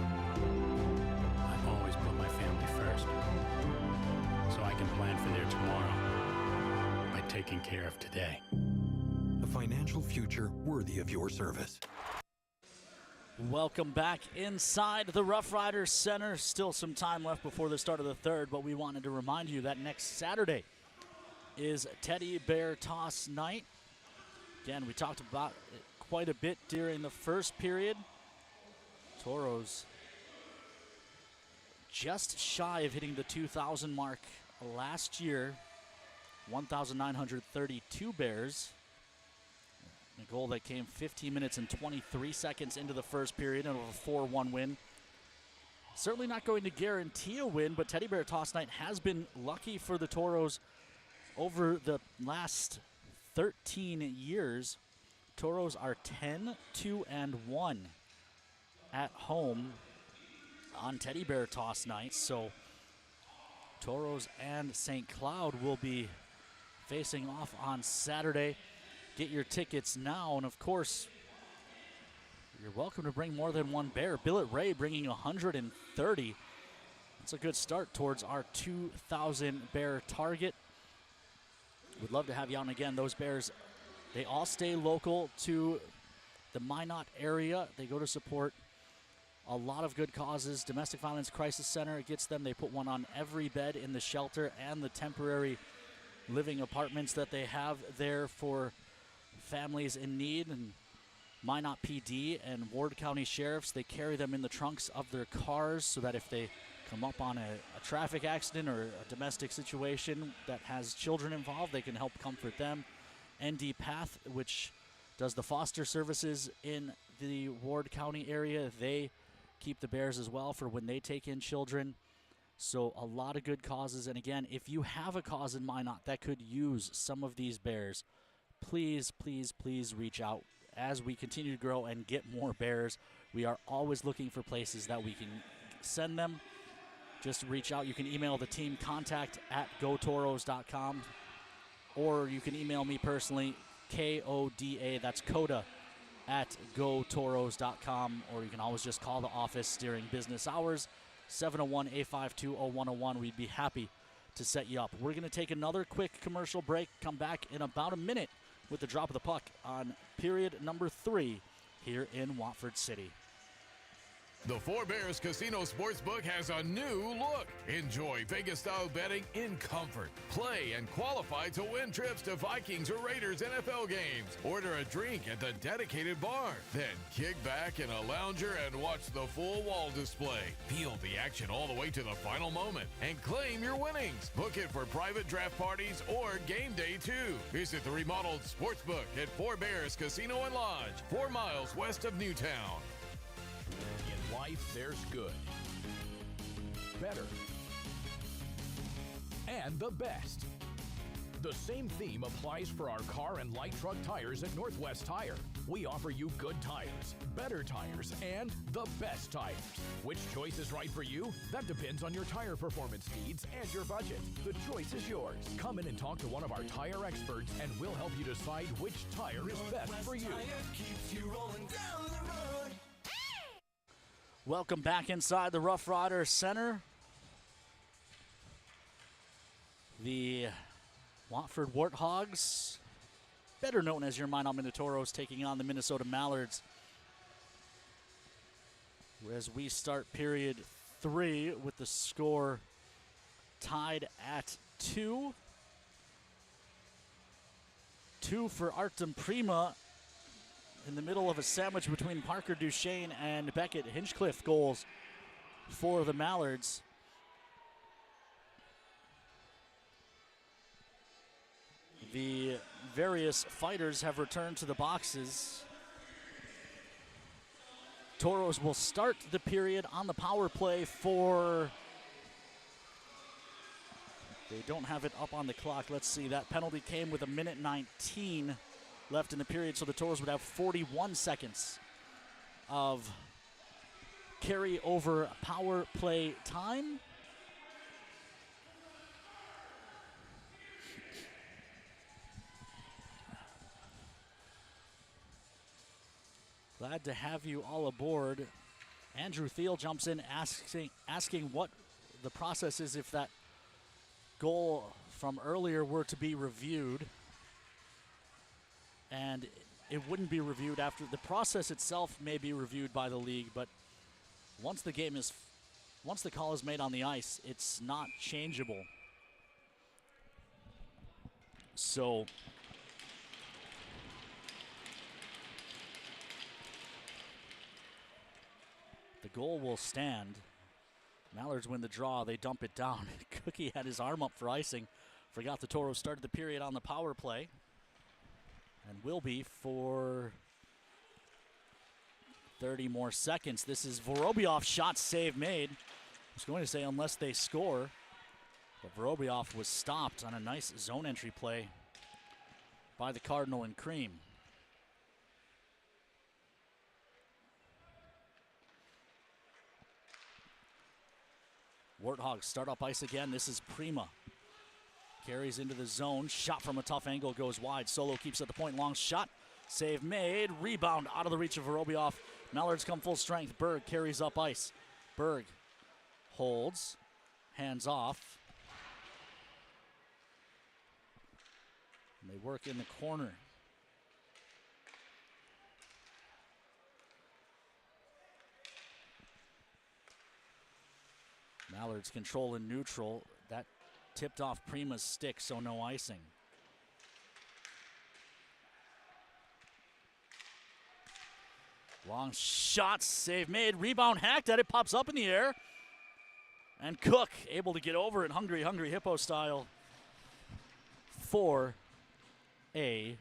I always put my family first. So I can plan for their tomorrow by taking care of today. A financial future worthy of your service. Welcome back inside the Rough Riders Center. Still some time left before the start of the third, but we wanted to remind you that next Saturday is Teddy Bear Toss Night. Again, we talked about it quite a bit during the first period. Toros just shy of hitting the 2,000 mark last year. 1,932 Bears. A goal that came 15 minutes and 23 seconds into the first period and a 4-1 win. Certainly not going to guarantee a win, but Teddy Bear Toss Night has been lucky for the Toros over the last 13 years. Toros are 10-2-1 at home on Teddy Bear Toss night. So Toros and St. Cloud will be facing off on Saturday. Get your tickets now, and of course, you're welcome to bring more than one bear. Billet Ray bringing 130. That's a good start towards our 2,000 bear target. We'd love to have you on again. Those bears, they all stay local to the Minot area. They go to support a lot of good causes. Domestic Violence Crisis Center gets them. They put one on every bed in the shelter and the temporary living apartments that they have there for families in need. And Minot PD and Ward County Sheriffs, they carry them in the trunks of their cars so that if they come up on a traffic accident or a domestic situation that has children involved, they can help comfort them. ND Path, which does the foster services in the Ward County area, they keep the bears as well for when they take in children. So a lot of good causes. And again, if you have a cause in Minot that could use some of these bears, please, please, please reach out. As we continue to grow and get more bears, we are always looking for places that we can send them. Just reach out. You can email the team, contact@gotoros.com, or you can email me personally, KODA, that's Coda, @gotoros.com, or you can always just call the office during business hours, 701-852-0101. We'd be happy to set you up. We're going to take another quick commercial break, come back in about a minute with the drop of the puck on period number 3 here in Watford City. The Four Bears Casino Sportsbook has a new look. Enjoy Vegas-style betting in comfort. Play and qualify to win trips to Vikings or Raiders NFL games. Order a drink at the dedicated bar. Then kick back in a lounger and watch the full wall display. Feel the action all the way to the final moment and claim your winnings. Book it for private draft parties or game day too. Visit the remodeled Sportsbook at Four Bears Casino and Lodge, 4 miles west of Newtown. In life, there's good, better, and the best. The same theme applies for our car and light truck tires at Northwest Tire. We offer you good tires, better tires, and the best tires. Which choice is right for you? That depends on your tire performance needs and your budget. The choice is yours. Come in and talk to one of our tire experts, and we'll help you decide which tire is best for you. Welcome back inside the Rough Rider Center. The Watford Warthogs, better known as your Minot Minotauros, taking on the Minnesota Mallards. As we start period 3 with the score tied at 2. 2 for Artem Prima in the middle of a sandwich between Parker Duchesne and Beckett Hinchcliffe goals for the Mallards. The various fighters have returned to the boxes. Toros will start the period on the power play for... They don't have it up on the clock. Let's see. That penalty came with 1:19 left in the period, so the Toros would have 41 seconds of carry-over power play time. Glad to have you all aboard. Andrew Thiel jumps in asking what the process is if that goal from earlier were to be reviewed. And it wouldn't be reviewed after the process itself may be reviewed by the league, but once the call is made on the ice, it's not changeable. So the goal will stand. Mallards win the draw. They dump it down. Cookie had his arm up for icing. Forgot the Toros started the period on the power play. And will be for 30 more seconds. This is Vorobyov, shot save made. I was going to say unless they score, but Vorobyov was stopped on a nice zone entry play by the Cardinal and Cream. Warthogs start up ice again. This is Prima. Carries into the zone. Shot from a tough angle goes wide. Solo keeps at the point. Long shot. Save made. Rebound out of the reach of Vorobioff. Mallards come full strength. Berg carries up ice. Berg holds. Hands off. And they work in the corner. Mallards control in neutral. That tipped off Prima's stick, so no icing. Long shot, save made, rebound hacked at it, pops up in the air. And Cook able to get over it, hungry hippo style, for a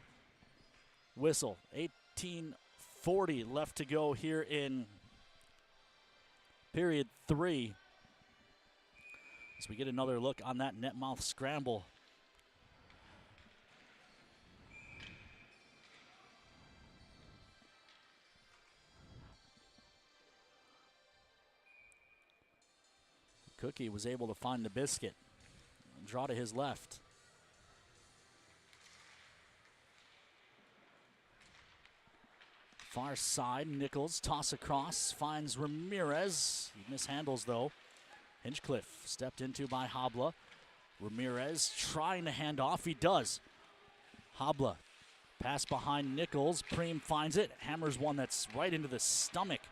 whistle. 18:40 left to go here in period 3. As we get another look on that net mouth scramble. Cookie was able to find the biscuit and draw to his left. Far side, Nichols toss across, finds Ramirez. He mishandles though. Hinchcliffe stepped into by Habla. Ramirez trying to hand off. He does. Habla pass behind Nichols. Preem finds it. Hammers one that's right into the stomach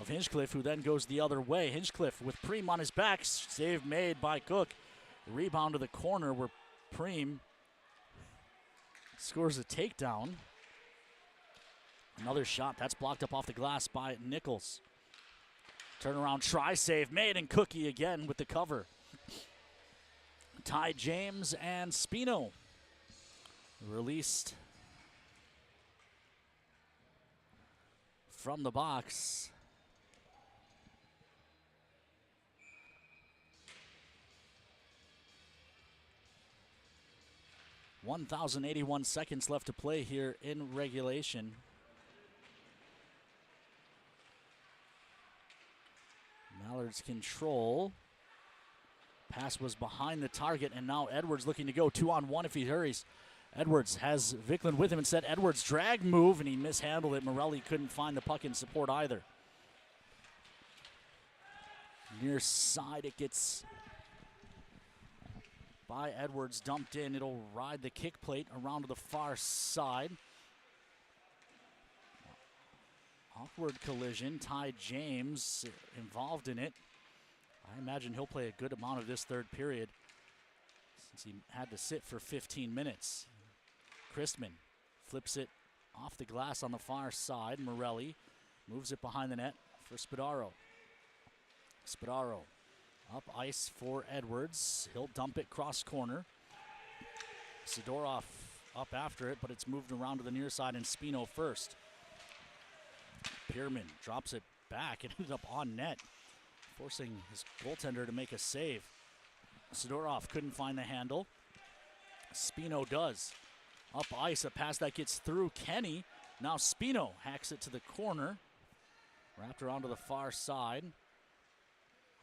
of Hinchcliffe, who then goes the other way. Hinchcliffe with Preem on his back. Save made by Cook. Rebound to the corner where Preem scores a takedown. Another shot. That's blocked up off the glass by Nichols. Turnaround try, save made, and Cookie again with the cover. Ty James and Spino released from the box. .1,081 seconds left to play here in regulation. Mallards control. Pass was behind the target, and now Edwards looking to go 2-on-1 if he hurries. Edwards has Vickland with him instead. Edwards drag move, and he mishandled it. Morelli couldn't find the puck in support either. Near side, it gets by Edwards, dumped in. It'll ride the kick plate around to the far side. Awkward collision. Ty James involved in it. I imagine he'll play a good amount of this third period since he had to sit for 15 minutes. Christman flips it off the glass on the far side. Morelli moves it behind the net for Spadaro. Spadaro up ice for Edwards. He'll dump it cross corner. Sidorov up after it, but it's moved around to the near side, and Spino first. Pierman drops it back. It ended up on net, forcing his goaltender to make a save. Sidorov couldn't find the handle. Spino does. Up ice, a pass that gets through Kenny. Now Spino hacks it to the corner. Wrapped around to the far side.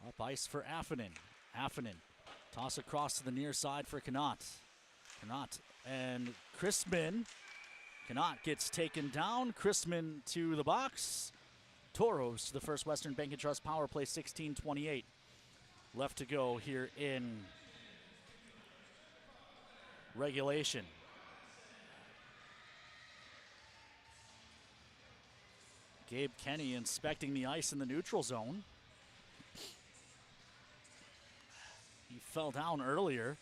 Up ice for Affanen. Affanen toss across to the near side for Connaught. Connaught and Christman. Connaught gets taken down. Christman to the box. Toros to the First Western Bank & Trust power play. 16:28 left to go here in regulation. Gabe Kenny inspecting the ice in the neutral zone. He fell down earlier.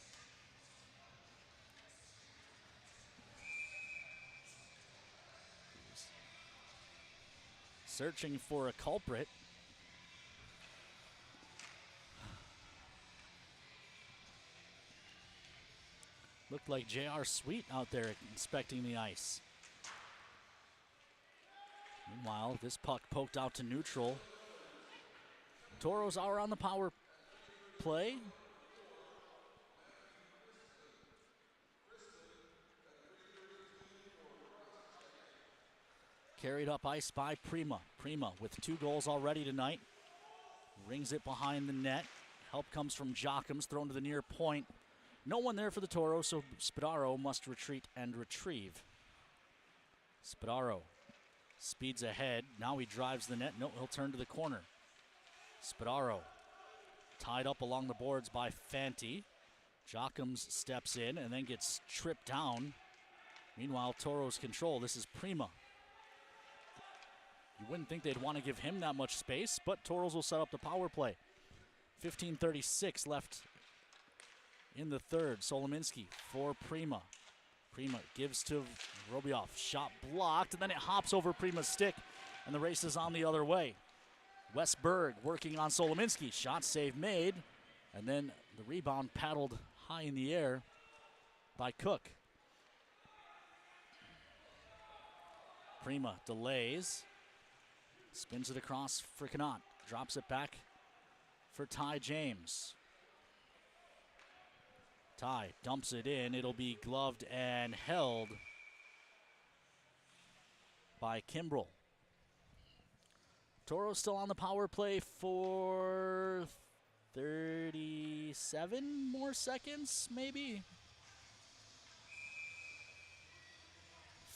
Searching for a culprit. Looked like J.R. Sweet out there inspecting the ice. Meanwhile, this puck poked out to neutral. Toros are on the power play. Carried up ice by Prima. Prima with 2 goals already tonight. Rings it behind the net. Help comes from Jockums, thrown to the near point. No one there for the Toros, so Spadaro must retreat and retrieve. Spadaro speeds ahead. Now he drives the net. No, he'll turn to the corner. Spadaro tied up along the boards by Fanti. Jockums steps in and then gets tripped down. Meanwhile, Toros control. This is Prima. You wouldn't think they'd want to give him that much space, but Toros will set up the power play. 15:36 left in the third. Solominski for Prima. Prima gives to Robioff. Shot blocked, and then it hops over Prima's stick, and the race is on the other way. Westberg working on Solominski. Shot save made, and then the rebound paddled high in the air by Cook. Prima delays. Spins it across for Connaught. Drops it back for Ty James. Ty dumps it in. It'll be gloved and held by Kimbrell. Toros still on the power play for 37 more seconds, maybe?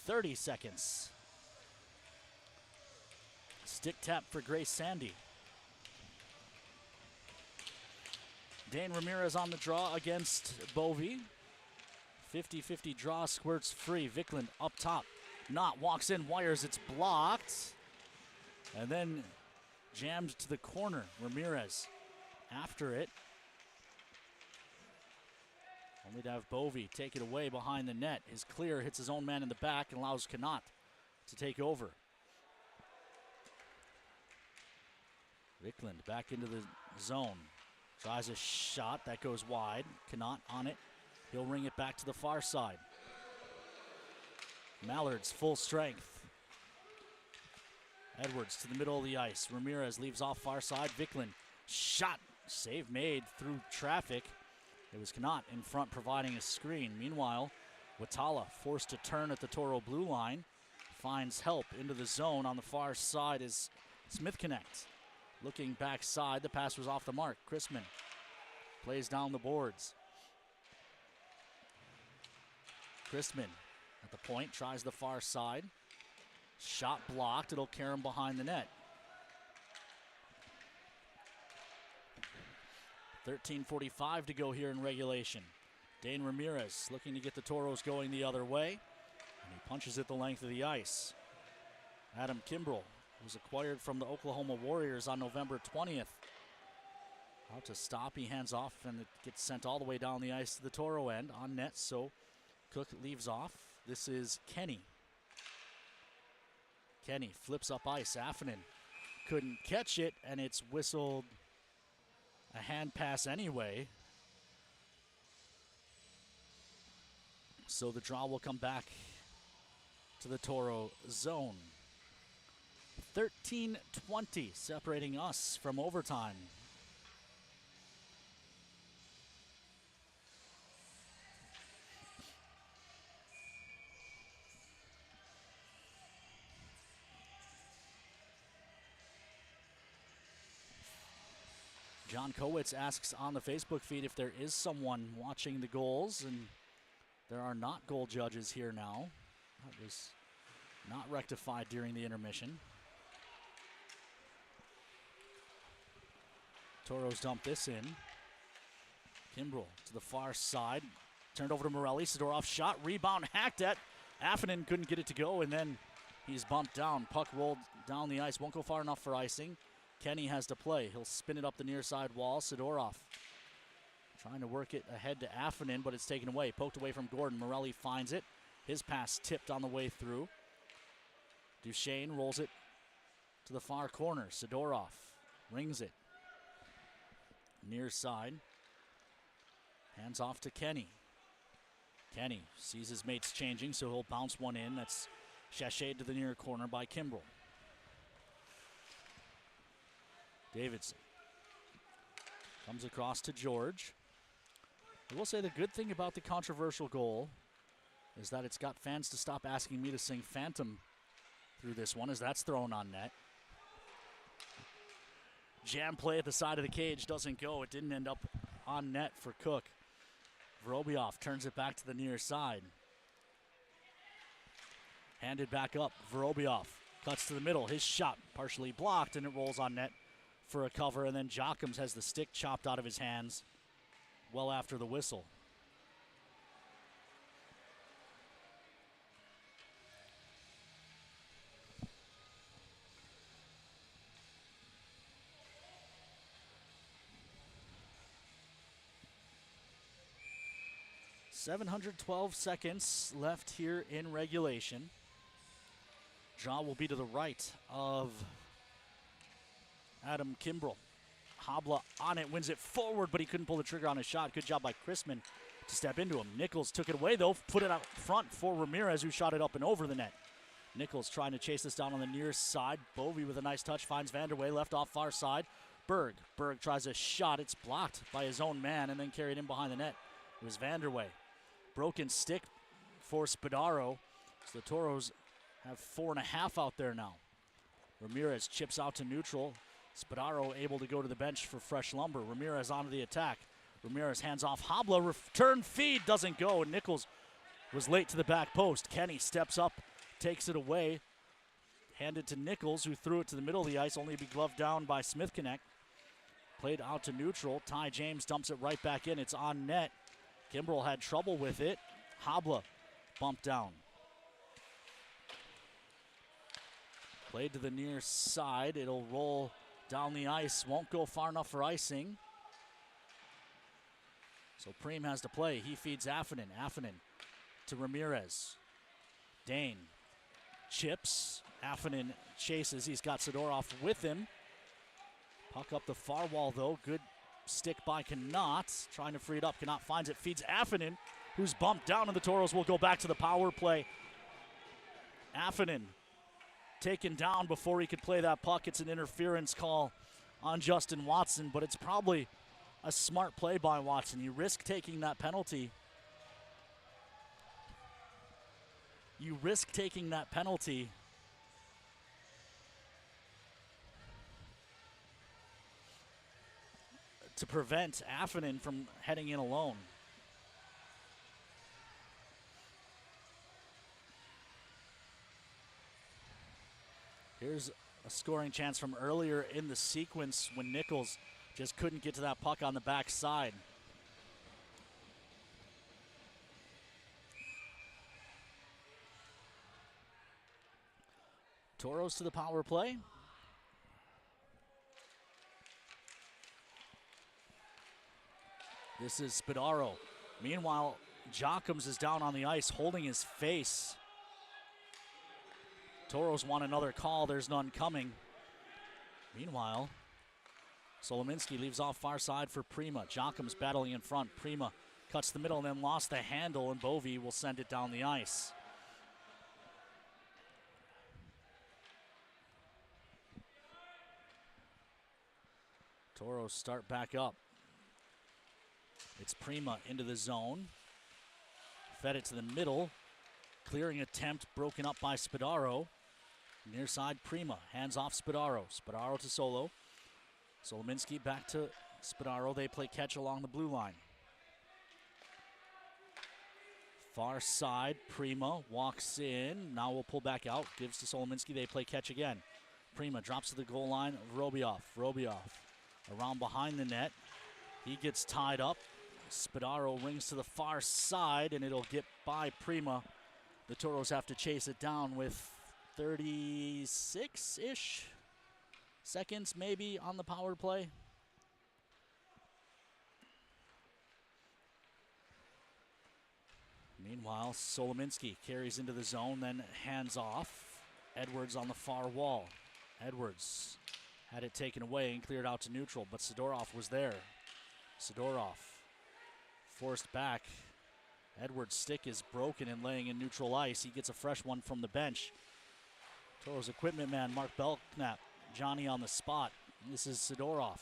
30 seconds. Stick tap for Grace Sandy. Dan Ramirez on the draw against Bovey. 50-50 draw, squirts free. Vickland up top. Knott walks in, wires, it's blocked. And then jammed to the corner. Ramirez after it. Only to have Bovey take it away behind the net. His clear hits his own man in the back and allows Connaught to take over. Vickland back into the zone. Tries a shot that goes wide. Connaught on it. He'll ring it back to the far side. Mallards full strength. Edwards to the middle of the ice. Ramirez leaves off far side. Vickland shot. Save made through traffic. It was Connaught in front providing a screen. Meanwhile, Watala forced to turn at the Toro blue line. Finds help into the zone. On the far side is Smith connects. Looking backside, the pass was off the mark. Chrisman plays down the boards. Chrisman at the point, tries the far side. Shot blocked, it'll carry him behind the net. 13:45 to go here in regulation. Dane Ramirez looking to get the Toros going the other way. And he punches it the length of the ice. Adam Kimbrell was acquired from the Oklahoma Warriors on November 20th. Out to stop, he hands off, and it gets sent all the way down the ice to the Toro end on net, so Cook leaves off. This is Kenny. Kenny flips up ice. Affonen couldn't catch it, and it's whistled a hand pass anyway. So the draw will come back to the Toro zone. 13:20 separating us from overtime. John Kowitz asks on the Facebook feed if there is someone watching the goals, and there are not goal judges here now. That was not rectified during the intermission. Toros dump this in. Kimbrell to the far side. Turned over to Morelli. Sidorov shot. Rebound hacked at. Affonen couldn't get it to go, and then he's bumped down. Puck rolled down the ice. Won't go far enough for icing. Kenny has to play. He'll spin it up the near side wall. Sidorov trying to work it ahead to Affonen, but it's taken away. Poked away from Gordon. Morelli finds it. His pass tipped on the way through. Duchesne rolls it to the far corner. Sidorov rings it. Near side. Hands off to Kenny. Kenny sees his mates changing, so he'll bounce one in. That's sashayed to the near corner by Kimbrell. Davidson comes across to George. I will say the good thing about the controversial goal is that it's got fans to stop asking me to sing Phantom through this one, as that's thrown on net. Jam play at the side of the cage doesn't go. It didn't end up on net for Cook. Vorobiev turns it back to the near side. Handed back up. Vorobiev cuts to the middle. His shot partially blocked, and it rolls on net for a cover. And then Jochums has the stick chopped out of his hands well after the whistle. .712 seconds left here in regulation. Draw will be to the right of Adam Kimbrell. Habla on it, wins it forward, but he couldn't pull the trigger on his shot. Good job by Chrisman to step into him. Nichols took it away, though, put it out front for Ramirez, who shot it up and over the net. Nichols trying to chase this down on the near side. Bovey with a nice touch finds Vanderway, left off far side. Berg tries a shot. It's blocked by his own man and then carried in behind the net. It was Vanderway. Broken stick for Spadaro. So the Toros have 4.5 out there now. Ramirez chips out to neutral. Spadaro able to go to the bench for fresh lumber. Ramirez onto the attack. Ramirez hands off Habla. Return feed doesn't go. And Nichols was late to the back post. Kenny steps up, takes it away. Handed to Nichols, who threw it to the middle of the ice, only to be gloved down by Smith Connect. Played out to neutral. Ty James dumps it right back in. It's on net. Kimbrell had trouble with it. Habla bumped down. Played to the near side. It'll roll down the ice. Won't go far enough for icing. So Preem has to play. He feeds Affanen. Affanen to Ramirez. Dane chips. Affanen chases. He's got Sidorov with him. Puck up the far wall, though. Good stick by Knott, trying to free it up. Knott finds it, feeds Affanen, who's bumped down, and the Toros will go back to the power play. Affanen taken down before he could play that puck. It's an interference call on Justin Watson, but it's probably a smart play by Watson. You risk taking that penalty. To prevent Affanen from heading in alone. Here's a scoring chance from earlier in the sequence when Nichols just couldn't get to that puck on the backside. Toros to the power play. This is Spadaro. Meanwhile, Jochums is down on the ice holding his face. Toros want another call. There's none coming. Meanwhile, Solominski leaves off far side for Prima. Jochums battling in front. Prima cuts the middle and then lost the handle, and Bovey will send it down the ice. Toros start back up. It's Prima into the zone. Fed it to the middle. Clearing attempt broken up by Spadaro. Near side Prima. Hands off Spadaro. Spadaro to Solo. Solominski back to Spadaro. They play catch along the blue line. Far side Prima walks in. Now we'll pull back out. Gives to Solominski. They play catch again. Prima drops to the goal line. Vorobiev around behind the net. He gets tied up. Spadaro rings to the far side, and it'll get by Prima. The Toros have to chase it down with 36-ish seconds maybe on the power play. Meanwhile, Solominski carries into the zone, then hands off. Edwards on the far wall. Edwards had it taken away and cleared out to neutral, but Sidorov was there. Sidorov forced back. Edwards' stick is broken and laying in neutral ice. He gets a fresh one from the bench. Toros equipment man Mark Belknap, Johnny on the spot. This is Sidorov.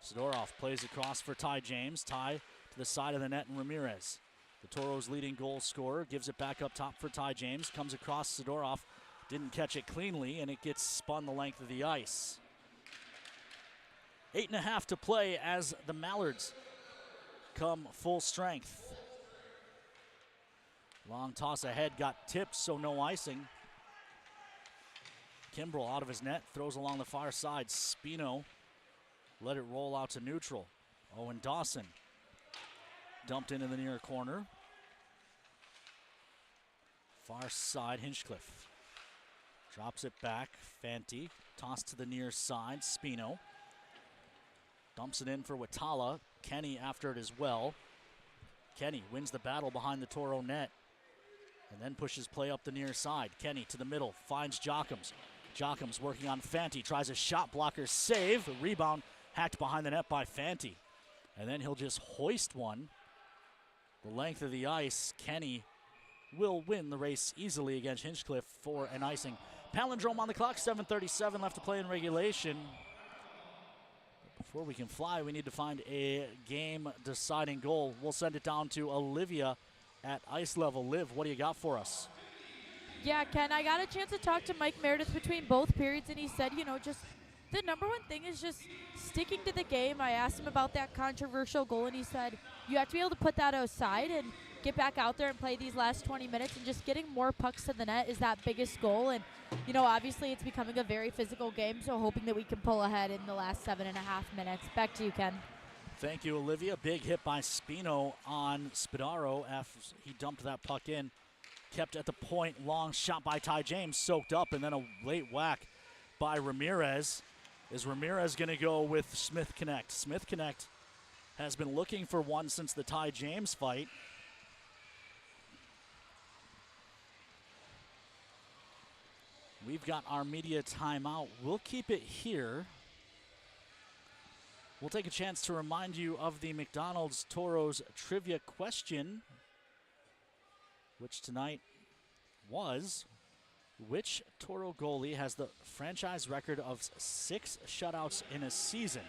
Sidorov plays across for Ty James. Ty to the side of the net and Ramirez. The Toros' leading goal scorer gives it back up top for Ty James. Comes across Sidorov. Didn't catch it cleanly, and it gets spun the length of the ice. 8.5 to play as the Mallards come full strength. Long toss ahead, got tipped, so no icing. Kimbrell out of his net, throws along the far side. Spino let it roll out to neutral. Owen Dawson dumped into the near corner. Far side, Hinchcliffe drops it back. Fanti tossed to the near side. Spino dumps it in for Watala. Kenny after it as well. Kenny wins the battle behind the Toro net and then pushes play up the near side. Kenny to the middle, finds Jockums. Jockums working on Fanti, tries a shot blocker save. A rebound hacked behind the net by Fanti. And then he'll just hoist one the length of the ice. Kenny will win the race easily against Hinchcliffe for an icing. Palindrome on the clock, 7:37 left to play in regulation. Before we can fly, we need to find a game-deciding goal. We'll send it down to Olivia at ice level. Liv, what do you got for us? Yeah, Ken, I got a chance to talk to Mike Meredith between both periods, and he said, just the number one thing is just sticking to the game. I asked him about that controversial goal, and he said, you have to be able to put that aside and get back out there and play these last 20 minutes, and just getting more pucks to the net is that biggest goal. And, obviously it's becoming a very physical game, so hoping that we can pull ahead in the last 7.5 minutes. Back to you, Ken. Thank you, Olivia. Big hit by Spino on Spadaro after he dumped that puck in. Kept at the point, long shot by Ty James, soaked up, and then a late whack by Ramirez. Is Ramirez going to go with Smith Connect? Smith Connect has been looking for one since the Ty James fight. We've got our media timeout. We'll keep it here. We'll take a chance to remind you of the McDonald's Toros trivia question, which tonight was, which Toro goalie has the franchise record of 6 shutouts in a season?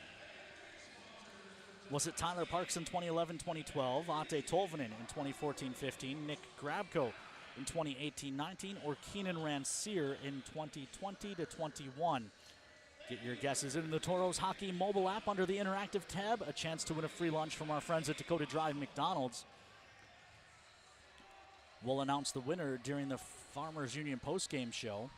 Was it Tyler Parks in 2011-2012, Ate Tolvanen in 2014-15, Nick Grabko in 2018-19, or Keenan Rancier in 2020-21? Get your guesses in the Toros Hockey mobile app under the interactive tab. A chance to win a free lunch from our friends at Dakota Drive McDonald's. We'll announce the winner during the Farmers Union postgame show.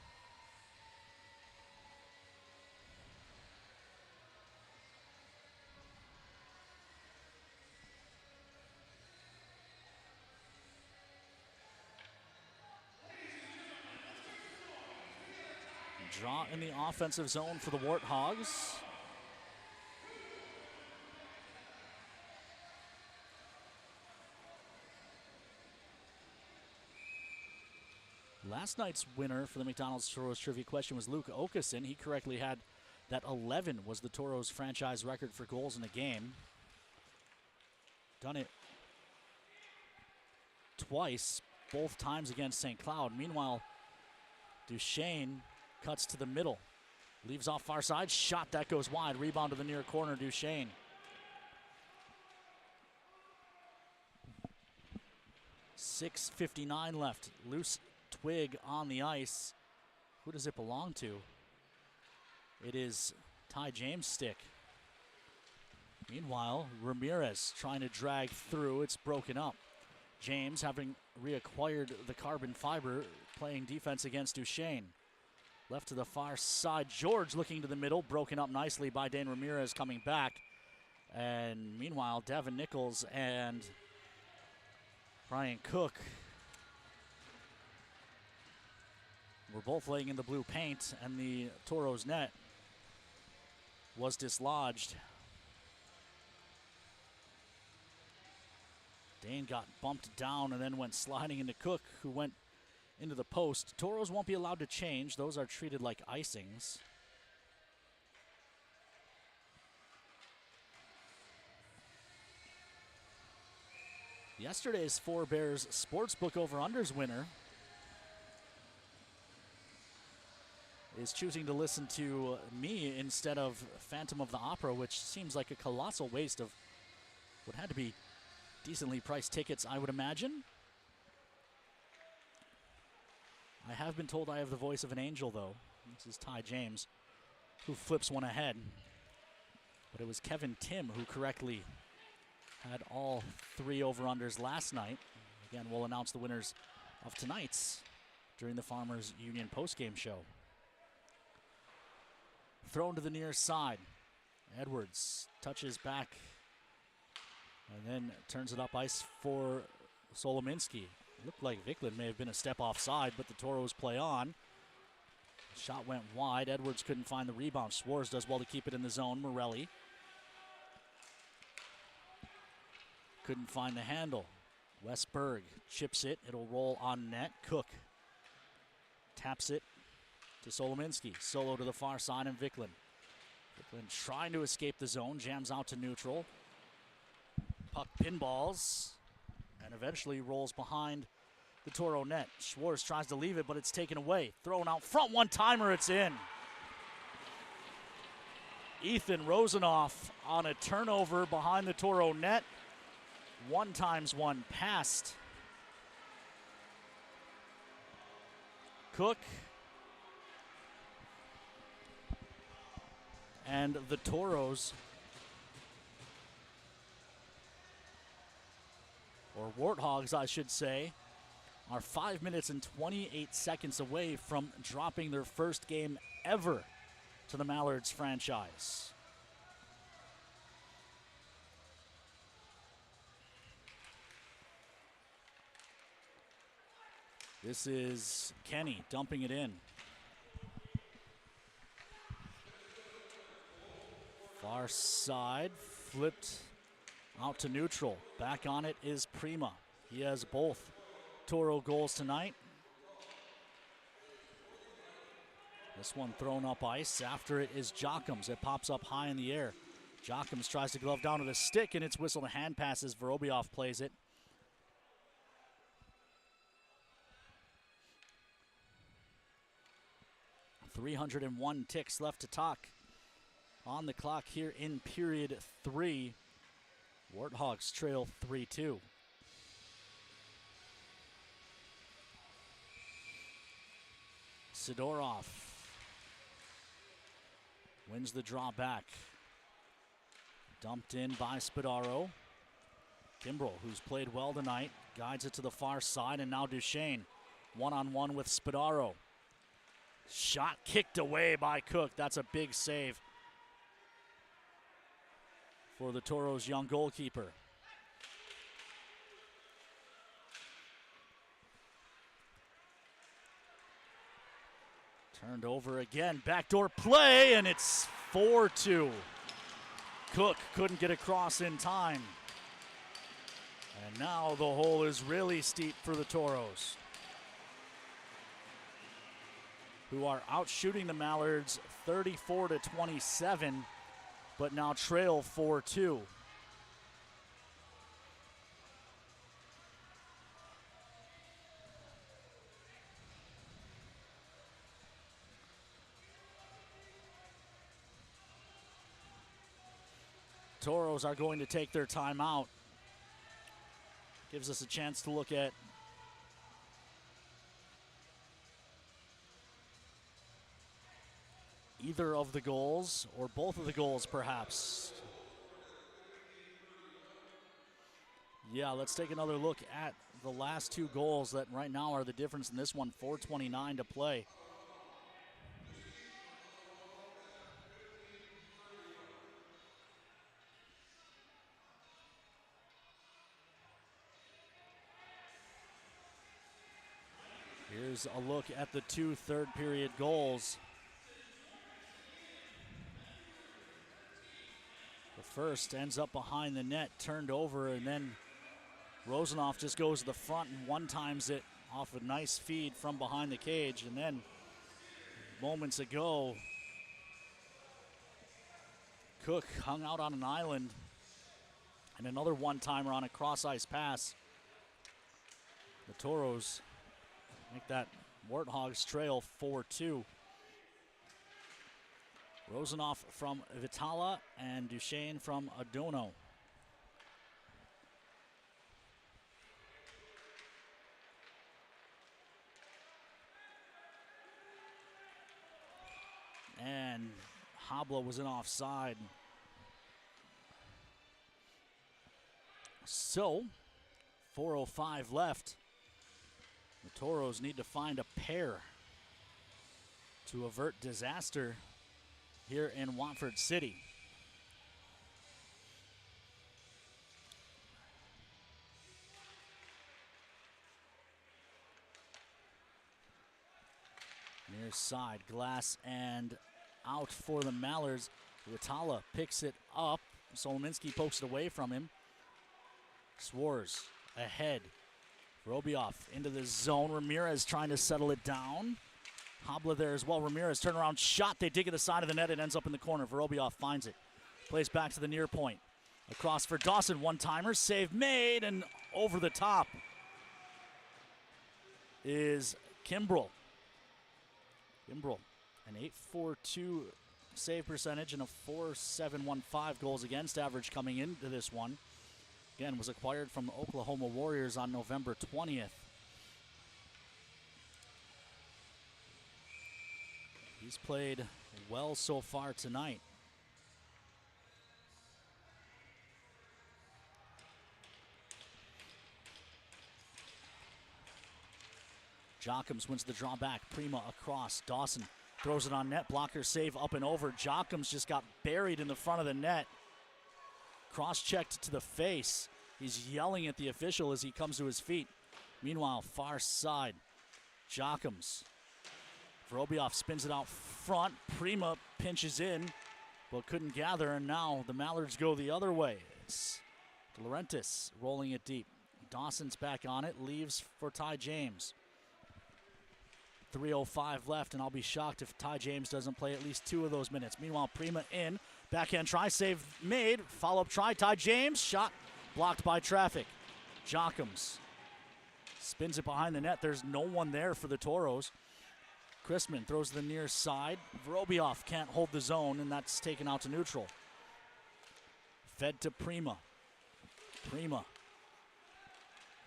Draw in the offensive zone for the Warthogs. Last night's winner for the McDonald's Toros trivia question was Luke Okeson. He correctly had that 11 was the Toros franchise record for goals in a game. Done it twice, both times against St. Cloud. Meanwhile, Duchesne cuts to the middle, leaves off far side, shot that goes wide, rebound to the near corner, Duchesne. .6:59 left, loose twig on the ice. Who does it belong to? It is Ty James' stick. Meanwhile, Ramirez trying to drag through, it's broken up. James, having reacquired the carbon fiber, playing defense against Duchesne. Left to the far side, George looking to the middle, broken up nicely by Dane Ramirez coming back. And meanwhile, Devin Nichols and Brian Cook were both laying in the blue paint, and the Toros net was dislodged. Dane got bumped down and then went sliding into Cook, who went into the post. Toros won't be allowed to change. Those are treated like icings. Yesterday's Four Bears Sportsbook over-unders winner is choosing to listen to me instead of Phantom of the Opera, which seems like a colossal waste of what had to be decently priced tickets, I would imagine. I have been told I have the voice of an angel, though. This is Ty James, who flips one ahead. But it was Kevin Tim who correctly had all 3 over-unders last night. Again, we'll announce the winners of tonight's during the Farmers Union postgame show. Thrown to the near side. Edwards touches back and then turns it up ice for Solominski. Looked like Vicklin may have been a step offside, but the Toros play on. Shot went wide. Edwards couldn't find the rebound. Schwartz does well to keep it in the zone. Morelli couldn't find the handle. Westberg chips it. It'll roll on net. Cook taps it to Solominski. Solo to the far side and Vicklin. Vicklin trying to escape the zone. Jams out to neutral. Puck pinballs and eventually rolls behind the Toro net. Schwartz tries to leave it, but it's taken away. Thrown out front, one-timer, it's in. Ethan Rosenoff on a turnover behind the Toro net. 1x1 passed. Cook. And the Toros, or Warthogs I should say, are 5 minutes and 28 seconds away from dropping their first game ever to the Mallards franchise. This is Kenny dumping it in. Far side, flipped out to neutral. Back on it is Prima. He has both Toro goals tonight. This one thrown up ice. After it is Jockums. It pops up high in the air. Jockums tries to glove down to the stick, and it's whistled a hand pass as Vorobiev plays it. .301 ticks left to talk on the clock here in period 3. Warthogs trail 3-2. Sidorov wins the draw back. Dumped in by Spadaro. Kimbrell, who's played well tonight, guides it to the far side, and now Duchesne one-on-one with Spadaro. Shot kicked away by Cook. That's a big save for the Toros' young goalkeeper. Turned over again, backdoor play, and it's 4-2. Cook couldn't get across in time. And now the hole is really steep for the Toros, who are out shooting the Mallards 34-27, but now trail 4-2. Toros are going to take their time out. Gives us a chance to look at either of the goals or both of the goals perhaps. Yeah, let's take another look at the last 2 goals that right now are the difference in this one. 4:29 to play. Here's a look at the 2 third period goals. The first ends up behind the net, turned over, and then Rosenoff just goes to the front and one-times it off a nice feed from behind the cage. And then moments ago, Cook hung out on an island, and another one-timer on a cross-ice pass. The Toros make that Warthogs trail 4-2. Rosenoff from Vitala and Duchesne from Adono. And Habla was in offside. So, 4:05 left. The Toros need to find a pair to avert disaster here in Watford City. Near side, Glass and out for the Mallards. Watala picks it up. Solominski pokes it away from him. Swars ahead. Vorobioff into the zone. Ramirez trying to settle it down. Habla there as well. Ramirez turnaround shot. They dig at the side of the net. It ends up in the corner. Vorobioff finds it. Plays back to the near point. Across for Dawson. One-timer. Save made. And over the top is Kimbrell. Kimbrell, an .842 save percentage and a .4715 goals against average coming into this one. Again, was acquired from the Oklahoma Warriors on November 20th. He's played well so far tonight. Jockums wins the draw back. Prima across. Dawson throws it on net. Blocker save up and over. Jockums just got buried in the front of the net. Cross-checked to the face. He's yelling at the official as he comes to his feet. Meanwhile, far side. Jockums. Vorobioff spins it out front. Prima pinches in, but couldn't gather, and now the Mallards go the other way. It's De Laurentiis rolling it deep. Dawson's back on it. Leaves for Ty James. 3:05 left, and I'll be shocked if Ty James doesn't play at least 2 of those minutes. Meanwhile, Prima in. Backhand try, save made. Follow-up try, Ty James. Shot blocked by traffic. Jockums spins it behind the net. There's no one there for the Toros. Chrisman throws the near side. Vorobioff can't hold the zone, and that's taken out to neutral. Fed to Prima. Prima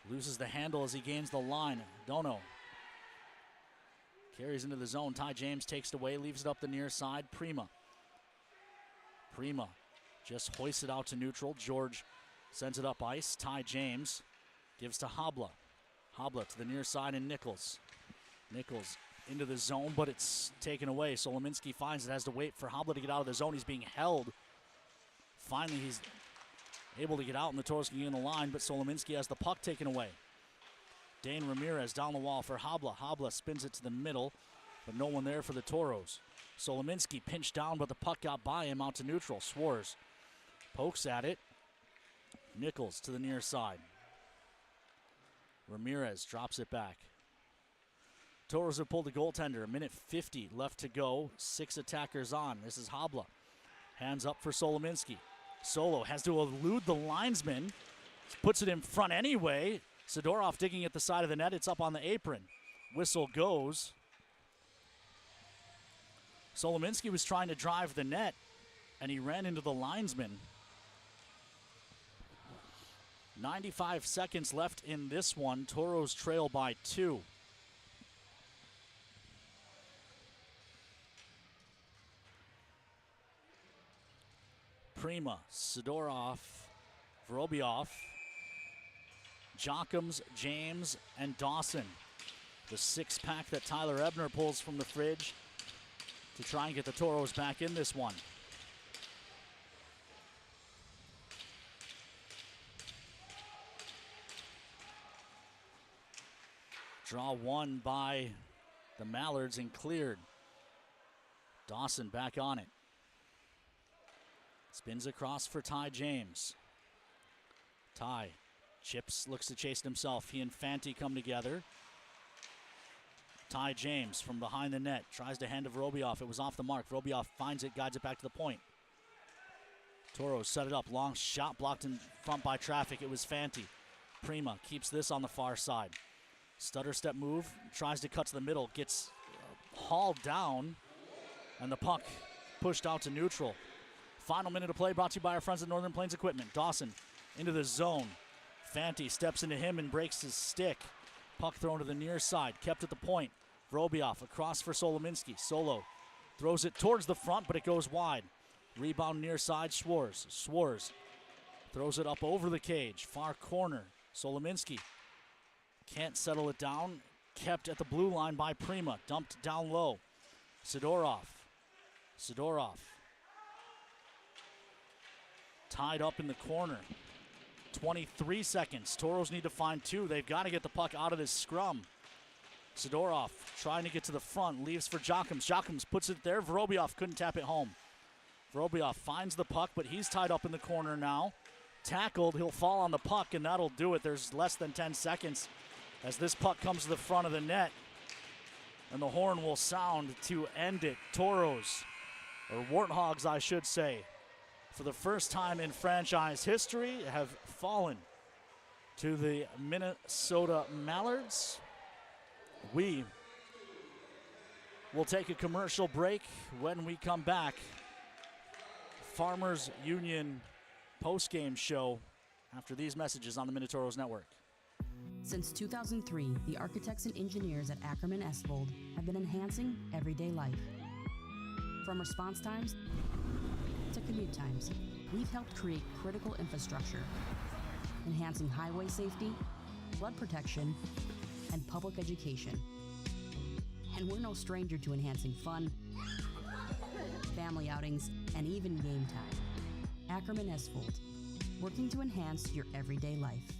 loses the handle as he gains the line. Dono carries into the zone. Ty James takes it away, leaves it up the near side. Prima just hoists it out to neutral. George sends it up ice. Ty James gives to Habla. Habla to the near side and Nichols. Nichols into the zone, but it's taken away. Solominski finds it, has to wait for Habla to get out of the zone. He's being held. Finally, he's able to get out, and the Toros can get in the line, but Solominski has the puck taken away. Dane Ramirez down the wall for Habla. Habla spins it to the middle, but no one there for the Toros. Solominski pinched down, but the puck got by him out to neutral. Swars pokes at it. Nichols to the near side. Ramirez drops it back. Toros have pulled the goaltender. 1:50 left to go. 6 attackers on. This is Habla. Hands up for Solominski. Solo has to elude the linesman. Puts it in front anyway. Sidorov digging at the side of the net. It's up on the apron. Whistle goes. Solominski was trying to drive the net, and he ran into the linesman. 95 seconds left in this one. Toros trail by 2. Prima, Sidorov, Vorobioff, Jockums, James, and Dawson. The 6-pack that Tyler Ebner pulls from the fridge to try and get the Toros back in this one. Draw one by the Mallards and cleared. Dawson back on it. Spins across for Ty James. Ty chips, looks to chase it himself. He and Fanti come together. Ty James from behind the net tries to hand to Vorobioff. It was off the mark. Vorobioff finds it, guides it back to the point. Toros set it up. Long shot blocked in front by traffic. It was Fanti. Prima keeps this on the far side. Stutter step move. Tries to cut to the middle. Gets hauled down. And the puck pushed out to neutral. Final minute of play brought to you by our friends at Northern Plains Equipment. Dawson into the zone. Fanti steps into him and breaks his stick. Puck thrown to the near side. Kept at the point. Vorobioff across for Solominski. Solo throws it towards the front, but it goes wide. Rebound near side, Schwarz. Schwarz Throws it up over the cage. Far corner. Solominski can't settle it down. Kept at the blue line by Prima. Dumped down low. Sidorov. Tied up in the corner. 23 seconds. Toros need to find 2. They've got to get the puck out of this scrum. Sidorov trying to get to the front. Leaves for Jocums. Jocums puts it there. Vorobiev couldn't tap it home. Vorobiev finds the puck, but he's tied up in the corner now. Tackled. He'll fall on the puck, and that'll do it. There's less than 10 seconds as this puck comes to the front of the net. And the horn will sound to end it. Toros, or Warthogs, I should say, for the first time in franchise history, have fallen to the Minnesota Mallards. We will take a commercial break. When we come back, Farmers Union post-game show after these messages on the Minotauros Network. Since 2003, the architects and engineers at Ackerman Estvold have been enhancing everyday life. From response times to commute times, we've helped create critical infrastructure, enhancing highway safety, flood protection, and public education. And we're no stranger to enhancing fun, family outings, and even game time. Ackerman Estvold, working to enhance your everyday life.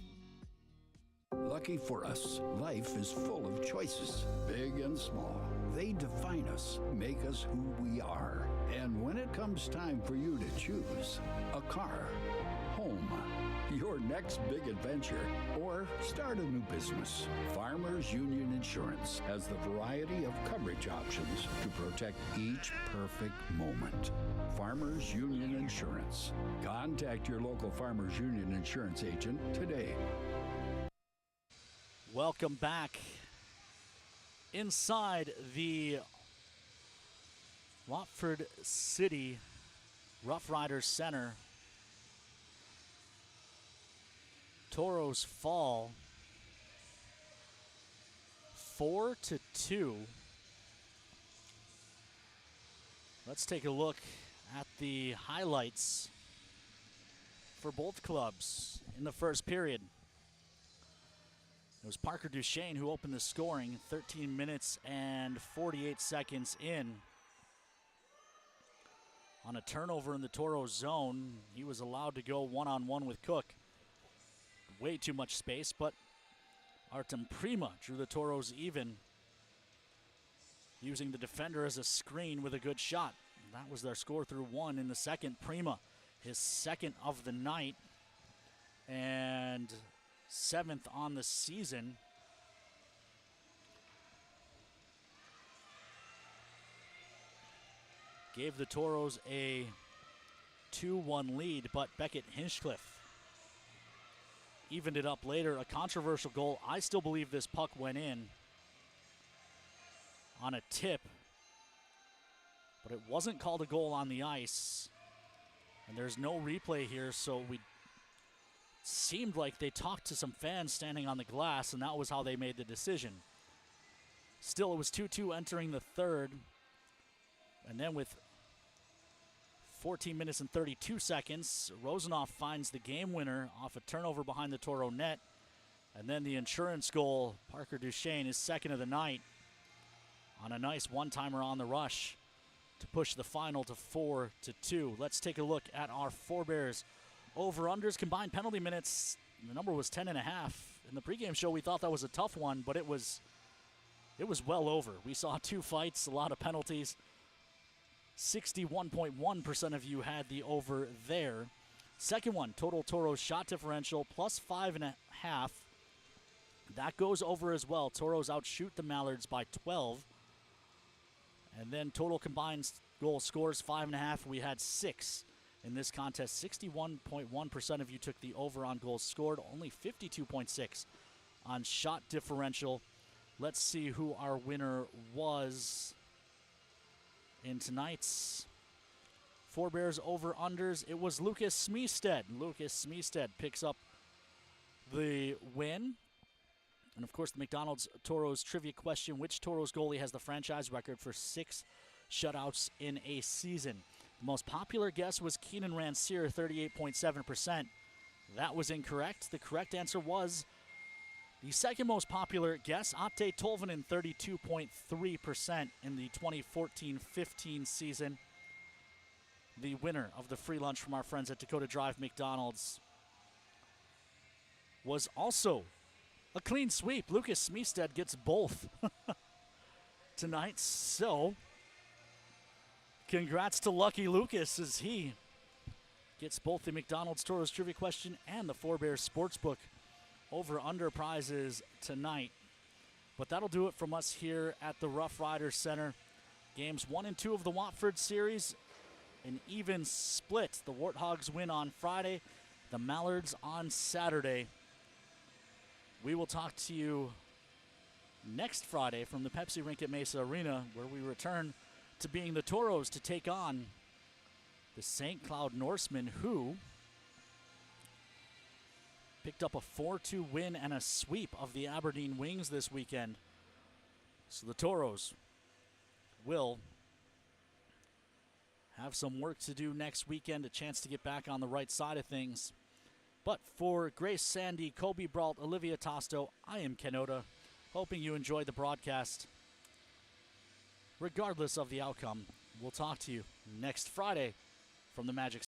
Lucky for us, life is full of choices, big and small. They define us, make us who we are. And when it comes time for you to choose a car, home, your next big adventure, or start a new business, Farmers Union Insurance has the variety of coverage options to protect each perfect moment. Farmers Union Insurance. Contact your local Farmers Union Insurance agent today. Welcome back inside the Watford City Rough Riders Center. Toros fall 4-2. Let's take a look at the highlights for both clubs in the first period. It was Parker Duchesne who opened the scoring, 13 minutes and 48 seconds in. On a turnover in the Toros zone, he was allowed to go one-on-one with Cook. Way too much space, but Artem Prima drew the Toros even, using the defender as a screen with a good shot. That was their score through 1 in the second. Prima, his second of the night, and 7th on the season. Gave the Toros a 2-1 lead, but Beckett Hinchcliffe evened it up later. A controversial goal. I still believe this puck went in on a tip, but it wasn't called a goal on the ice. And there's no replay here, so we seemed like they talked to some fans standing on the glass, and that was how they made the decision. Still, it was 2-2 entering the third. And then with 14 minutes and 32 seconds, Rosenoff finds the game winner off a turnover behind the Toro net. And then the insurance goal, Parker Duchesne, is second of the night on a nice one-timer on the rush to push the final to 4-2. Let's take a look at our forebears over-unders. Combined penalty minutes, the number was 10.5. In the pregame show, we thought that was a tough one, but it was well over. We saw 2 fights, a lot of penalties. 61.1% of you had the over there. Second one, total Toros shot differential plus 5.5. That goes over as well. Toros outshoot the Mallards by 12. And then total combined goal scores 5.5. We had 6 in this contest. 61.1% of you took the over on goals scored. Only 52.6 on shot differential. Let's see who our winner was in tonight's forebears over-unders. It was Lucas Smeested. Lucas Smeested picks up the win. And, of course, the McDonald's Toros trivia question, which Toros goalie has the franchise record for 6 shutouts in a season? The most popular guess was Keenan Ranciere, 38.7%. That was incorrect. The correct answer was the second most popular guess, Atte Tolvanen, 32.3% in the 2014-15 season. The winner of the free lunch from our friends at Dakota Drive McDonald's was also a clean sweep. Lucas Smeestead gets both tonight. So, congrats to Lucky Lucas as he gets both the McDonald's Toros trivia question and the Four Bears Sportsbook over-under prizes tonight. But that'll do it from us here at the Rough Riders Center. Games 1 and 2 of the Watford Series, an even split. The Warthogs win on Friday, the Mallards on Saturday. We will talk to you next Friday from the Pepsi Rink at Mesa Arena, where we return to being the Toros to take on the St. Cloud Norsemen, who picked up a 4-2 win and a sweep of the Aberdeen Wings this weekend. So the Toros will have some work to do next weekend, a chance to get back on the right side of things. But for Grace Sandy, Kobe Brault, Olivia Tosto, I am Ken Oda, hoping you enjoyed the broadcast. Regardless of the outcome, we'll talk to you next Friday from the Magic